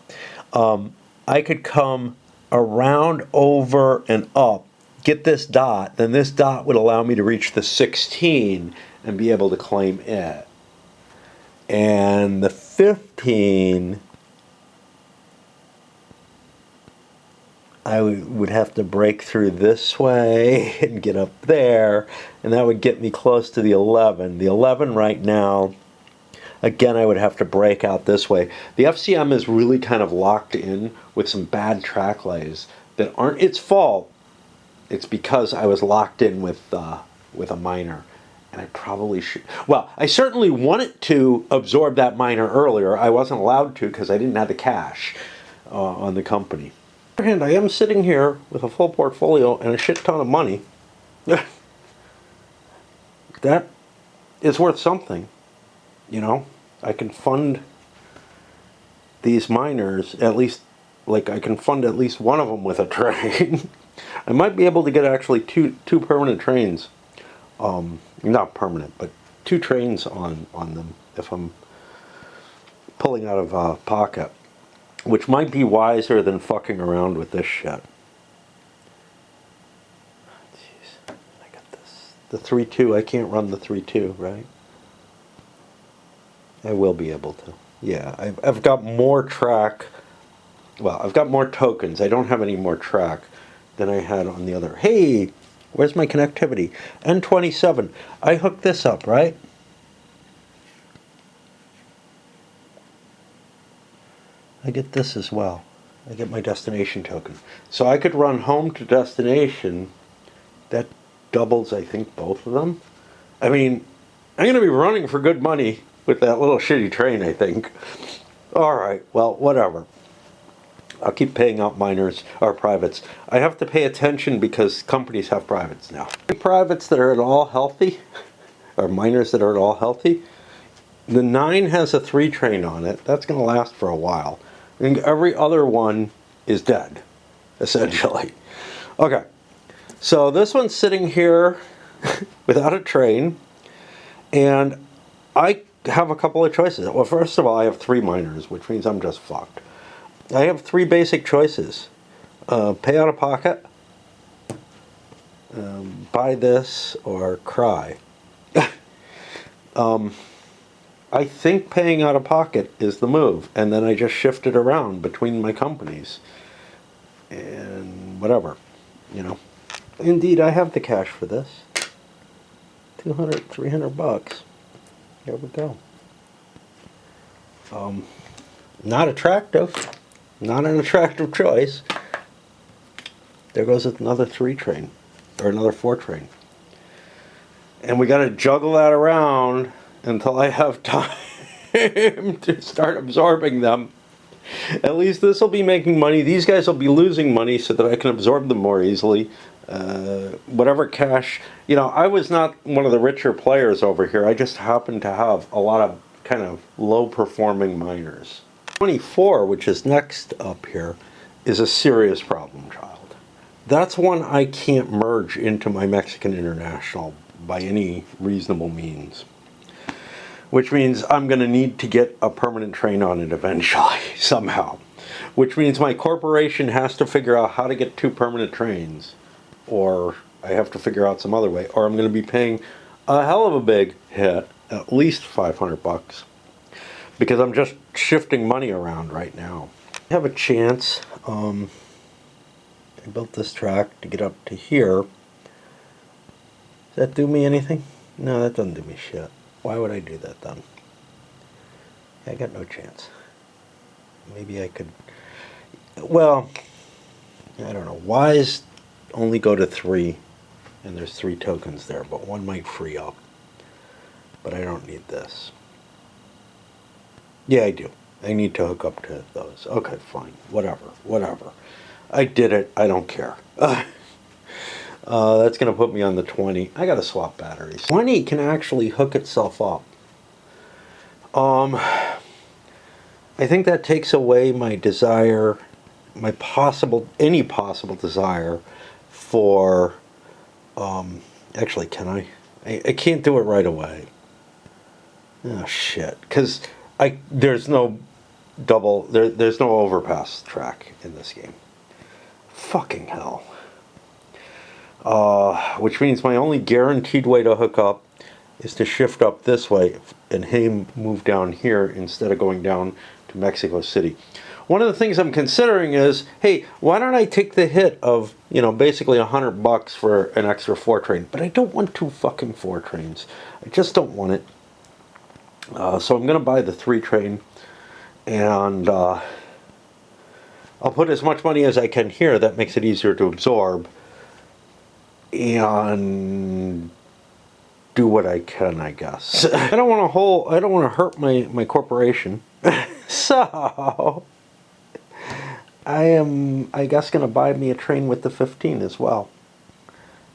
Speaker 1: I could come around, over, and up, get this dot, then this dot would allow me to reach the 16 and be able to claim it. And the 15, I would have to break through this way and get up there, and that would get me close to the 11. The 11 right now, again, I would have to break out this way. The FCM is really kind of locked in with some bad track lays that aren't its fault. It's because I was locked in with a miner. And I probably should. Well, I certainly wanted to absorb that miner earlier. I wasn't allowed to because I didn't have the cash on the company. On the other hand, I am sitting here with a full portfolio and a shit ton of money. That is worth something. You know, I can fund these miners, at least, like, I can fund at least one of them with a train. I might be able to get actually two permanent trains. Not permanent, but 2 trains on them if I'm pulling out of pocket, which might be wiser than fucking around with this shit. Jeez, I got this. The 3-2, I can't run the 3-2, right? I will be able to. Yeah, I've got more track. Well, I've got more tokens. I don't have any more track than I had on the other. Hey! Where's my connectivity? N27. I hooked this up, right? I get this as well. I get my destination token. So I could run home to destination. That doubles, I think, both of them. I mean, I'm going to be running for good money with that little shitty train, I think. Alright, well, whatever. I'll keep paying out miners or privates. I have to pay attention because companies have privates now. Privates that are at all healthy, or miners that are at all healthy. The 9 has a 3 train on it. That's going to last for a while. And every other one is dead, essentially. Okay, so this one's sitting here without a train, and I have a couple of choices. Well, first of all, I have 3 minors, which means I'm just fucked. I have 3 basic choices. Pay out of pocket, buy this, or cry. I think paying out of pocket is the move, and then I just shift it around between my companies and whatever, you know. Indeed, I have the cash for this. 200, 300 bucks. Here we go. Not attractive. Not an attractive choice. There goes another 3 train, or another 4 train. And we got to juggle that around until I have time to start absorbing them. At least this will be making money. These guys will be losing money so that I can absorb them more easily. Whatever cash, you know, I was not one of the richer players over here. I just happened to have a lot of kind of low performing miners. 24, which is next up here, is a serious problem child. That's one I can't merge into my Mexican International by any reasonable means. Which means I'm going to need to get a permanent train on it eventually, somehow. Which means my corporation has to figure out how to get 2 permanent trains. Or I have to figure out some other way. Or I'm going to be paying a hell of a big hit, at least 500 bucks. Because I'm just shifting money around right now. I have a chance. I built this track to get up to here. Does that do me anything? No, that doesn't do me shit. Why would I do that then? I got no chance. Maybe I could... Well, I don't know. Wise only go to 3, and there's 3 tokens there, but 1 might free up. But I don't need this. Yeah, I do. I need to hook up to those. Okay, fine. Whatever. I did it. I don't care. That's going to put me on the 20. I got to swap batteries. 20 can actually hook itself up. I think that takes away my desire, any possible desire for, actually, can I? I can't do it right away. Oh, shit. Because there's no there's no overpass track in this game. Fucking hell. Which means my only guaranteed way to hook up is to shift up this way and move down here instead of going down to Mexico City. One of the things I'm considering is, hey, why don't I take the hit of, you know, basically $100 for an extra 4 train? But I don't want 2 fucking 4 trains. I just don't want it. So I'm going to buy the 3 train, and I'll put as much money as I can here. That makes it easier to absorb. And do what I can, I guess. I don't want to hurt my corporation. So I guess going to buy me a train with the 15 as well.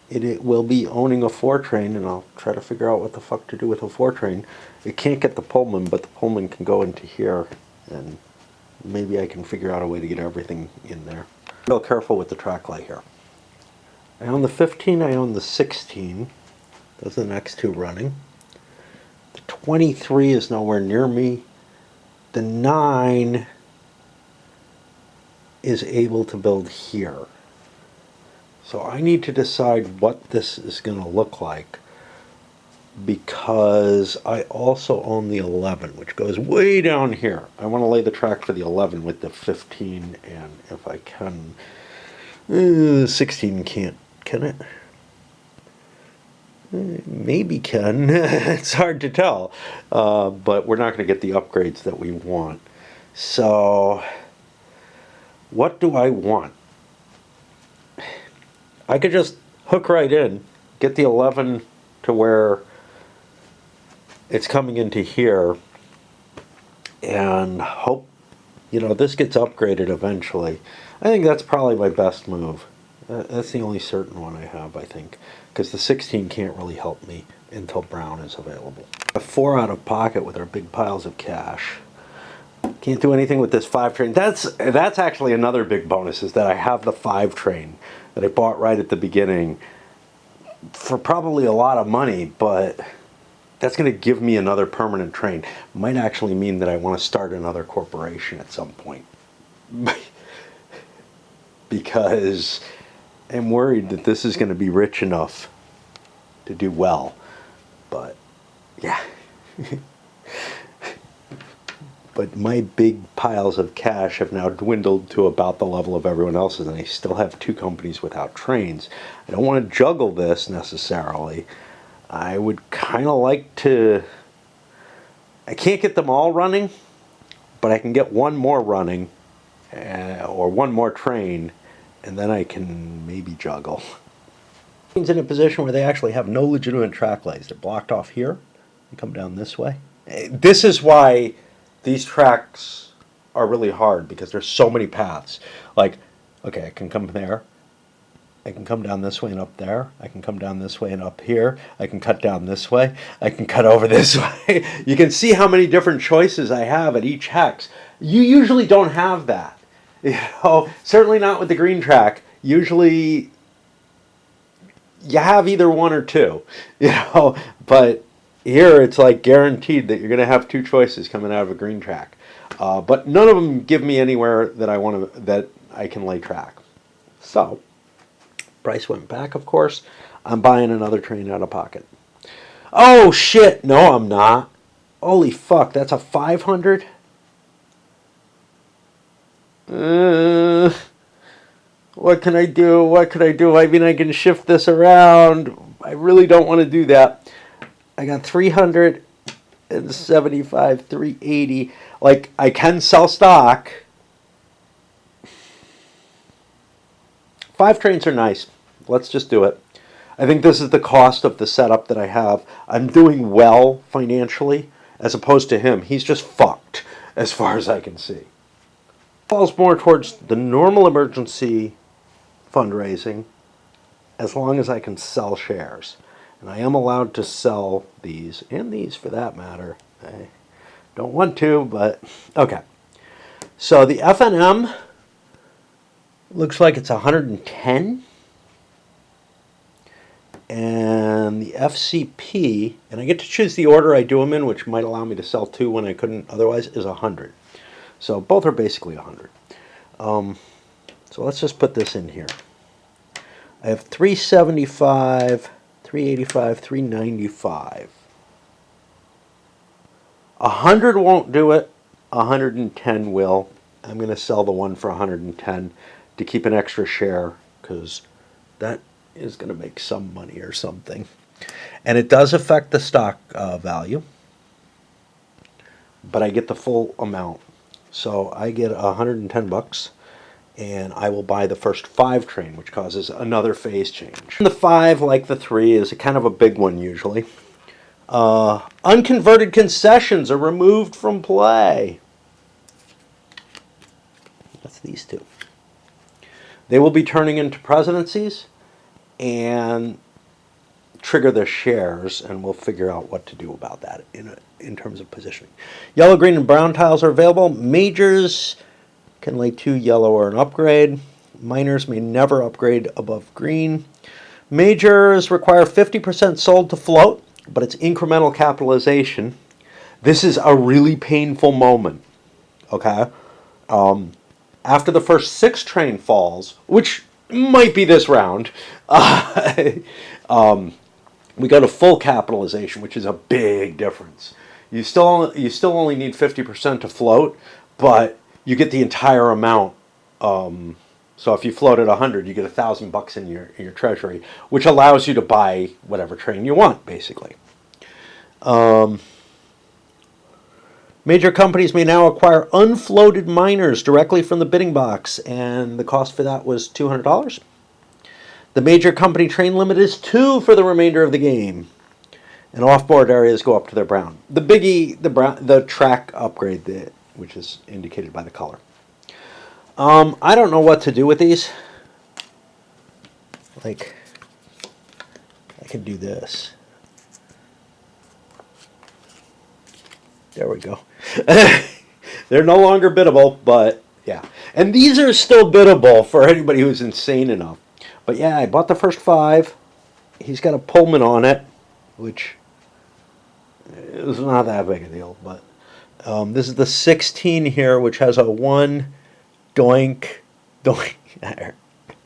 Speaker 1: It will be owning a 4 train, and I'll try to figure out what the fuck to do with a 4 train. It can't get the Pullman, but the Pullman can go into here, and maybe I can figure out a way to get everything in there. Real careful with the track light here. I own the 15, I own the 16. Those are the next 2 running. The 23 is nowhere near me. The 9 is able to build here. So I need to decide what this is going to look like, because I also own the 11, which goes way down here. I want to lay the track for the 11 with the 15, and if I can, 16 can't. Can it? Maybe can. It's hard to tell. But we're not going to get the upgrades that we want. So, what do I want? I could just hook right in, get the 11 to where it's coming into here, and hope, you know, this gets upgraded eventually. I think that's probably my best move. That's the only certain one I have, I think, because the 16 can't really help me until Brown is available. A 4 out of pocket with our big piles of cash. Can't do anything with this 5 train. That's actually another big bonus, is that I have the 5 train that I bought right at the beginning for probably a lot of money, but that's going to give me another permanent train. Might actually mean that I want to start another corporation at some point. Because I'm worried that this is going to be rich enough to do well. But, yeah. But my big piles of cash have now dwindled to about the level of everyone else's, and I still have 2 companies without trains. I don't want to juggle this necessarily. I would kind of like to... I can't get them all running, but I can get one more running, or one more train, and then I can maybe juggle. Trains in a position where they actually have no legitimate track legs. They're blocked off here. They come down this way. This is why these tracks are really hard, because there's so many paths. Like, okay, I can come there. I can come down this way and up there. I can come down this way and up here. I can cut down this way. I can cut over this way. You can see how many different choices I have at each hex. You usually don't have that. You know, certainly not with the green track. Usually you have either one or two, you know, but here it's like guaranteed that you're going to have 2 choices coming out of a green track. But none of them give me anywhere that I want to, that I can lay track. So, price went back, of course. I'm buying another train out of pocket. Oh shit, no I'm not. Holy fuck, that's a 500? What can I do? What can I do? I mean, I can shift this around. I really don't want to do that. I got 375, 380. Like, I can sell stock. 5 trains are nice. Let's just do it. I think this is the cost of the setup that I have. I'm doing well financially, as opposed to him. He's just fucked, as far as I can see. Falls more towards the normal emergency fundraising, as long as I can sell shares. And I am allowed to sell these, and these for that matter. I don't want to, but okay. So the FNM looks like it's 110. And the FCP, and I get to choose the order I do them in, which might allow me to sell 2 when I couldn't otherwise, is 100. So both are basically 100. So let's just put this in here. I have 375, 385, 395. 100 won't do it. 110 will. I'm going to sell the one for 110 to keep an extra share, because that is going to make some money or something. And it does affect the stock value, but I get the full amount. So I get 110 bucks, and I will buy the first 5 train, which causes another phase change. And the 5, like the 3, is kind of a big one usually. Unconverted concessions are removed from play. That's these 2. They will be turning into presidencies and trigger their shares, and we'll figure out what to do about that in terms of positioning. Yellow, green, and brown tiles are available. Majors can lay 2 yellow or an upgrade. Minors may never upgrade above green. Majors require 50% sold to float, but it's incremental capitalization. This is a really painful moment, okay? After the first 6 train falls, which might be this round, we go to full capitalization, which is a big difference. You still only need 50% to float, but you get the entire amount. So if you float at 100, you get $1,000 in your treasury, which allows you to buy whatever train you want, basically. Major companies may now acquire unfloated miners directly from the bidding box, and the cost for that was $200. The major company train limit is 2 for the remainder of the game, and off-board areas go up to their brown. The biggie, the track upgrade, which is indicated by the color. I don't know what to do with these. Like, I can do this. There we go. They're no longer biddable, but yeah. And these are still biddable for anybody who's insane enough. But yeah, I bought the first 5. He's got a Pullman on it, which It was not that big a deal, but this is the 16 here, which has a 1 doink, doink.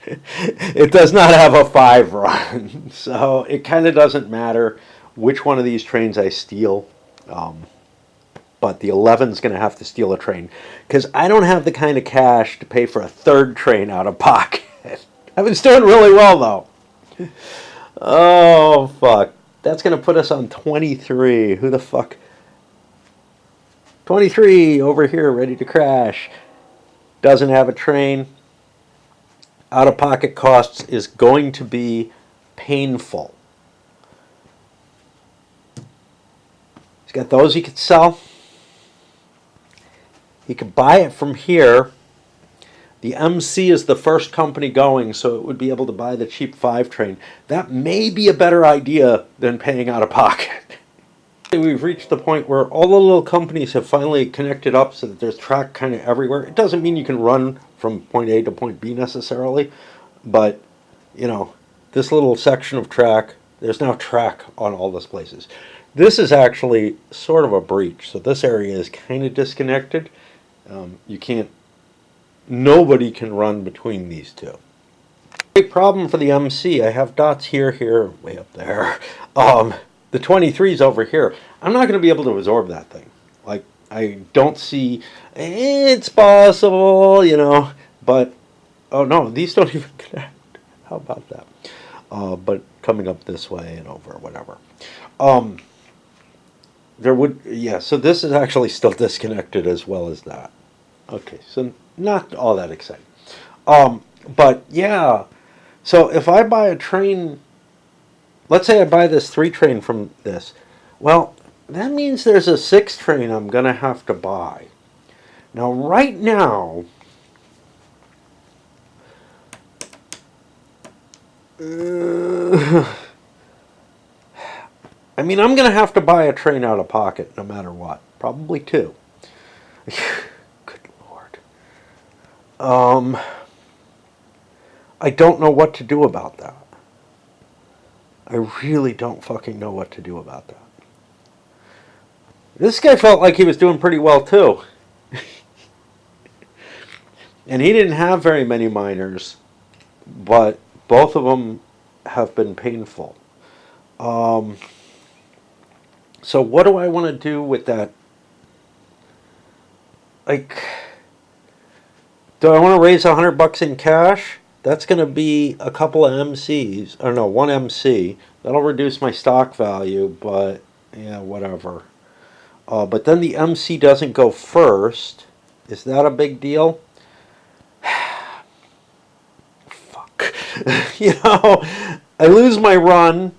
Speaker 1: It does not have a 5 run, so it kind of doesn't matter which one of these trains I steal. But the 11 is going to have to steal a train because I don't have the kind of cash to pay for a third train out of pocket. Evan's doing really well, though. Oh, fuck. That's going to put us on 23. Who the fuck? 23 over here, ready to crash. Doesn't have a train. Out of pocket costs is going to be painful. He's got those he could sell. He could buy it from here. The MC is the first company going, so it would be able to buy the cheap 5 train. That may be a better idea than paying out of pocket. We've reached the point where all the little companies have finally connected up so that there's track kind of everywhere. It doesn't mean you can run from point A to point B necessarily, but, you know, this little section of track, there's now track on all those places. This is actually sort of a breach, so this area is kind of disconnected. You can't, nobody can run between these two. Great problem for the MC. I have dots here, here, way up there. The 23's over here. I'm not going to be able to absorb that thing. Like, I don't see, it's possible, you know, but, oh no, these don't even connect. How about that? But coming up this way and over, whatever. There would, yeah, so this is actually still disconnected as well as that. Okay, so not all that exciting. But yeah, so if I buy a train, let's say I buy this 3 train from this, well, that means there's a 6 train I'm going to have to buy. Now, right now, I mean, I'm going to have to buy a train out of pocket no matter what. Probably 2. Good Lord. I don't know what to do about that. I really don't fucking know what to do about that. This guy felt like he was doing pretty well too. And he didn't have very many miners, but both of them have been painful. So what do I want to do with that? Like, do I want to raise $100 in cash? That's going to be a couple of MCs, or no, 1 MC. That'll reduce my stock value, but yeah, whatever. But then the MC doesn't go first. Is that a big deal? Fuck. You know, I lose my run,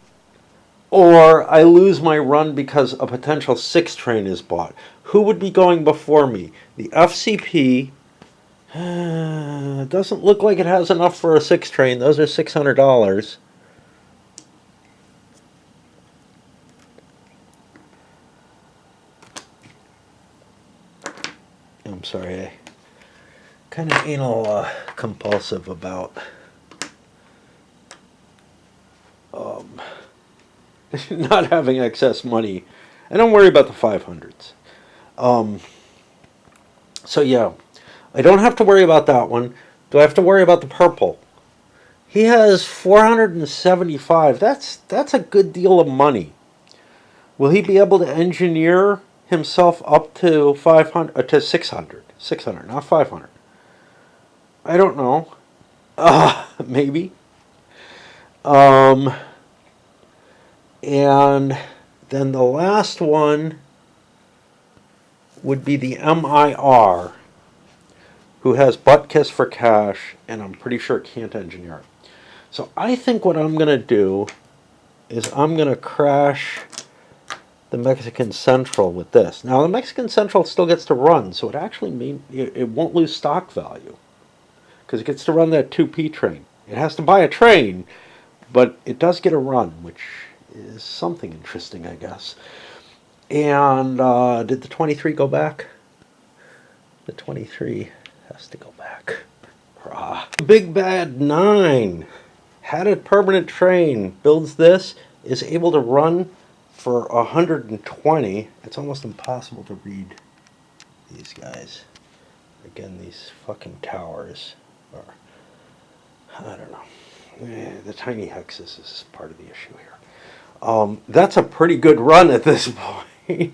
Speaker 1: or I lose my run because a potential 6 train is bought. Who would be going before me? The FCP. It doesn't look like it has enough for a 6 train. Those are $600. I'm sorry, I kind of anal compulsive about not having excess money. I don't worry about the 500s. So yeah, I don't have to worry about that one. Do I have to worry about the purple? He has 475. That's a good deal of money. Will he be able to engineer himself up to 500 to 600? 600, not 500. I don't know. Maybe. And then the last one would be the MIR, who has butt kiss for cash, and I'm pretty sure can't engineer it. So I think what I'm going to do is I'm going to crash the Mexican Central with this. Now the Mexican Central still gets to run, so it actually it won't lose stock value because it gets to run that 2P train. It has to buy a train, but it does get a run, which is something interesting, I guess. And did the 23 go back? The 23 has to go back. Hurrah. Big Bad 9 had a permanent train, builds this, is able to run for 120. It's almost impossible to read these guys. Again, these fucking towers are, I don't know. The tiny hexes is part of the issue here. That's a pretty good run at this point.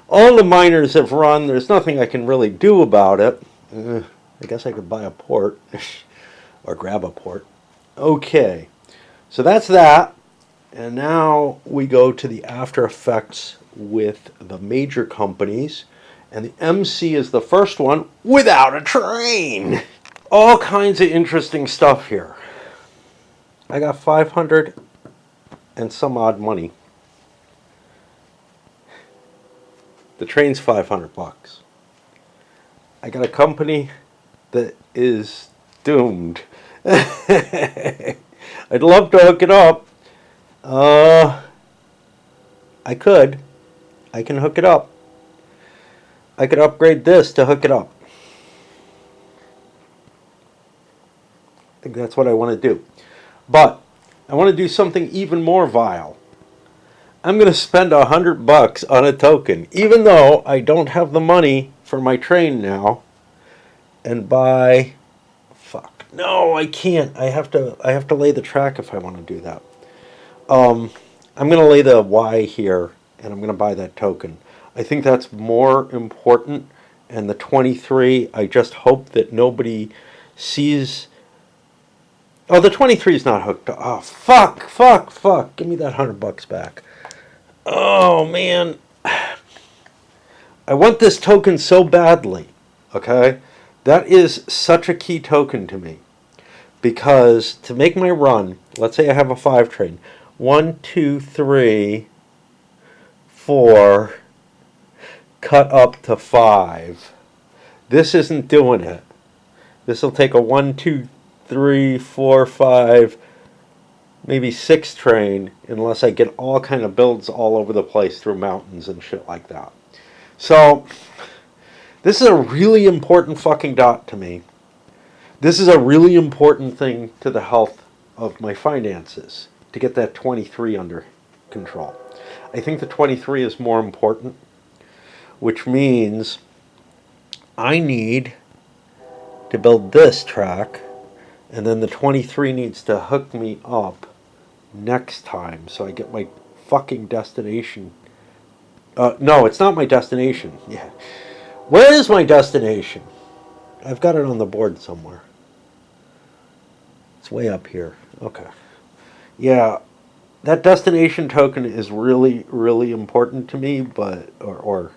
Speaker 1: All the miners have run. There's nothing I can really do about it. I guess I could buy a port or grab a port. Okay, so that's that. And now we go to the after effects with the major companies. And the MC is the first one without a train. All kinds of interesting stuff here. I got 500 and some odd money. The train's 500 bucks. I got a company that is doomed. I'd love to hook it up. I can hook it up. I could upgrade this to hook it up. I think that's what I want to do. But I want to do something even more vile. I'm going to spend 100 bucks on a token, even though I don't have the money for my train now, and buy. Fuck. No, I can't. I have to lay the track if I want to do that. I'm going to lay the Y here, and I'm going to buy that token. I think that's more important. And the 23, I just hope that nobody sees. Oh, the 23 is not hooked up. Oh, fuck. Give me that 100 bucks back. Oh, man. I want this token so badly. Okay? That is such a key token to me. Because to make my run, let's say I have a 5 train. 1, 2, 3, 4, cut up to 5. This isn't doing it. This will take a 1, 2, 3, 4, 5, maybe 6 train, unless I get all kind of builds all over the place through mountains and shit like that. So, this is a really important fucking dot to me. This is a really important thing to the health of my finances, to get that 23 under control. I think the 23 is more important, which means I need to build this track, and then the 23 needs to hook me up next time so I get my fucking destination. No, it's not my destination. Yeah. Where is my destination? I've got it on the board somewhere. It's way up here. Okay. Yeah, that destination token is really, really important to me, but or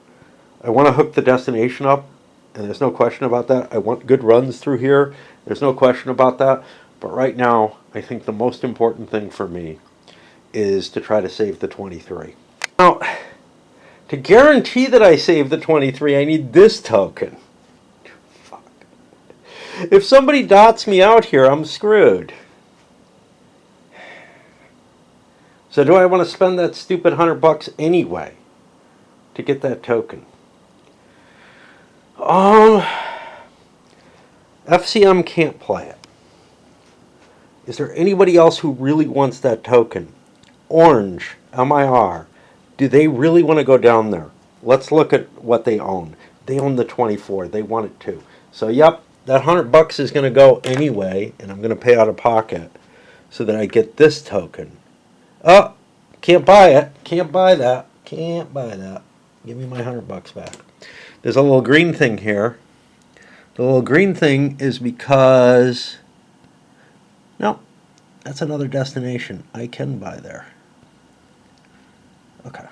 Speaker 1: I want to hook the destination up, and there's no question about that. I want good runs through here. There's no question about that. But right now, I think the most important thing for me is to try to save the 23. Now, to guarantee that I save the 23, I need this token. Fuck. If somebody dots me out here, I'm screwed. So do I want to spend that stupid 100 bucks anyway to get that token? FCM can't play it. Is there anybody else who really wants that token? Orange, MIR, do they really want to go down there? Let's look at what they own. They own the 24. They want it too. So, yep, that 100 bucks is going to go anyway, and I'm going to pay out of pocket so that I get this token. Oh, can't buy it. Can't buy that. Can't buy that. Give me my 100 bucks back. There's a little green thing here. The little green thing is because, no, that's another destination. I can buy there. Okay.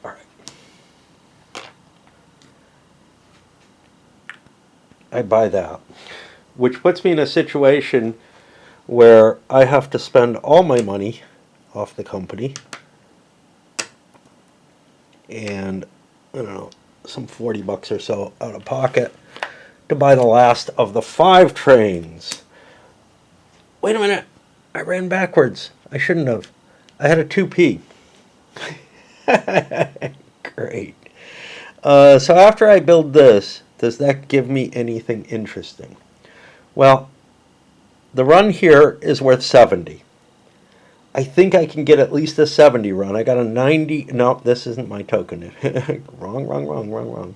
Speaker 1: All right. I buy that, which puts me in a situation where I have to spend all my money off the company and, I don't know, some 40 bucks or so out of pocket to buy the last of the 5 trains. Wait a minute. I ran backwards. I shouldn't have. I had a 2P. Great. So after I build this, does that give me anything interesting? Well, the run here is worth 70. I think I can get at least a 70 run. I got a 90. No, this isn't my token. wrong.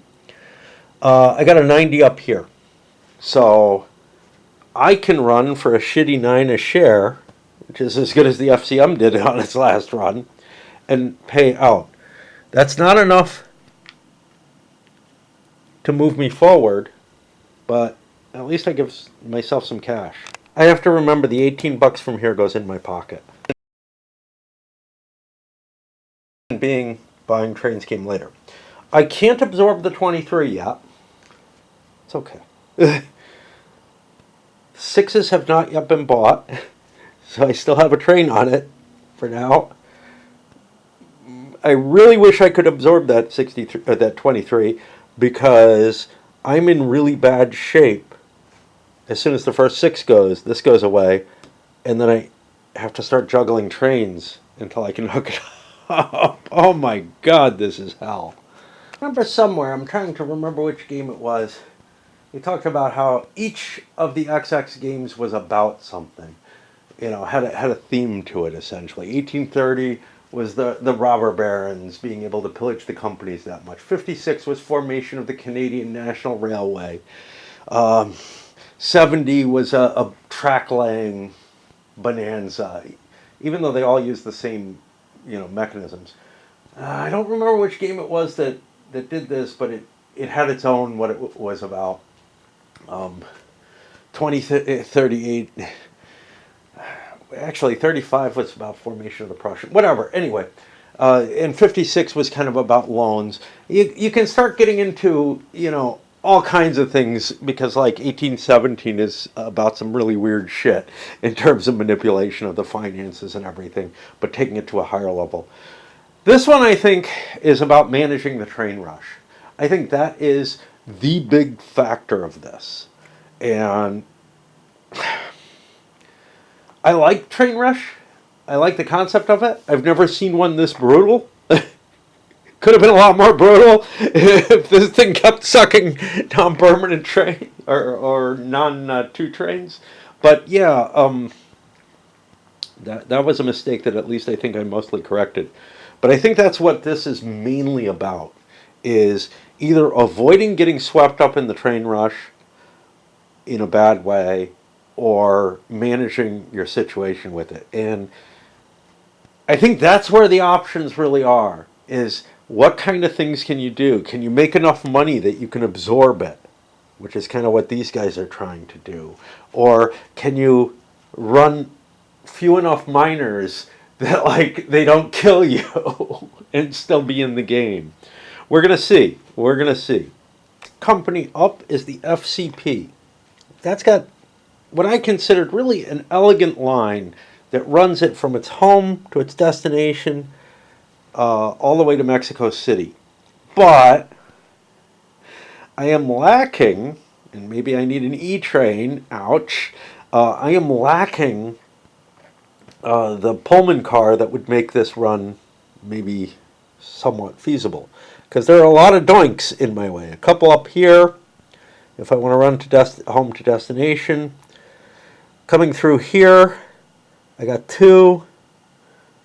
Speaker 1: I got a 90 up here. So I can run for a shitty 9 a share, which is as good as the FCM did on its last run, and pay out. That's not enough to move me forward, but at least I give myself some cash. I have to remember the 18 bucks from here goes in my pocket. Being buying trains came later. I can't absorb the 23 yet. It's okay. Sixes have not yet been bought, so I still have a train on it for now. I really wish I could absorb that 63 or that 23 because I'm in really bad shape. As soon as the first 6 goes, this goes away, and then I have to start juggling trains until I can hook it up. Oh my God, this is hell. I remember somewhere, I'm trying to remember which game it was. He talked about how each of the XX games was about something. You know, had a theme to it, essentially. 1830 was the robber barons being able to pillage the companies that much. 56 was formation of the Canadian National Railway. 70 was a track laying bonanza, even though they all use the same, mechanisms. I don't remember which game it was that did this, but it had its own what it was about. 38, actually 35 was about formation of the Prussian, whatever, anyway. And 56 was kind of about loans. You can start getting into, all kinds of things because like 1817 is about some really weird shit in terms of manipulation of the finances and everything, but taking it to a higher level. This one, I think, is about managing the train rush. I think that is the big factor of this. And I like train rush. I like the concept of it. I've never seen one this brutal. Could have been a lot more brutal if this thing kept sucking non-permanent train or non-2 trains. But yeah, that was a mistake that at least I think I mostly corrected. But I think that's what this is mainly about, is either avoiding getting swept up in the train rush in a bad way or managing your situation with it. And I think that's where the options really are, is what kind of things can you do? Can you make enough money that you can absorb it, which is kind of what these guys are trying to do? Or can you run few enough miners that like they don't kill you and still be in the game? We're going to see. We're going to see. Company up is the FCP. That's got what I considered really an elegant line that runs it from its home to its destination all the way to Mexico City. But I am lacking, and maybe I need an E-train, ouch, I am lacking the Pullman car that would make this run maybe somewhat feasible. Because there are a lot of doinks in my way. A couple up here, if I want to run to home to destination. Coming through here, I got 2.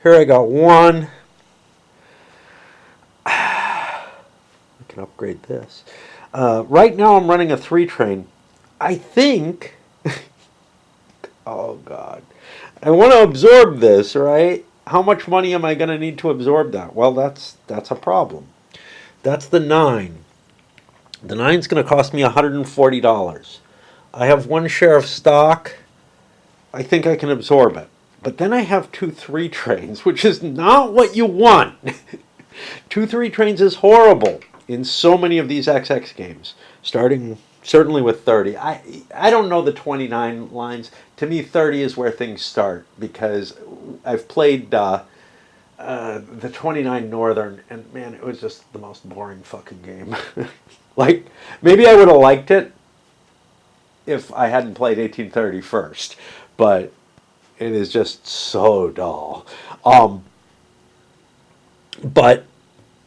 Speaker 1: Here I got 1. I can upgrade this. Right now I'm running a 3 train. I think, oh God, I want to absorb this, right? How much money am I going to need to absorb that? Well, that's a problem. That's the 9. The 9's going to cost me $140. I have 1 share of stock. I think I can absorb it. But then I have 2 3 trains, which is not what you want. 2 3 trains is horrible in so many of these XX games, starting certainly with 30. I don't know the 29 lines. To me, 30 is where things start because I've played the 29 Northern, and man, it was just the most boring fucking game. Like, maybe I would have liked it if I hadn't played 1830 first, but it is just so dull. But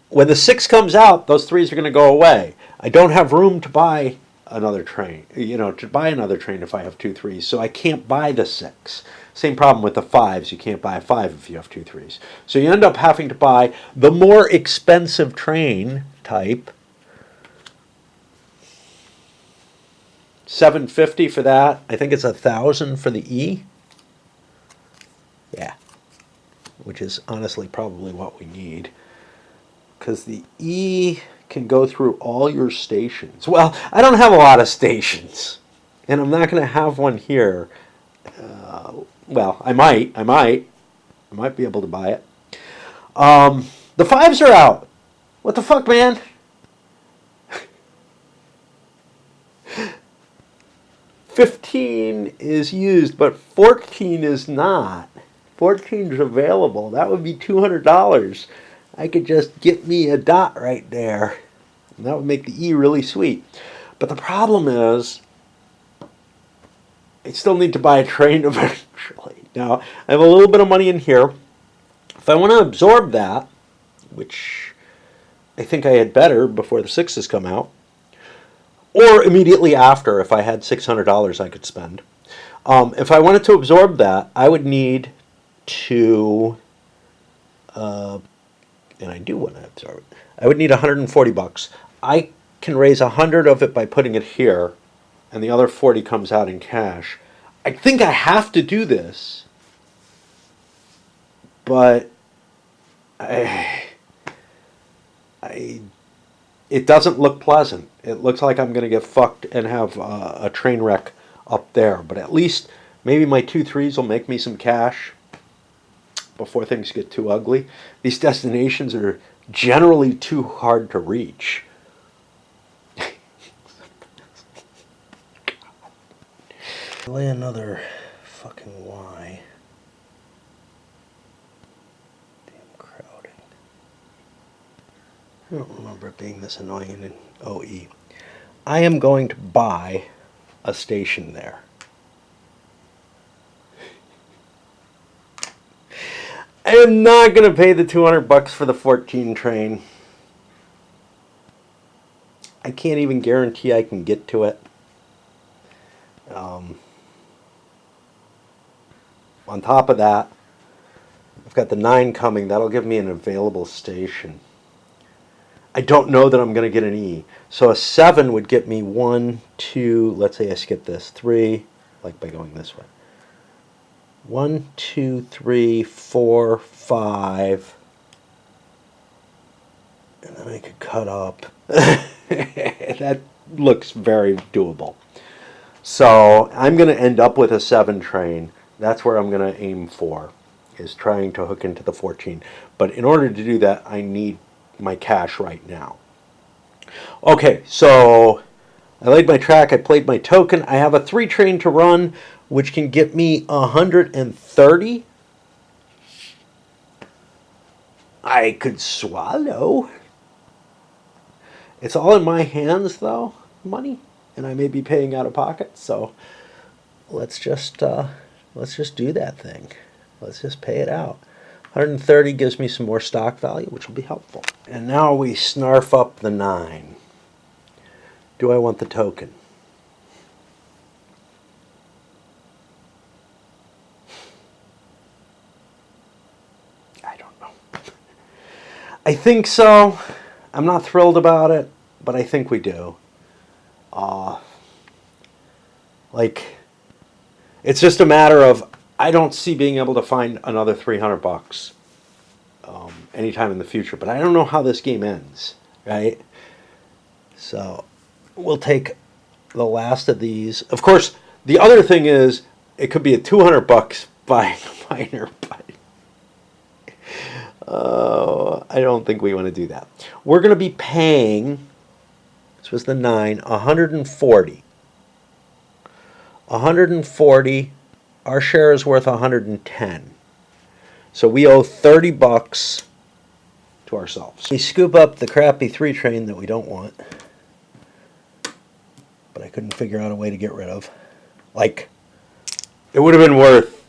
Speaker 1: when the 6 comes out, those 3s are going to go away. I don't have room to buy another train, to buy another train if I have 2 3s, so I can't buy the 6. Same problem with the 5s. You can't buy a 5 if you have 2 3s. So you end up having to buy the more expensive train type. $750 for that. I think it's $1,000 for the E. Yeah, which is honestly probably what we need, because the E can go through all your stations. Well, I don't have a lot of stations, and I'm not going to have one here. Well, I might be able to buy it. The 5s are out. What the fuck, man? 15 is used, but 14 is not. 14 is available. That would be $200. I could just get me a dot right there. And that would make the E really sweet. But the problem is, I still need to buy a train eventually. Now, I have a little bit of money in here. If I want to absorb that, which I think I had better before the 6s come out, or immediately after, if I had $600 I could spend. If I wanted to absorb that, I would need to, and I do want to absorb it, I would need $140. I can raise 100 of it by putting it here, and the other 40 comes out in cash. I think I have to do this, but it doesn't look pleasant. It looks like I'm going to get fucked and have a train wreck up there. But at least maybe my 2 3s will make me some cash before things get too ugly. These destinations are generally too hard to reach. Lay another fucking Y. I don't remember it being this annoying in OE. I am going to buy a station there. I am not going to pay the $200 for the 14 train. I can't even guarantee I can get to it. On top of that, I've got the 9 coming. That'll give me an available station. I don't know that I'm going to get an E. So a 7 would get me 1, 2, let's say I skip this, 3, like by going this way. 1, 2, 3, 4, 5. And then I could cut up. That looks very doable. So I'm going to end up with a 7 train. That's where I'm going to aim for, is trying to hook into the 14. But in order to do that, I need my cash right now. Okay, so I laid my track, I played my token. I have a 3 train to run, which can get me 130. I could swallow. It's all in my hands, though, money, and I may be paying out of pocket. So let's just do that thing. Let's just pay it out. 130 gives me some more stock value, which will be helpful. And now we snarf up the 9. Do I want the token? I don't know. I think so. I'm not thrilled about it, but I think we do. It's just a matter of, I don't see being able to find another $300 anytime in the future, but I don't know how this game ends, right? So we'll take the last of these. Of course, the other thing is, it could be a $200 buying a miner, but I don't think we want to do that. We're going to be paying, this was the 9, 140. 140. Our share is worth 110. So we owe $30 to ourselves. We scoop up the crappy 3 train that we don't want, but I couldn't figure out a way to get rid of. Like, it would have been worth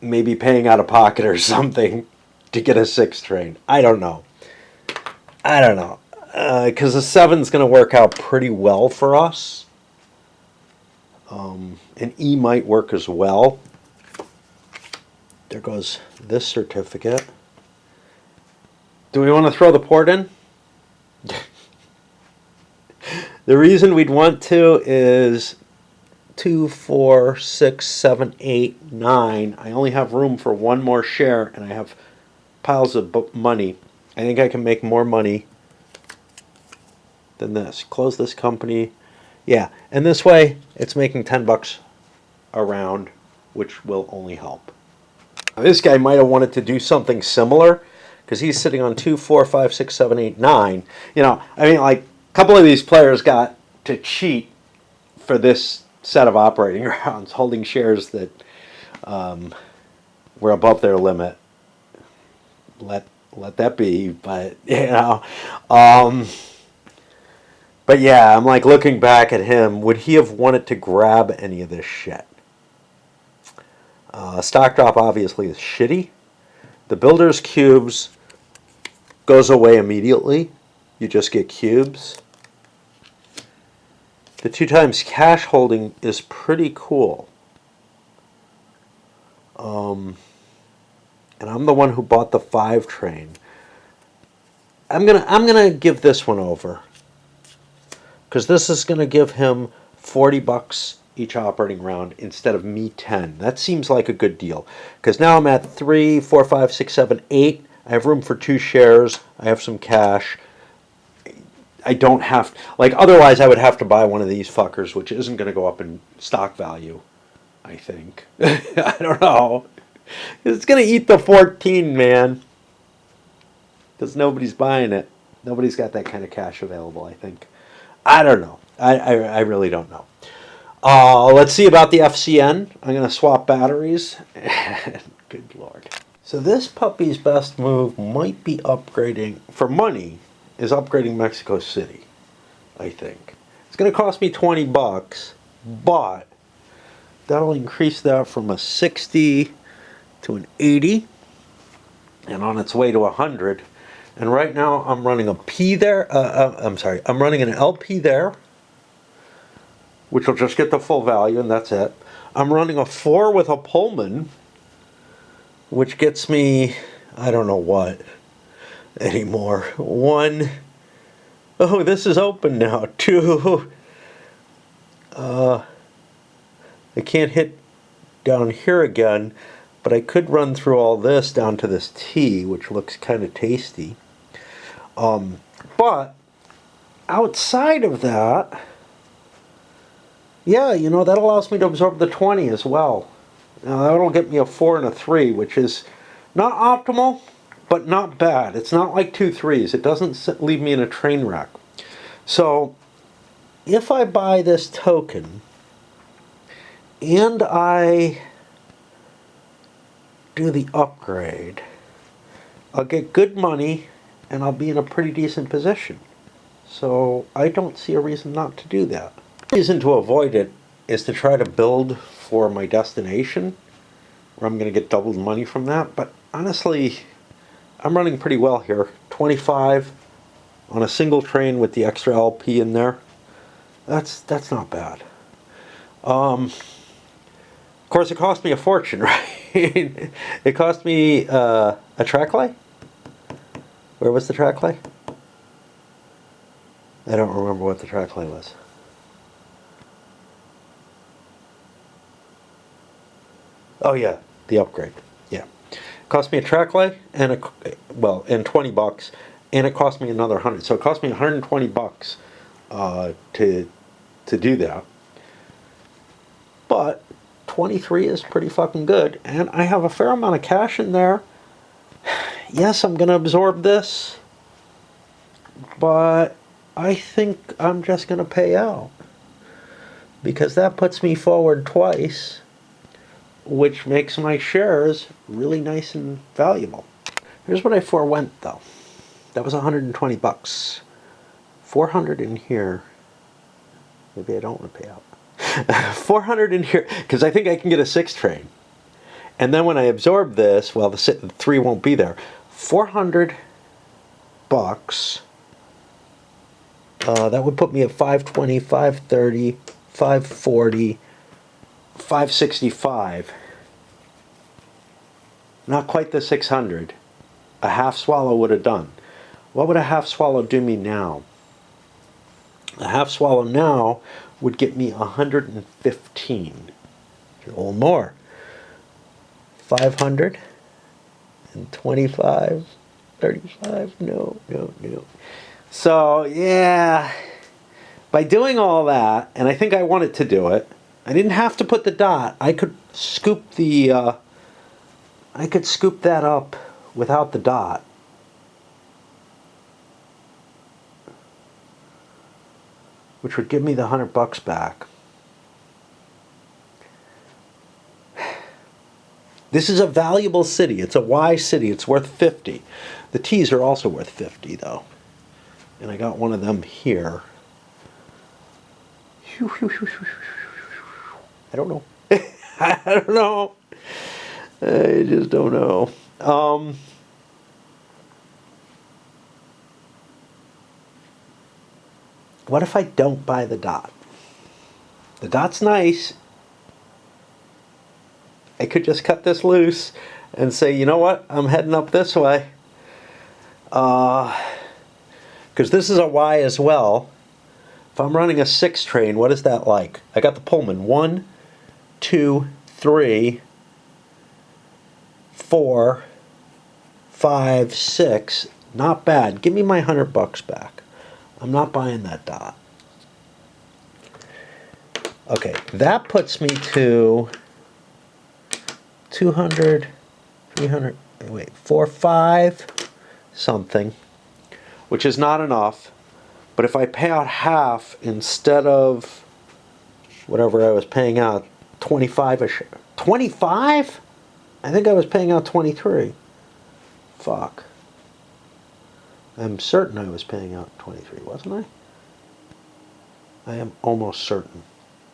Speaker 1: maybe paying out of pocket or something to get a 6 train. I don't know. Because the 7's going to work out pretty well for us. And E might work as well. There goes this certificate. Do we want to throw the port in? The reason we'd want to is 2, 4, 6, 7, 8, 9. I only have room for one more share, and I have piles of money. I think I can make more money than this. Close this company. Yeah, and this way it's making $10 a round, which will only help. Now, this guy might have wanted to do something similar because he's sitting on 2, 4, 5, 6, 7, 8, 9. You know, I mean, like, a couple of these players got to cheat for this set of operating rounds, holding shares that were above their limit. Let that be, but you know, but yeah, I'm like looking back at him. Would he have wanted to grab any of this shit? Stock drop obviously is shitty. The builder's cubes goes away immediately. You just get cubes. The 2 times cash holding is pretty cool. And I'm the one who bought the 5 train. I'm gonna give this one over, because this is gonna give him $40 each operating round instead of me 10. That seems like a good deal, because now I'm at 3, 4, 5, 6, 7, 8. I have room for 2 shares. I have some cash. I don't have, like, otherwise I would have to buy one of these fuckers, which isn't going to go up in stock value, I think. I don't know. It's going to eat the 14, man. Because nobody's buying it. Nobody's got that kind of cash available, I think. I don't know. I really don't know. Let's see about the FCN. I'm going to swap batteries. Good Lord. So this puppy's best move might be upgrading, for money, is upgrading Mexico City, I think. It's going to cost me $20, but that'll increase that from a 60 to an 80, and on its way to 100. And right now I'm running a P there, I'm running an LP there, which will just get the full value, and that's it. I'm running a 4 with a Pullman, which gets me, I don't know what anymore. 1, oh, this is open now. 2, I can't hit down here again, but I could run through all this down to this T, which looks kind of tasty. But outside of that, yeah, you know, that allows me to absorb the 20 as well. Now that'll get me a 4 and a 3, which is not optimal, but not bad. It's not like 2 3s. It doesn't leave me in a train wreck. So if I buy this token and I do the upgrade, I'll get good money and I'll be in a pretty decent position. So I don't see a reason not to do that. The reason to avoid it is to try to build for my destination, where I'm going to get double the money from that. But honestly, I'm running pretty well here. 25 on a single train with the extra LP in there. That's not bad. Of course, it cost me a fortune, right? It cost me a track lay. Where was the track lay? I don't remember what the track lay was. Oh yeah, the upgrade. Yeah, it cost me a track lay and and $20, and it cost me another 100. So it cost me $120 to do that. But 23 is pretty fucking good, and I have a fair amount of cash in there. Yes, I'm gonna absorb this, but I think I'm just gonna pay out, because that puts me forward twice, which makes my shares really nice and valuable. Here's what I forewent though. That was $120. 400 in here. Maybe I don't want to pay out. 400 in here, because I think I can get a 6 train. And then when I absorb this, well, the 3 won't be there. $400. That would put me at 520, 530, 540, 565. Not quite the 600. A half swallow would have done. What would a half swallow do me now? A half swallow now would get me 115. A little more. 525, 35. No. So, yeah. By doing all that, and I think I wanted to do it, I didn't have to put the dot. I could scoop that up without the dot. Which would give me the $100 back. This is a valuable city. It's a Y city. It's worth 50. The T's are also worth 50 though. And I got one of them here. I don't know. I don't know. I just don't know. What if I don't buy the dot? The dot's nice. I could just cut this loose and say, you know what? I'm heading up this way. Because this is a Y as well. If I'm running a 6 train, what is that like? I got the Pullman. 1, 2, 3, 4, 5, 6. Not bad. Give me my $100 back. I'm not buying that dot. Okay, that puts me to 200, 300, wait, 4, 5 something, which is not enough. But if I pay out half instead of whatever I was paying out, 25 a share. 25? I think I was paying out 23. Fuck. I'm certain I was paying out 23, wasn't I? I am almost certain.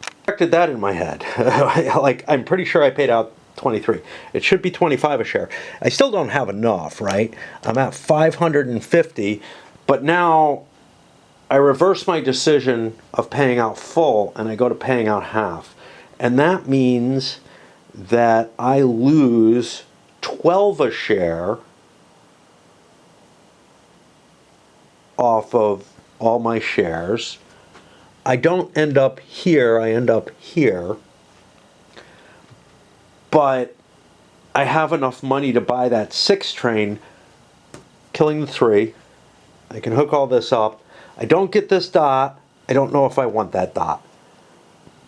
Speaker 1: I corrected that in my head. Like, I'm pretty sure I paid out 23. It should be 25 a share. I still don't have enough, right? I'm at 550, but now I reverse my decision of paying out full and I go to paying out half. And that means that I lose 12 a share off of all my shares. I don't end up here, I end up here. But I have enough money to buy that 6 train, killing the 3. I can hook all this up. I don't get this dot. I don't know if I want that dot.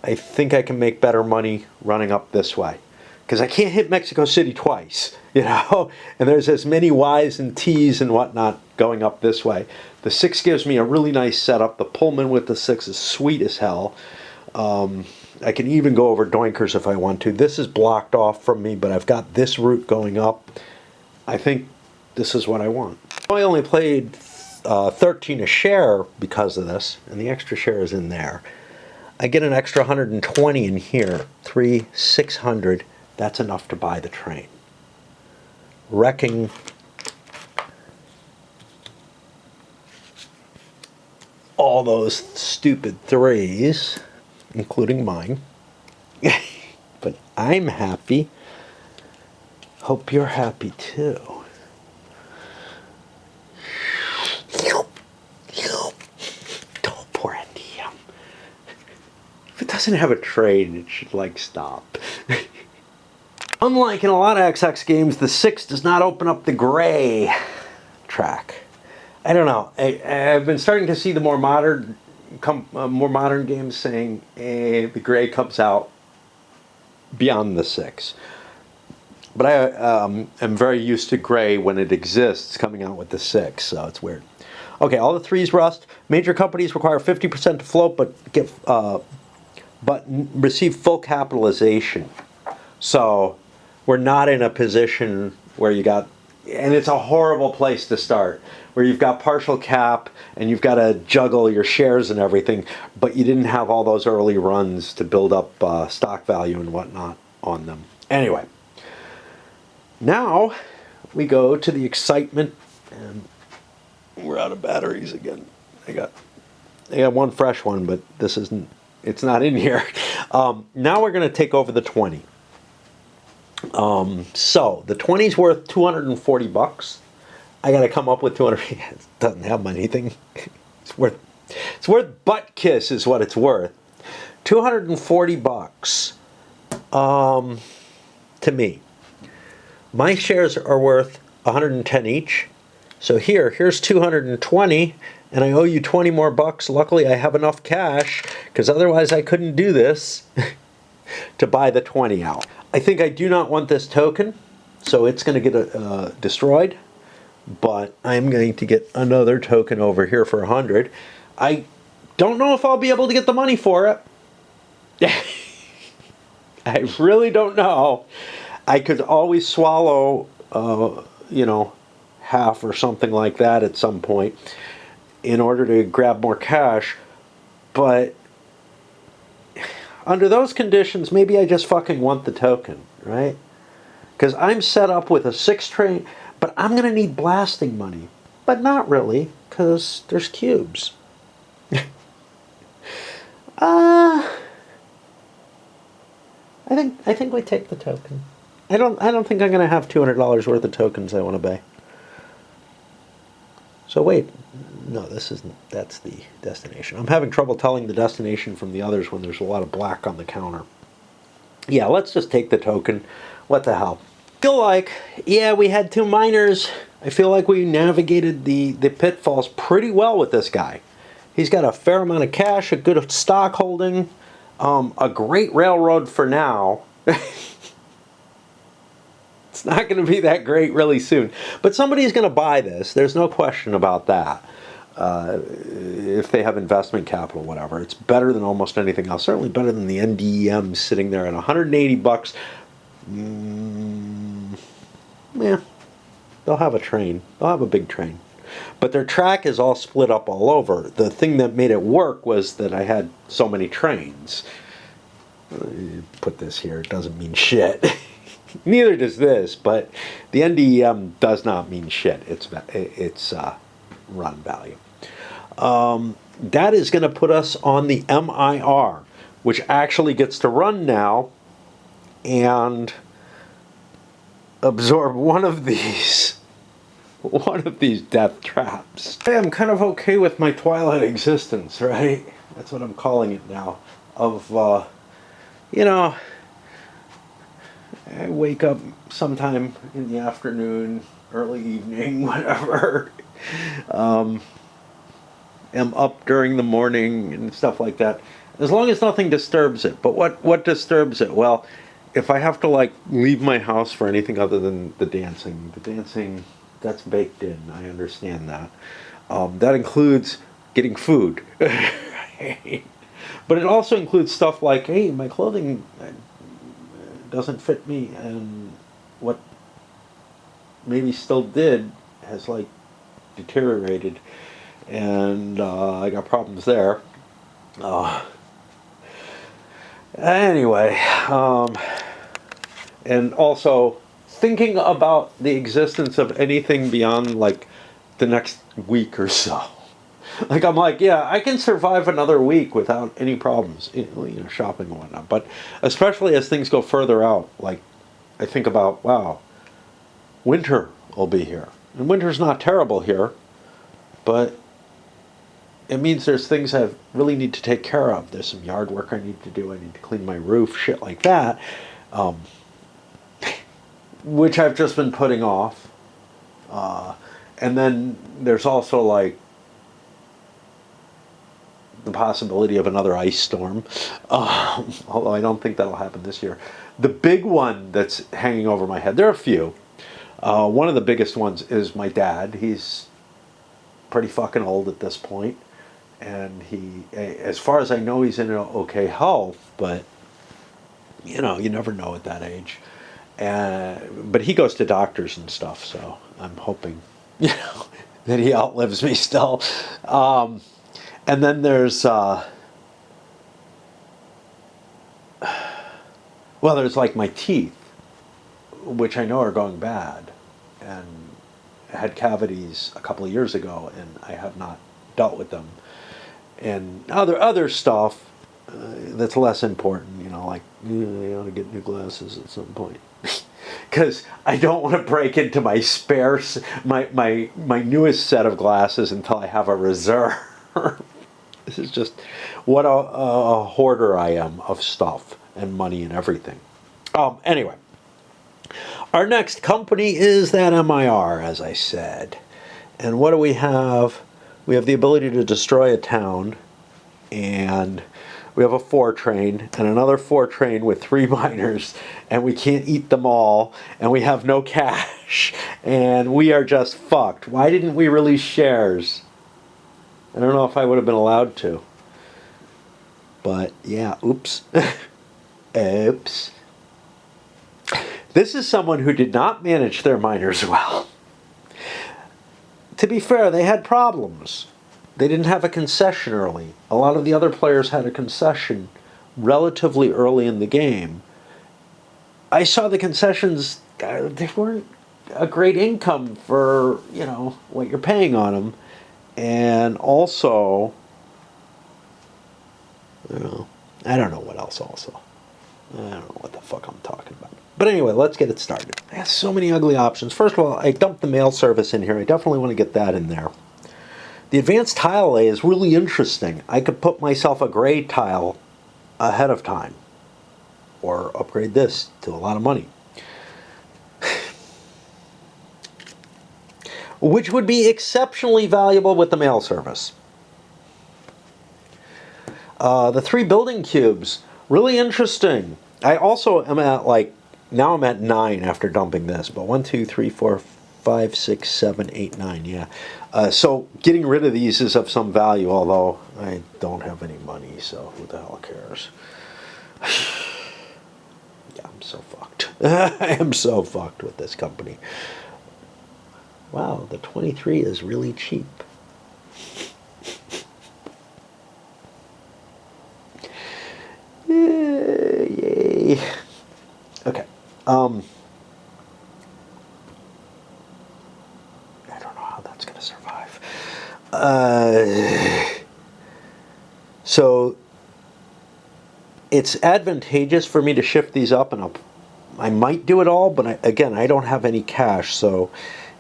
Speaker 1: I think I can make better money running up this way. Because I can't hit Mexico City twice, you know? And there's as many Y's and T's and whatnot going up this way. The 6 gives me a really nice setup. The Pullman with the 6 is sweet as hell. I can even go over Doinkers if I want to. This is blocked off from me, but I've got this route going up. I think this is what I want. I only played 13 a share because of this, and the extra share is in there. I get an extra 120 in here. 3, 600. That's enough to buy the train. Wrecking all those stupid 3s, including mine. But I'm happy. Hope you're happy too. Don't pour into him. If it doesn't have a train, it should like stop. Unlike in a lot of XX games, the 6 does not open up the gray track. I don't know. I've been starting to see the more modern games saying the gray comes out beyond the 6. But I am very used to gray when it exists coming out with the 6, so it's weird. Okay, all the 3s rust. Major companies require 50% to float, but receive full capitalization. So we're not in a position where you got, and it's a horrible place to start, where you've got partial cap and you've got to juggle your shares and everything, but you didn't have all those early runs to build up stock value and whatnot on them. Anyway, now we go to the excitement, and we're out of batteries again. I got one fresh one, but it's not in here. Now we're going to take over the 20. So the 20's worth 240 bucks. I got to come up with 200. It doesn't have anything. It's worth butt kiss is what it's worth. 240 bucks. To me. My shares are worth 110 each. So here's 220, and I owe you 20 more bucks. Luckily, I have enough cash, because otherwise I couldn't do this, to buy the 20 out. I think I do not want this token, so it's going to get destroyed. But I'm going to get another token over here for 100. I don't know if I'll be able to get the money for it. I really don't know. I could always swallow, half or something like that at some point in order to grab more cash. But under those conditions, maybe I just fucking want the token, right? Because I'm set up with a 6 train, but I'm going to need blasting money. But not really, because there's cubes. I think we take the token. I don't think I'm going to have $200 worth of tokens I want to buy. So wait, no, that's the destination. I'm having trouble telling the destination from the others when there's a lot of black on the counter. Yeah, let's just take the token. What the hell? Feel like, yeah, we had 2 miners. I feel like we navigated the pitfalls pretty well with this guy. He's got a fair amount of cash, a good stock holding, a great railroad for now. It's not going to be that great really soon. But somebody's going to buy this. There's no question about that. If they have investment capital, whatever. It's better than almost anything else. Certainly better than the NDEM sitting there at 180 bucks. Yeah, they'll have a train. They'll have a big train. But their track is all split up all over. The thing that made it work was that I had so many trains. Put this here. It doesn't mean shit. Neither does this, but the NDEM does not mean shit. It's run value. That is going to put us on the MIR, which actually gets to run now and absorb one of these death traps. I'm kind of okay with my twilight existence, right? That's what I'm calling it now. I wake up sometime in the afternoon, early evening, whatever. Am up during the morning and stuff like that. As long as nothing disturbs it. But what disturbs it? Well, if I have to leave my house for anything other than the dancing that's baked in. I understand that. That includes getting food. But it also includes stuff like, hey, my clothing doesn't fit me, and what maybe still did has deteriorated, and I got problems there. Anyway, and also thinking about the existence of anything beyond the next week or so. I'm yeah, I can survive another week without any problems, shopping and whatnot. But especially as things go further out, I think about, wow, winter will be here. And winter's not terrible here, but it means there's things I really need to take care of. There's some yard work I need to do. I need to clean my roof, shit like that, which I've just been putting off. And then there's also the possibility of another ice storm, although I don't think that'll happen this year. The big one that's hanging over my head, there are a few. One of the biggest ones is my dad. He's pretty fucking old at this point, and as far as I know, he's in okay health, but you never know at that age. But he goes to doctors and stuff, so I'm hoping that he outlives me still. And then there's there's my teeth, which I know are going bad, and I had cavities a couple of years ago, and I have not dealt with them. And other stuff that's less important, I ought to get new glasses at some point. because I don't want to break into my my newest set of glasses until I have a reserve. This is just what a hoarder I am of stuff and money and everything. Anyway, our next company is that MIR, as I said. And what do we have? We have the ability to destroy a town, and we have a 4-train and another 4-train with 3 miners, and we can't eat them all, and we have no cash, and we are just fucked. Why didn't we release shares? I don't know if I would have been allowed to. But yeah, oops. Oops. This is someone who did not manage their miners well. To be fair, they had problems. They didn't have a concession early. A lot of the other players had a concession relatively early in the game. I saw the concessions, they weren't a great income for, what you're paying on them. And also, I don't know what else also. I don't know what the fuck I'm talking about. But anyway, let's get it started. I have so many ugly options. First of all, I dumped the mail service in here. I definitely want to get that in there. The advanced tile lay is really interesting. I could put myself a gray tile ahead of time, or upgrade this to a lot of money, which would be exceptionally valuable with the mail service. The 3 building cubes, really interesting. I also am at now I'm at 9 after dumping this, but 1, 2, 3, 4, 5, 6, 7, 8, 9, yeah. So getting rid of these is of some value, although I don't have any money, so who the hell cares? Yeah, I'm so fucked. I am so fucked with this company. Wow, the 23 is really cheap. Yay. Okay. I don't know how that's going to survive. So it's advantageous for me to shift these up, and I might do it all, but again, I don't have any cash, so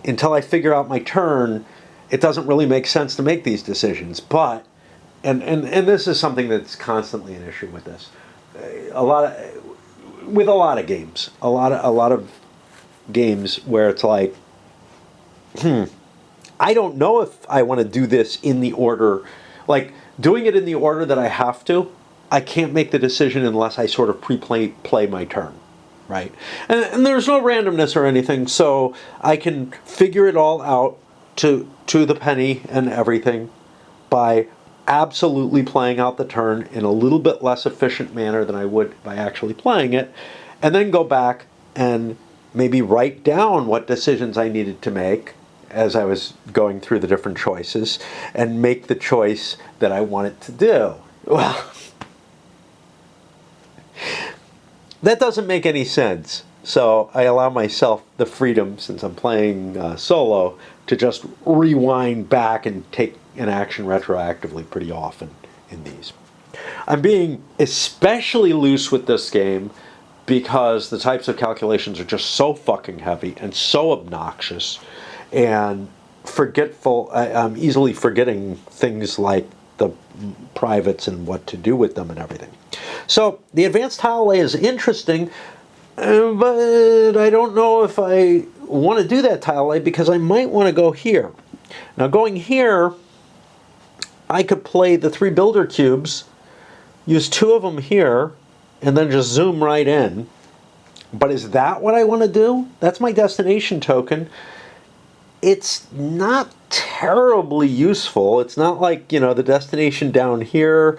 Speaker 1: until I figure out my turn, it doesn't really make sense to make these decisions. But and this is something that's constantly an issue with this. A lot of games, a lot of games where it's like, I don't know if I want to do this in the order, like doing it in the order that I have to. I can't make the decision unless I sort of play my turn, right? And there's no randomness or anything, so I can figure it all out to the penny and everything by absolutely playing out the turn in a little bit less efficient manner than I would by actually playing it, and then go back and maybe write down what decisions I needed to make as I was going through the different choices and make the choice that I wanted to do. Well, that doesn't make any sense. So I allow myself the freedom, since I'm playing solo, to just rewind back and take an action retroactively pretty often in these. I'm being especially loose with this game because the types of calculations are just so fucking heavy and so obnoxious and forgetful. I'm easily forgetting things like the privates and what to do with them and everything. So the advanced tile lay is interesting, but I don't know if I want to do that tile lay because I might want to go here. Now going here, I could play the 3 builder cubes, use 2 of them here, and then just zoom right in. But is that what I want to do? That's my destination token. It's not terribly useful. It's not like, the destination down here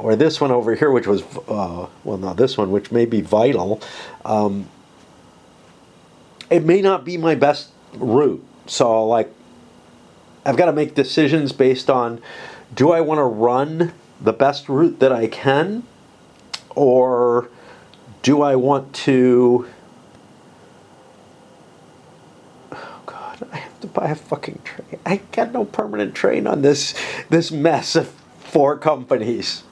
Speaker 1: or this one over here, which was, this one, which may be vital. It may not be my best route. So, I've got to make decisions based on, do I want to run the best route that I can? Or do I want to... Oh, God, I have to buy a fucking train. I got no permanent train on this mess of 4 companies.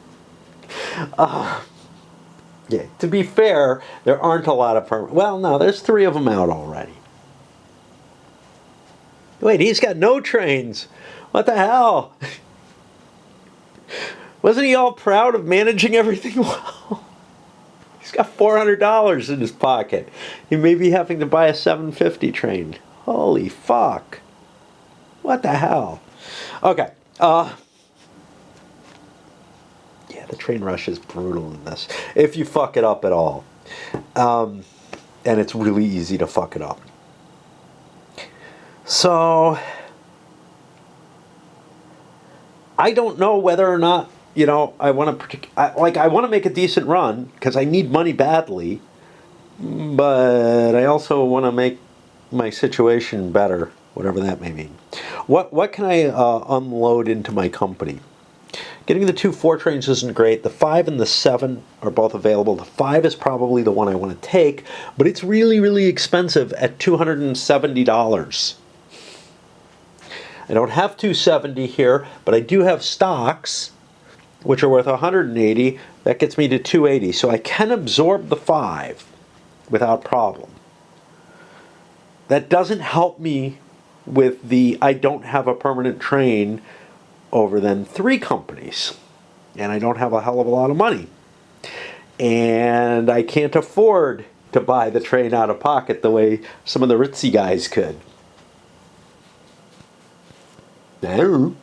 Speaker 1: Yeah, to be fair, there aren't a lot of permanent. Well, no, there's 3 of them out already. Wait, he's got no trains. What the hell? Wasn't he all proud of managing everything well? He's got $400 in his pocket. He may be having to buy a 750 train. Holy fuck. What the hell? Okay. Yeah, the train rush is brutal in this. If you fuck it up at all. And it's really easy to fuck it up. So, I don't know whether or not, I want to, I want to make a decent run because I need money badly, but I also want to make my situation better, whatever that may mean. What can I unload into my company? Getting the 2 4 trains isn't great. The 5 and the 7 are both available. The 5 is probably the one I want to take, but it's really, really expensive at $270. I don't have 270 here, but I do have stocks, which are worth 180. That gets me to 280. So I can absorb the 5 without problem. That doesn't help me with the I don't have a permanent train over then 3 companies. And I don't have a hell of a lot of money. And I can't afford to buy the train out of pocket the way some of the ritzy guys could. No.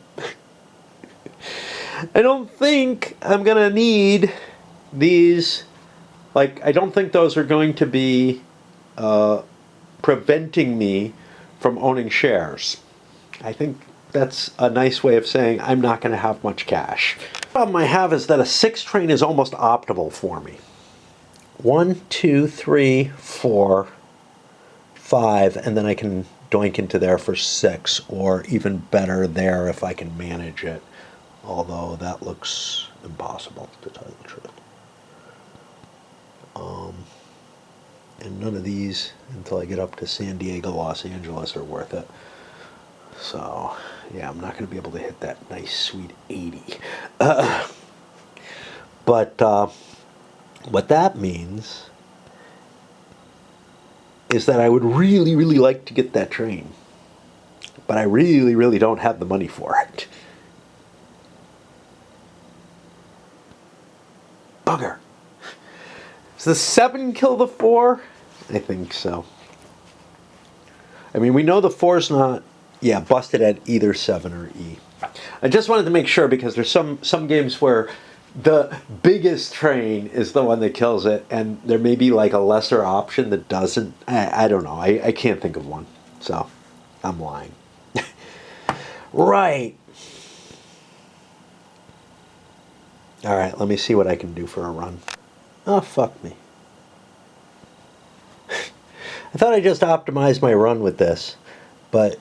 Speaker 1: I don't think I'm going to need these. Like, I don't think those are going to be preventing me from owning shares. I think that's a nice way of saying I'm not going to have much cash. The problem I have is that a 6 train is almost optimal for me. 1, 2, 3, 4, 5, and then I can doink into there for 6, or even better there if I can manage it. Although that looks impossible, to tell you the truth. And none of these, until I get up to San Diego, Los Angeles, are worth it. So, yeah, I'm not going to be able to hit that nice, sweet 80. But what that means is that I would really, really like to get that train. But I really, really don't have the money for it. Bugger. Does the 7 kill the 4? I think so. I mean, we know the 4's not, busted at either 7 or E. I just wanted to make sure because there's some games where the biggest train is the one that kills it, and there may be like a lesser option that doesn't. I don't know. I can't think of one. So, I'm lying. Right. All right, let me see what I can do for a run. Oh, fuck me. I thought I just optimized my run with this, but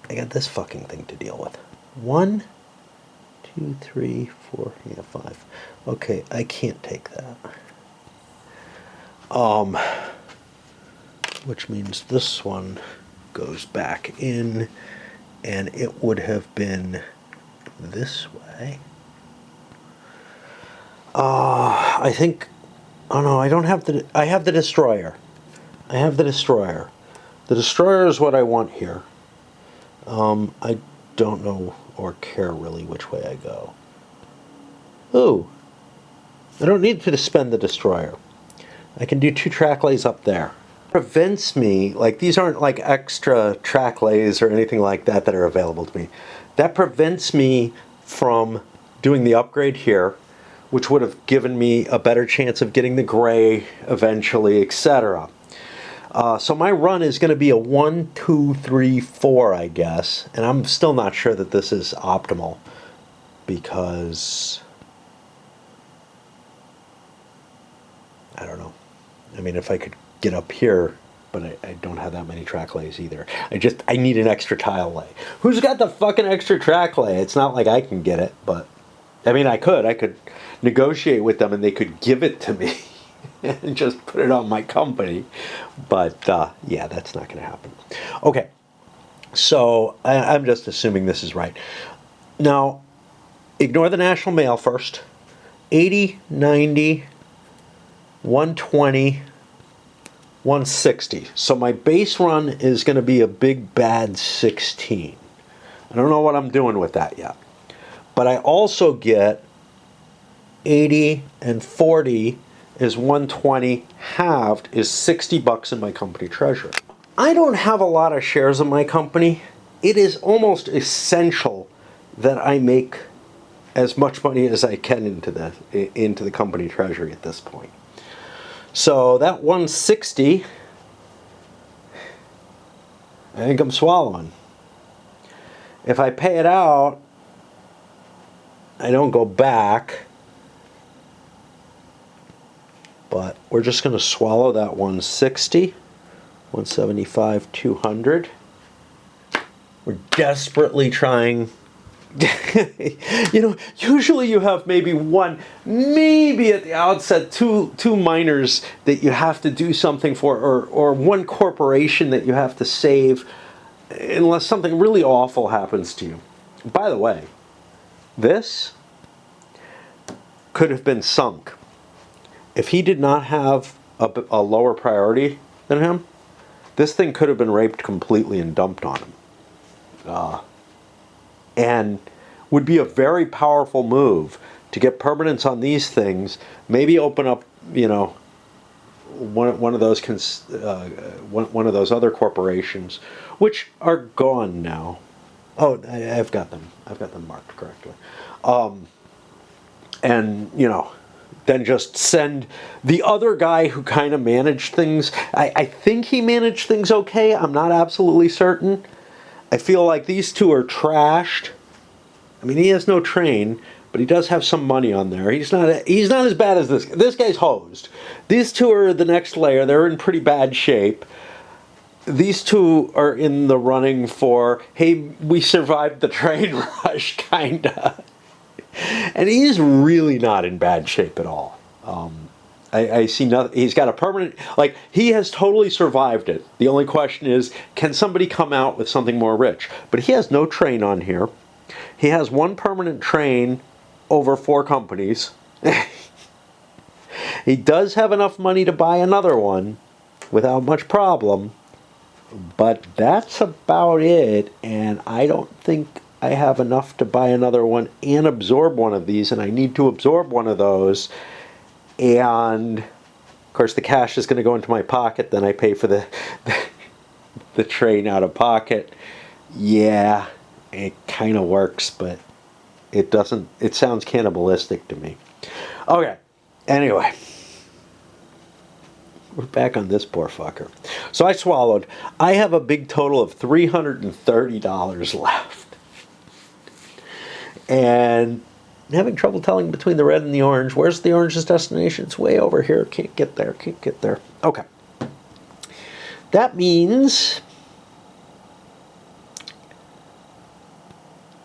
Speaker 1: I got this fucking thing to deal with. 1, 2, 3, 4, 5. Okay, I can't take that. Which means this one goes back in, and it would have been this way. I think, oh no, I don't have I have the destroyer. I have the destroyer. The destroyer is what I want here. I don't know or care really which way I go. Ooh, I don't need to spend the destroyer. I can do 2 track lays up there. Prevents me, like these aren't like extra track lays or anything like that that are available to me. That prevents me from doing the upgrade here, which would have given me a better chance of getting the gray eventually, etc. So my run is going to be a 1, 2, 3, 4, I guess. And I'm still not sure that this is optimal because I don't know. I mean, if I could get up here, but I don't have that many track lays either. I need an extra tile lay. Who's got the fucking extra track lay? It's not like I can get it, but I mean, I could negotiate with them and they could give it to me and just put it on my company. But yeah, that's not going to happen. Okay, so I'm just assuming this is right. Now, ignore the National Mail first. 80, 90, 120, 160. So my base run is going to be a big bad 16. I don't know what I'm doing with that yet. But I also get 80 and 40 is 120, halved is 60 bucks in my company treasury. I don't have a lot of shares in my company. It is almost essential that I make as much money as I can into the company treasury at this point. So that 160, I think I'm swallowing. If I pay it out, I don't go back. But we're just going to swallow that 160, 175, 200. We're desperately trying. Usually you have maybe at the outset, two miners that you have to do something for, or one corporation that you have to save, unless something really awful happens to you. By the way, this could have been sunk. If he did not have a lower priority than him, this thing could have been raped completely and dumped on him. And would be a very powerful move to get permanence on these things, maybe open up, one of those one of those other corporations, which are gone now. Oh, I've got them marked correctly. And then just send the other guy who kind of managed things. I think he managed things okay. I'm not absolutely certain. I feel like these two are trashed. I mean, he has no train, but he does have some money on there. He's not as bad as this. This guy's hosed. These two are the next layer. They're in pretty bad shape. These two are in the running for, hey, we survived the train rush, kinda. And he's really not in bad shape at all. I see nothing. He's got a permanent, he has totally survived it. The only question is, can somebody come out with something more rich? But he has no train on here. He has one permanent train over 4 companies. He does have enough money to buy another one without much problem. But that's about it. And I don't think I have enough to buy another one and absorb one of these, and I need to absorb one of those. And of course the cash is going to go into my pocket, then I pay for the train out of pocket. Yeah, it kind of works, but it doesn't. It sounds cannibalistic to me. Okay, anyway, we're back on this poor fucker. So I swallowed. I have a big total of $330 left. And I'm having trouble telling between the red and the orange. Where's the orange's destination? It's way over here. Can't get there. Okay. That means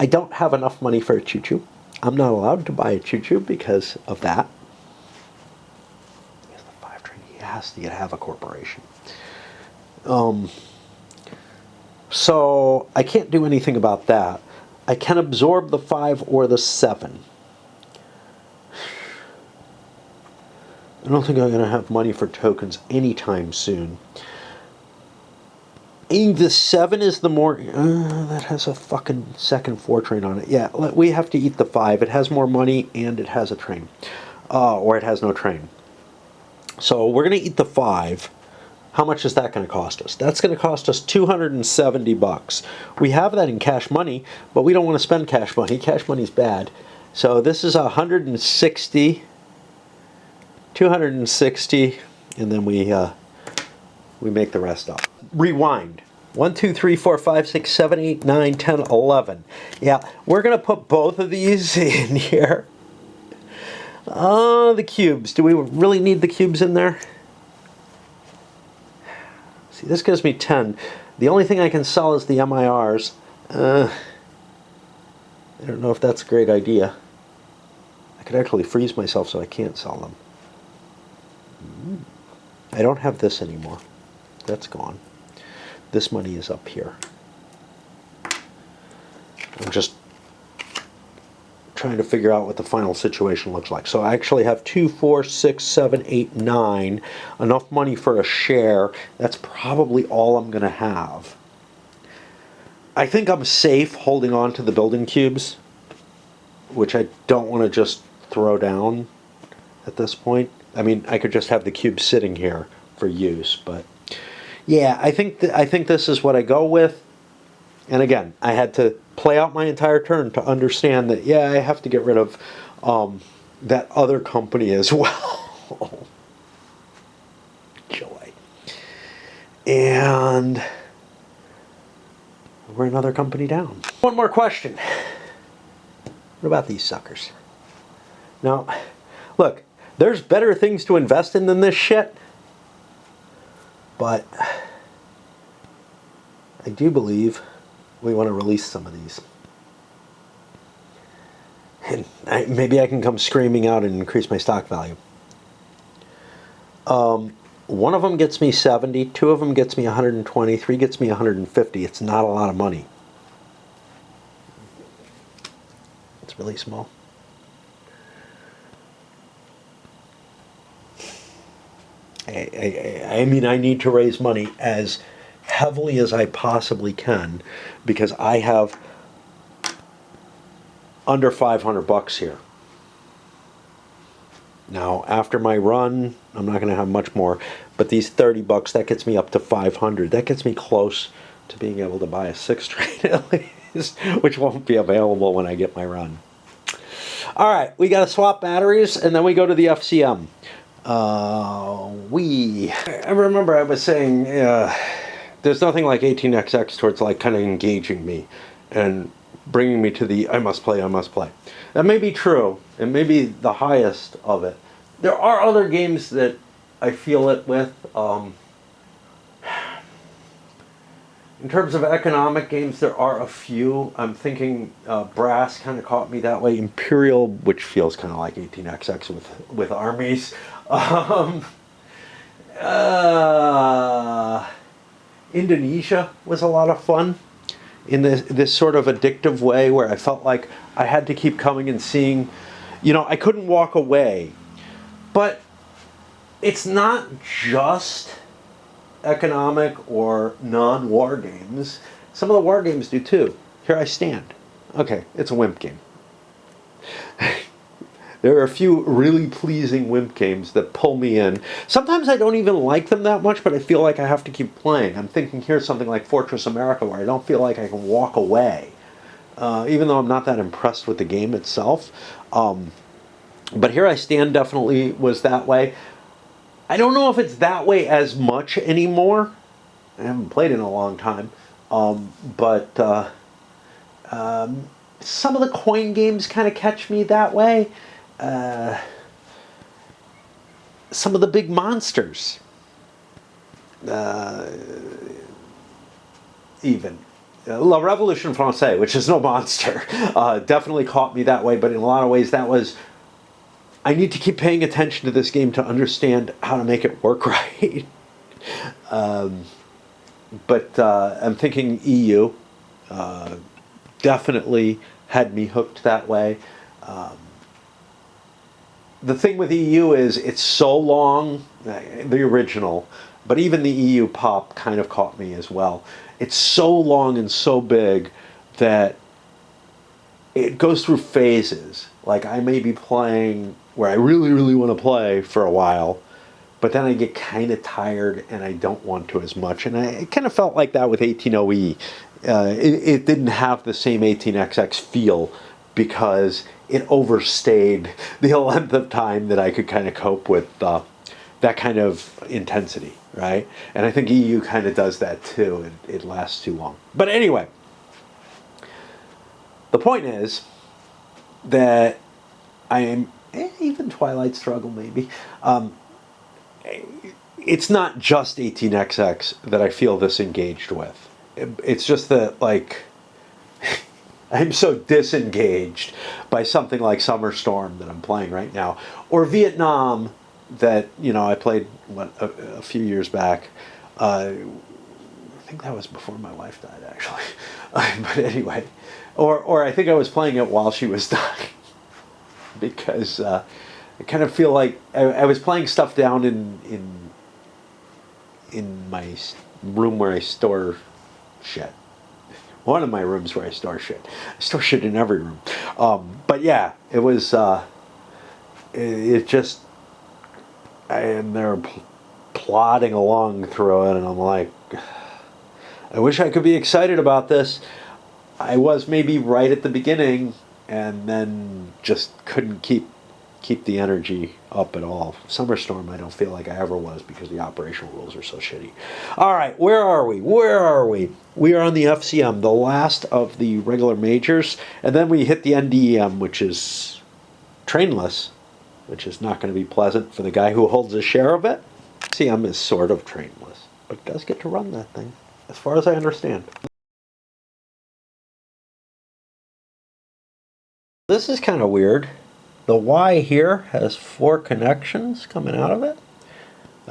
Speaker 1: I don't have enough money for a choo-choo. I'm not allowed to buy a choo-choo because of that. He has the 5 train. He has to have a corporation. So I can't do anything about that. I can absorb the 5 or the 7. I don't think I'm going to have money for tokens anytime soon. And the 7 is the more... that has a fucking second 4 train on it. Yeah, we have to eat the 5. It has more money and it has a train. Or it has no train. So we're going to eat the 5. How much is that going to cost us? That's going to cost us $270. We have that in cash money, but we don't want to spend cash money. Cash money's bad. So this is 160, 260, and then we make the rest up. Rewind. 1, 2, 3, 4, 5, 6, 7, 8, 9, 10, 11. Yeah, we're going to put both of these in here. The cubes. Do we really need the cubes in there? See, this gives me 10. The only thing I can sell is the MIRs. I don't know if that's a great idea. I could actually freeze myself so I can't sell them. I don't have this anymore. That's gone. This money is up here. I'm just trying to figure out what the final situation looks like. So I actually have 2, 4, 6, 7, 8, 9. Enough money for a share. That's probably all I'm going to have. I think I'm safe holding on to the building cubes, which I don't want to just throw down at this point. I mean, I could just have the cubes sitting here for use, but yeah, I think this is what I go with. And again, I had to play out my entire turn to understand that, yeah, I have to get rid of that other company as well. Joy. And we're another company down. One more question. What about these suckers? Now, look, there's better things to invest in than this shit. But I do believe we want to release some of these. And maybe I can come screaming out and increase my stock value. One of them gets me 70, 2 of them gets me 120, 3 gets me 150. It's not a lot of money. It's really small. I mean, I need to raise money as heavily as I possibly can because I have under $500 here. Now, after my run, I'm not going to have much more, but these $30, that gets me up to 500. That gets me close to being able to buy a 6 train at least, which won't be available when I get my run. All right, we got to swap batteries, and then we go to the FCM. I remember I was saying, there's nothing like 18XX towards like kind of engaging me and bringing me to the I must play. That may be true. It may be the highest of it. There are other games that I feel it with. In terms of economic games, there are a few. I'm thinking Brass kind of caught me that way. Imperial, which feels kind of like 18XX with armies. Indonesia was a lot of fun in this sort of addictive way where I felt like I had to keep coming and seeing, I couldn't walk away. But it's not just economic or non-war games. Some of the war games do too. Here I Stand. Okay, it's a WIMP game. There are a few really pleasing WIMP games that pull me in. Sometimes I don't even like them that much, but I feel like I have to keep playing. I'm thinking here's something like Fortress America where I don't feel like I can walk away, even though I'm not that impressed with the game itself. But Here I Stand definitely was that way. I don't know if it's that way as much anymore. I haven't played in a long time. But some of the coin games kind of catch me that way. Some of the big monsters, even La Révolution Française, which is no monster, definitely caught me that way. But in a lot of ways, that was I need to keep paying attention to this game to understand how to make it work right. But I'm thinking EU definitely had me hooked that way. The thing with EU is it's so long, the original, but even the EU pop kind of caught me as well. It's so long and so big that it goes through phases. Like I may be playing where I really, really want to play for a while, but then I get kind of tired and I don't want to as much. And it kind of felt like that with 18OE. It didn't have the same 18XX feel because it overstayed the length of time that I could kind of cope with that kind of intensity, right? And I think EU kind of does that too. It lasts too long. But anyway, the point is that I am, even Twilight Struggle maybe, it's not just 18XX that I feel this engaged with. It's just that, like, I'm so disengaged by something like Summer Storm that I'm playing right now, or Vietnam that, I played a few years back. I think that was before my wife died, actually. But anyway, or I think I was playing it while she was dying. because I kind of feel like I was playing stuff down in my room where I store shit. One of my rooms where I store shit. I store shit in every room. But yeah, it was. It just. And they're plodding along through it, and I'm like, I wish I could be excited about this. I was maybe right at the beginning, and then just couldn't keep the energy up at all. Summer Storm, I don't feel like I ever was because the operational rules are so shitty. All right, where are we? Where are we? We are on the FCM, the last of the regular majors, and then we hit the NDEM, which is trainless, which is not going to be pleasant for the guy who holds a share of it. FCM is sort of trainless, but does get to run that thing, as far as I understand. This is kind of weird. The Y here has 4 connections coming out of it.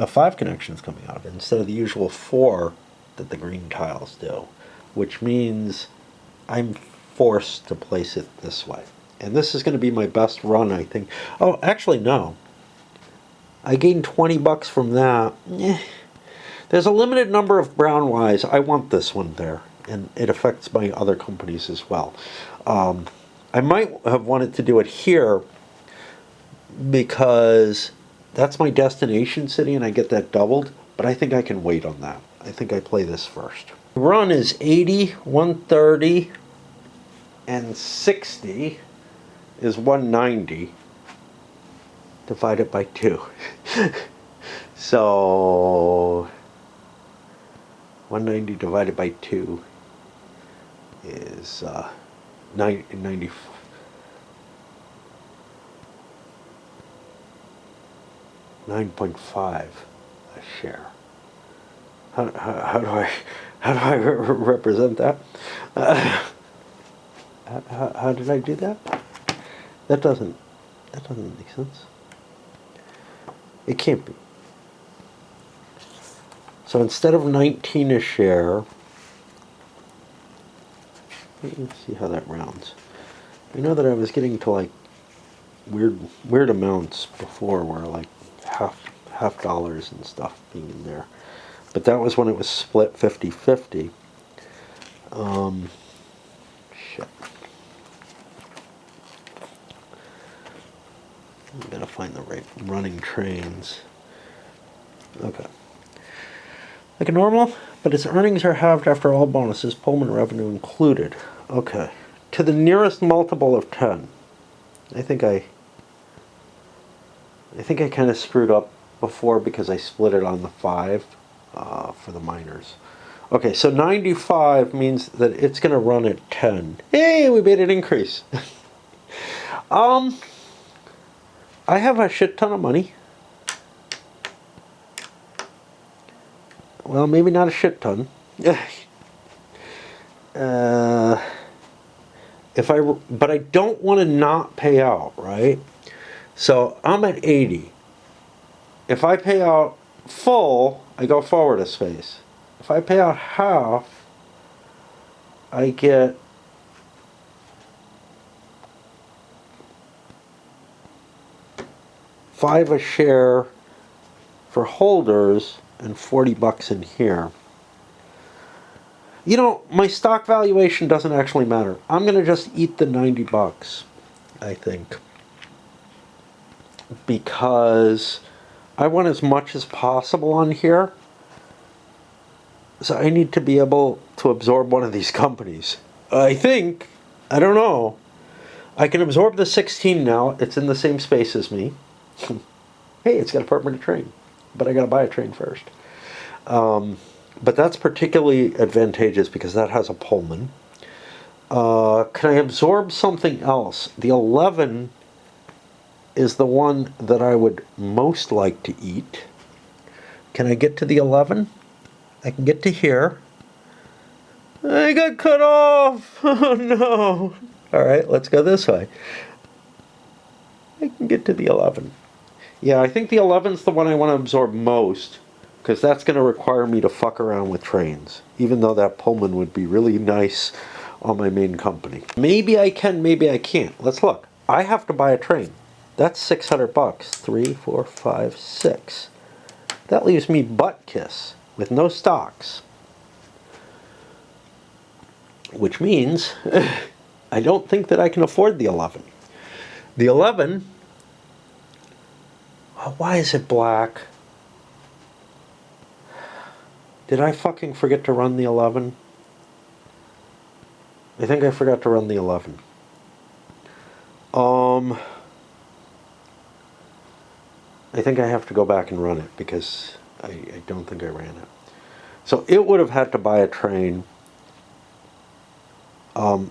Speaker 1: 5 connections coming out of it instead of the usual 4 that the green tiles do, which means I'm forced to place it this way. And this is going to be my best run, I think. Oh, actually, no. I gained 20 bucks from that. There's a limited number of brown Ys. I want this one there, and it affects my other companies as well. I might have wanted to do it here because that's my destination city and I get that doubled, but I think I can wait on that. I think I play this first. Run is 80, 130, and 60 is 190 divided by 2. So 190 divided by 2 is 90. 9.5 a share. How do I represent that? How did I do that? That doesn't make sense. It can't be. So instead of 19 a share, let's see how that rounds. I know that I was getting to like weird amounts before, where like half dollars and stuff being in there, but that was when it was split 50-50. Shit. I'm gonna find the right running trains. Okay. Like a normal, but its earnings are halved after all bonuses, Pullman revenue included. Okay. To the nearest multiple of 10. I think I kind of screwed up before because I split it on the 5 for the minors. Okay, so 95 means that it's going to run at 10. Hey, we made an increase. I have a shit ton of money. Well, maybe not a shit ton. But I don't want to not pay out, right? So I'm at 80. If I pay out full, I go forward a space. If I pay out half, I get $5 a share for holders and 40 bucks in here. You know, my stock valuation doesn't actually matter. I'm going to just eat the 90 bucks, I think. Because I want as much as possible on here. So I need to be able to absorb one of these companies. I think, I don't know. I can absorb the 16 now. It's in the same space as me. Hey, it's got a permanent train. But I got to buy a train first. But that's particularly advantageous because that has a Pullman. Can I absorb something else? The 11 is the one that I would most like to eat. Can I get to the 11? I can get to here. I got cut off! Oh no! Alright, let's go this way. I can get to the 11. Yeah, I think the 11's the one I want to absorb most, because that's going to require me to fuck around with trains, even though that Pullman would be really nice on my main company. Maybe I can, maybe I can't. Let's look. I have to buy a train. That's 600 bucks. 3, 4, 5, 6. That leaves me butt kiss with no stocks. Which means I don't think that I can afford the 11. The 11, oh, why is it black? Did I fucking forget to run the 11? I think I forgot to run the 11. I think I have to go back and run it because I don't think I ran it. So it would have had to buy a train.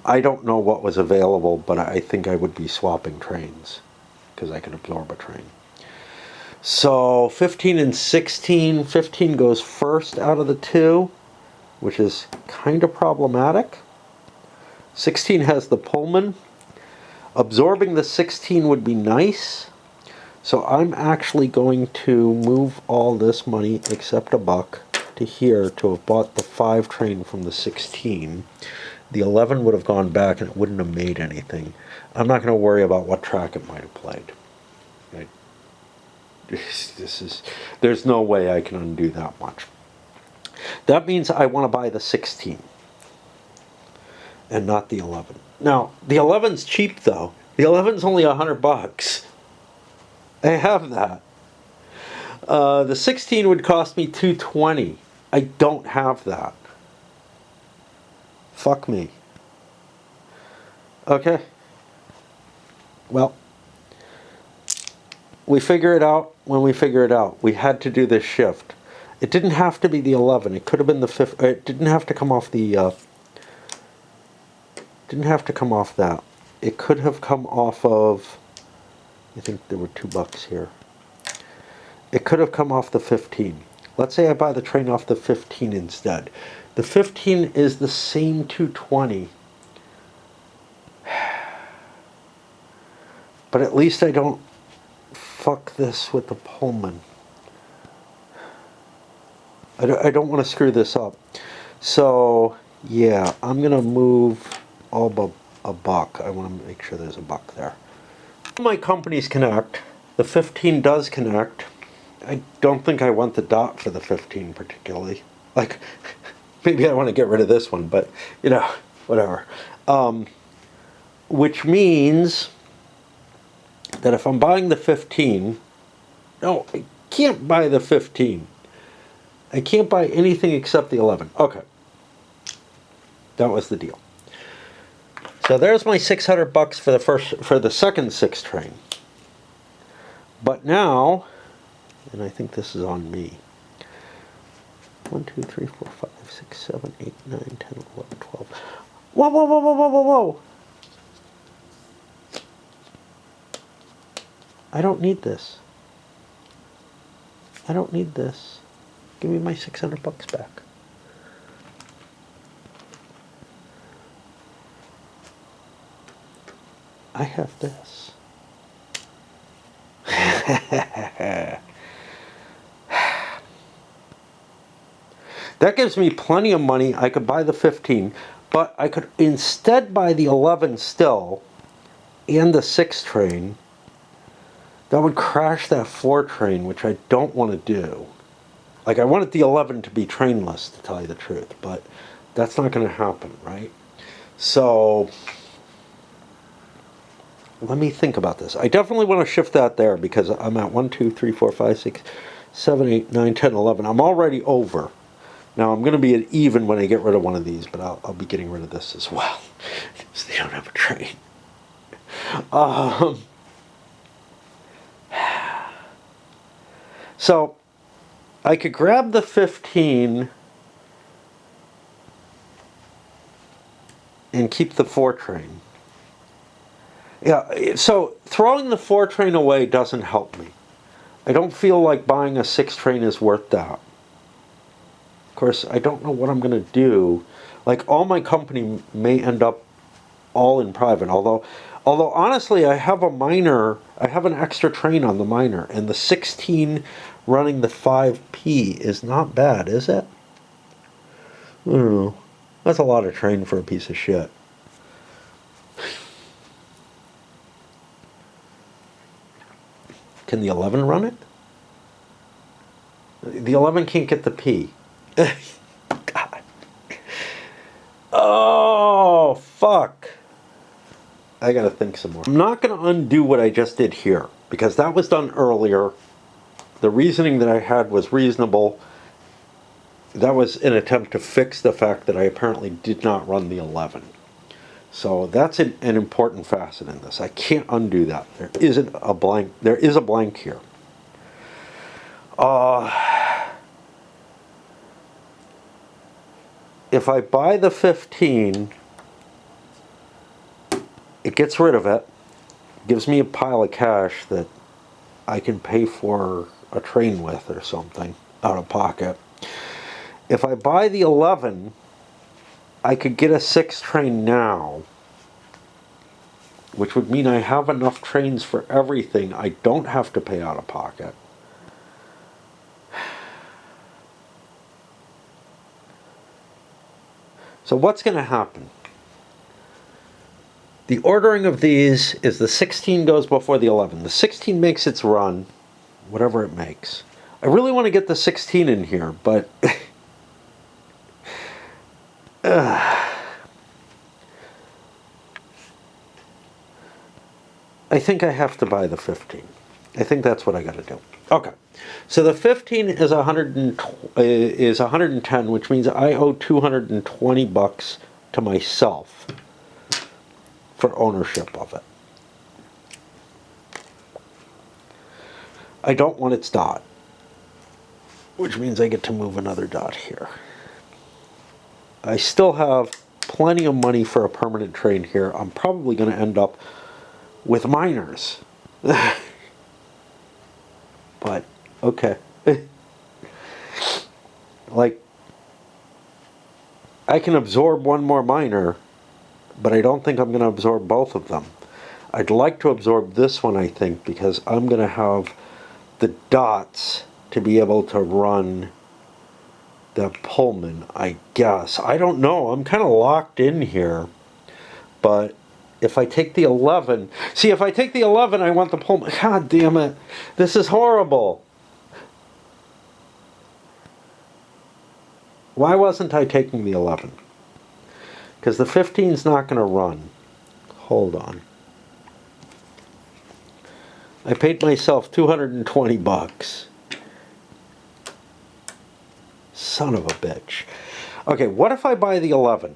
Speaker 1: I don't know what was available, but I think I would be swapping trains because I could absorb a train. So 15 and 16. 15 goes first out of the two, which is kind of problematic. 16 has the Pullman. Absorbing the 16 would be nice. So I'm actually going to move all this money except a buck to here to have bought the 5 train from the 16. The 11 would have gone back and it wouldn't have made anything. I'm not going to worry about what track it might have played. There's no way I can undo that much. That means I want to buy the 16 and not the 11. Now, the 11's cheap though. The 11's only 100 bucks. I have that. The 16 would cost me 220. I don't have that. Fuck me. Okay. Well, we figure it out when we figure it out. We had to do this shift. It didn't have to be the 11. It could have been the 5th. It didn't have to come off the... didn't have to come off that. It could have come off of... I think there were $2 here. It could have come off the 15. Let's say I buy the train off the 15 instead. The 15 is the same 220. But at least I don't fuck this with the Pullman. I don't want to screw this up. So, yeah, I'm going to move all but a buck. I want to make sure there's a buck there. My companies connect. The 15 does connect. I don't think I want the dot for the 15 particularly. Like, maybe I want to get rid of this one, but, you know, whatever. Which means that if I'm buying the 15, no, I can't buy the 15. I can't buy anything except the 11. Okay. That was the deal. So there's my 600 bucks for the second 6 train. But now, and I think this is on me. 1, 2, 3, 4, 5, 6, 7, 8, 9, 10, 11, 12. Whoa, whoa, whoa, whoa, whoa, whoa, whoa. I don't need this. I don't need this. Give me my 600 bucks back. I have this. That gives me plenty of money. I could buy the 15, but I could instead buy the 11 still and the 6 train. That would crash that 4 train, which I don't want to do. Like, I wanted the 11 to be trainless, to tell you the truth, but that's not going to happen, right? So, let me think about this. I definitely want to shift that there because I'm at 1, 2, 3, 4, 5, 6, 7, 8, 9, 10, 11. I'm already over. Now, I'm going to be at even when I get rid of one of these, but I'll be getting rid of this as well. So they don't have a train. So, I could grab the 15 and keep the 4 train. Yeah, so throwing the 4 train away doesn't help me. I don't feel like buying a 6 train is worth that. Of course, I don't know what I'm going to do. Like, all my company may end up all in private, although honestly, I have a minor, I have an extra train on the minor, and the 16 running the 5P is not bad, is it? I don't know. That's a lot of train for a piece of shit. Can the 11 run it? The 11 can't get the P. God. Oh, fuck. I gotta think some more. I'm not gonna undo what I just did here, because that was done earlier. The reasoning that I had was reasonable. That was an attempt to fix the fact that I apparently did not run the 11. So that's an important facet in this. I can't undo that. There isn't a blank. There is a blank here. If I buy the 15, it gets rid of it, gives me a pile of cash that I can pay for a train with or something out of pocket. If I buy the 11, I could get a 6 train now, which would mean I have enough trains for everything. I don't have to pay out of pocket. So what's going to happen? The ordering of these is the 16 goes before the 11. The 16 makes its run, whatever it makes. I really want to get the 16 in here, but I think I have to buy the 15. I think that's what I got to do. Okay, so the 15 is 110, which means I owe 220 bucks to myself for ownership of it. I don't want its dot, which means I get to move another dot here. I still have plenty of money for a permanent train here. I'm probably going to end up with miners. But, okay. Like, I can absorb one more miner, but I don't think I'm going to absorb both of them. I'd like to absorb this one, I think, because I'm going to have the dots to be able to run the Pullman, I guess. I don't know. I'm kind of locked in here. But if I take the 11... See, if I take the 11, I want the Pullman... God damn it. This is horrible. Why wasn't I taking the 11? Because the 15's not going to run. Hold on. I paid myself 220 bucks. Son of a bitch. Okay, what if I buy the 11?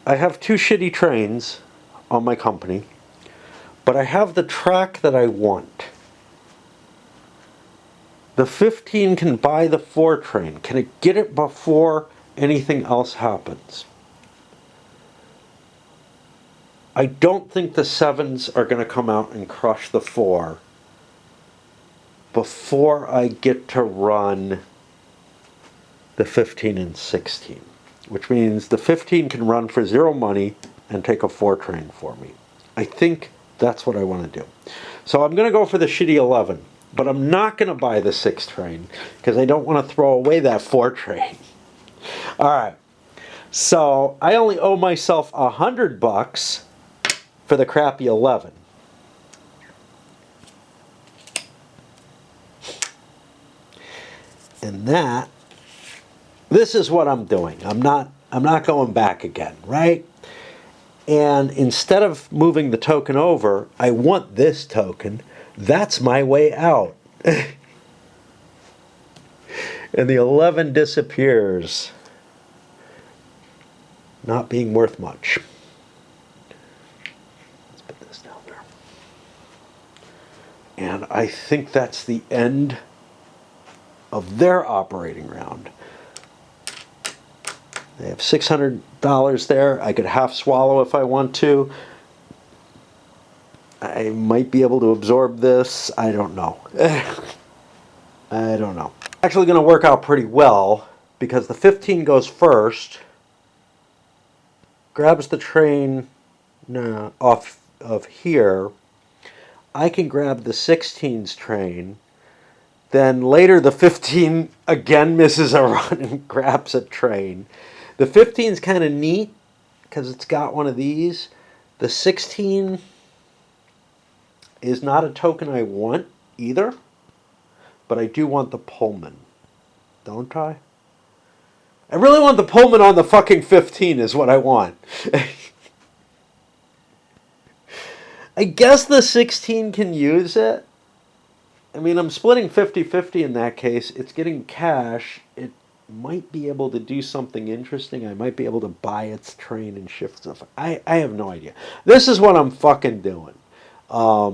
Speaker 1: I have 2 shitty trains on my company, but I have the track that I want. The 15 can buy the 4 train. Can it get it before anything else happens? I don't think the 7s are going to come out and crush the 4 before I get to run the 15 and 16, which means the 15 can run for 0 money and take a 4 train for me. I think that's what I want to do. So I'm going to go for the shitty 11, but I'm not going to buy the 6 train because I don't want to throw away that 4 train. All right, so I only owe myself 100 bucks for the crappy 11. And this is what I'm doing. I'm not going back again, right? And instead of moving the token over, I want this token. That's my way out. And the 11 disappears, not being worth much. Let's put this down there. And I think that's the end of their operating round. They have $600 there. I could half swallow if I want to. I might be able to absorb this. I don't know. I don't know. Actually going to work out pretty well because the 15 goes first, grabs the train off of here. I can grab the 16's train. Then later the 15 again misses a run and grabs a train. The 15's kind of neat because it's got one of these. The 16 is not a token I want. either, but I do want the Pullman, don't I? I really want the Pullman on the fucking 15 is what I want. I guess the 16 can use it. I mean, I'm splitting 50-50 in that case. It's getting cash. It might be able to do something interesting. I might be able to buy its train and shift stuff. I have no idea. This is what I'm fucking doing. I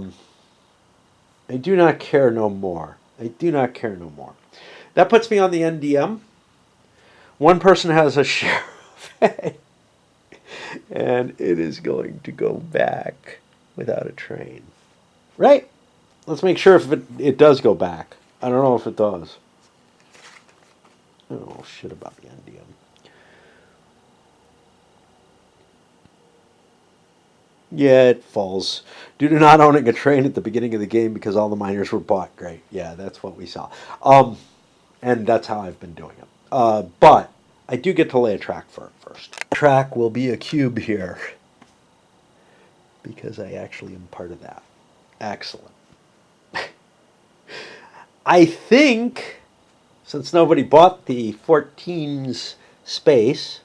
Speaker 1: do not care no more. I do not care no more. That puts me on the NDM. One person has a share of it, and it is going to go back without a train. Right? Let's make sure if it does go back. I don't know if it does. I don't know shit about the NDM. Yeah, it falls. Due to not owning a train at the beginning of the game because all the miners were bought. Great. Yeah, that's what we saw. And that's how I've been doing it. But I do get to lay a track for it first. Track will be a cube here because I actually am part of that. Excellent. I think, since nobody bought the 14's space,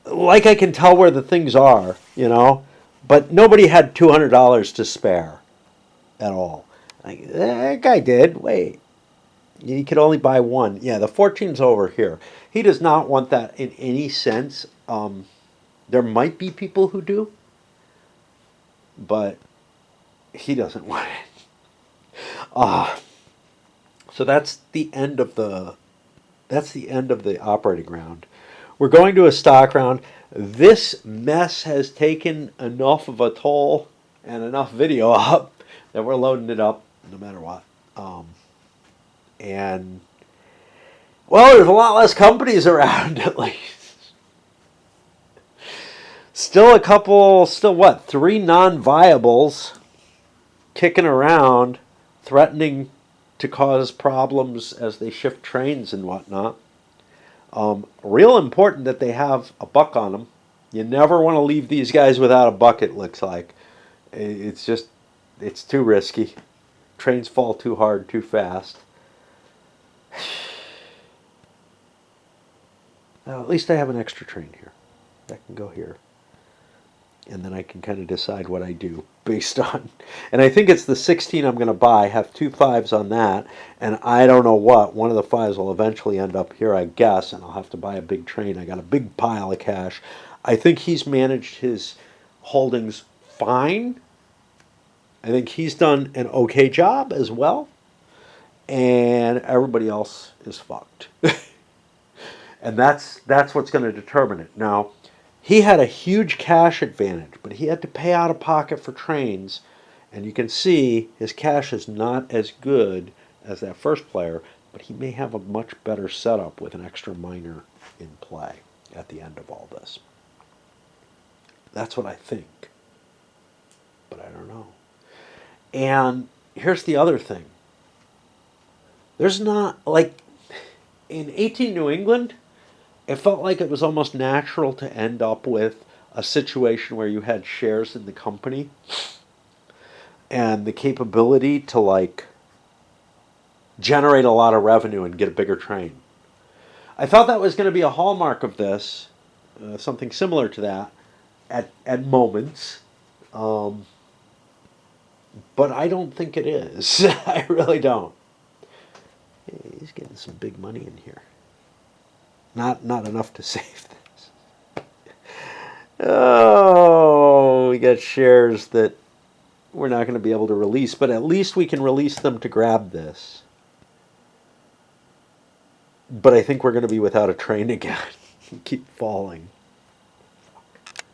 Speaker 1: like I can tell where the things are, you know, but nobody had $200 to spare at all. Like, that guy did. Wait. You could only buy one. Yeah, the 14's over here. He does not want that in any sense. There might be people who do, but he doesn't want it. So that's the end of the operating round. We're going to a stock round. This mess has taken enough of a toll and enough video up that we're loading it up no matter what. And well, there's a lot less companies around at least. Still what? 3 non-viables kicking around, threatening to cause problems as they shift trains and whatnot. Real important that they have a buck on them. You never want to leave these guys without a buck, it looks like. It's too risky. Trains fall too hard, too fast. Well, at least I have an extra train here. That can go here. And then I can kind of decide what I do based on. And I think it's the 16 I'm going to buy. Have 2 5s on that. And I don't know what. One of the 5s will eventually end up here, I guess. And I'll have to buy a big train. I got a big pile of cash. I think he's managed his holdings fine. I think he's done an okay job as well. And everybody else is fucked. And that's what's going to determine it. Now, he had a huge cash advantage, but he had to pay out of pocket for trains. And you can see his cash is not as good as that first player, but he may have a much better setup with an extra miner in play at the end of all this. That's what I think. But I don't know. And here's the other thing. There's not, like, in 18 New England, it felt like it was almost natural to end up with a situation where you had shares in the company and the capability to, like, generate a lot of revenue and get a bigger train. I thought that was going to be a hallmark of this, something similar to that at moments. But I don't think it is. I really don't. Hey, he's getting some big money in here. Not enough to save this. Oh, we got shares that we're not going to be able to release, but at least we can release them to grab this. But I think we're going to be without a train again. Keep falling.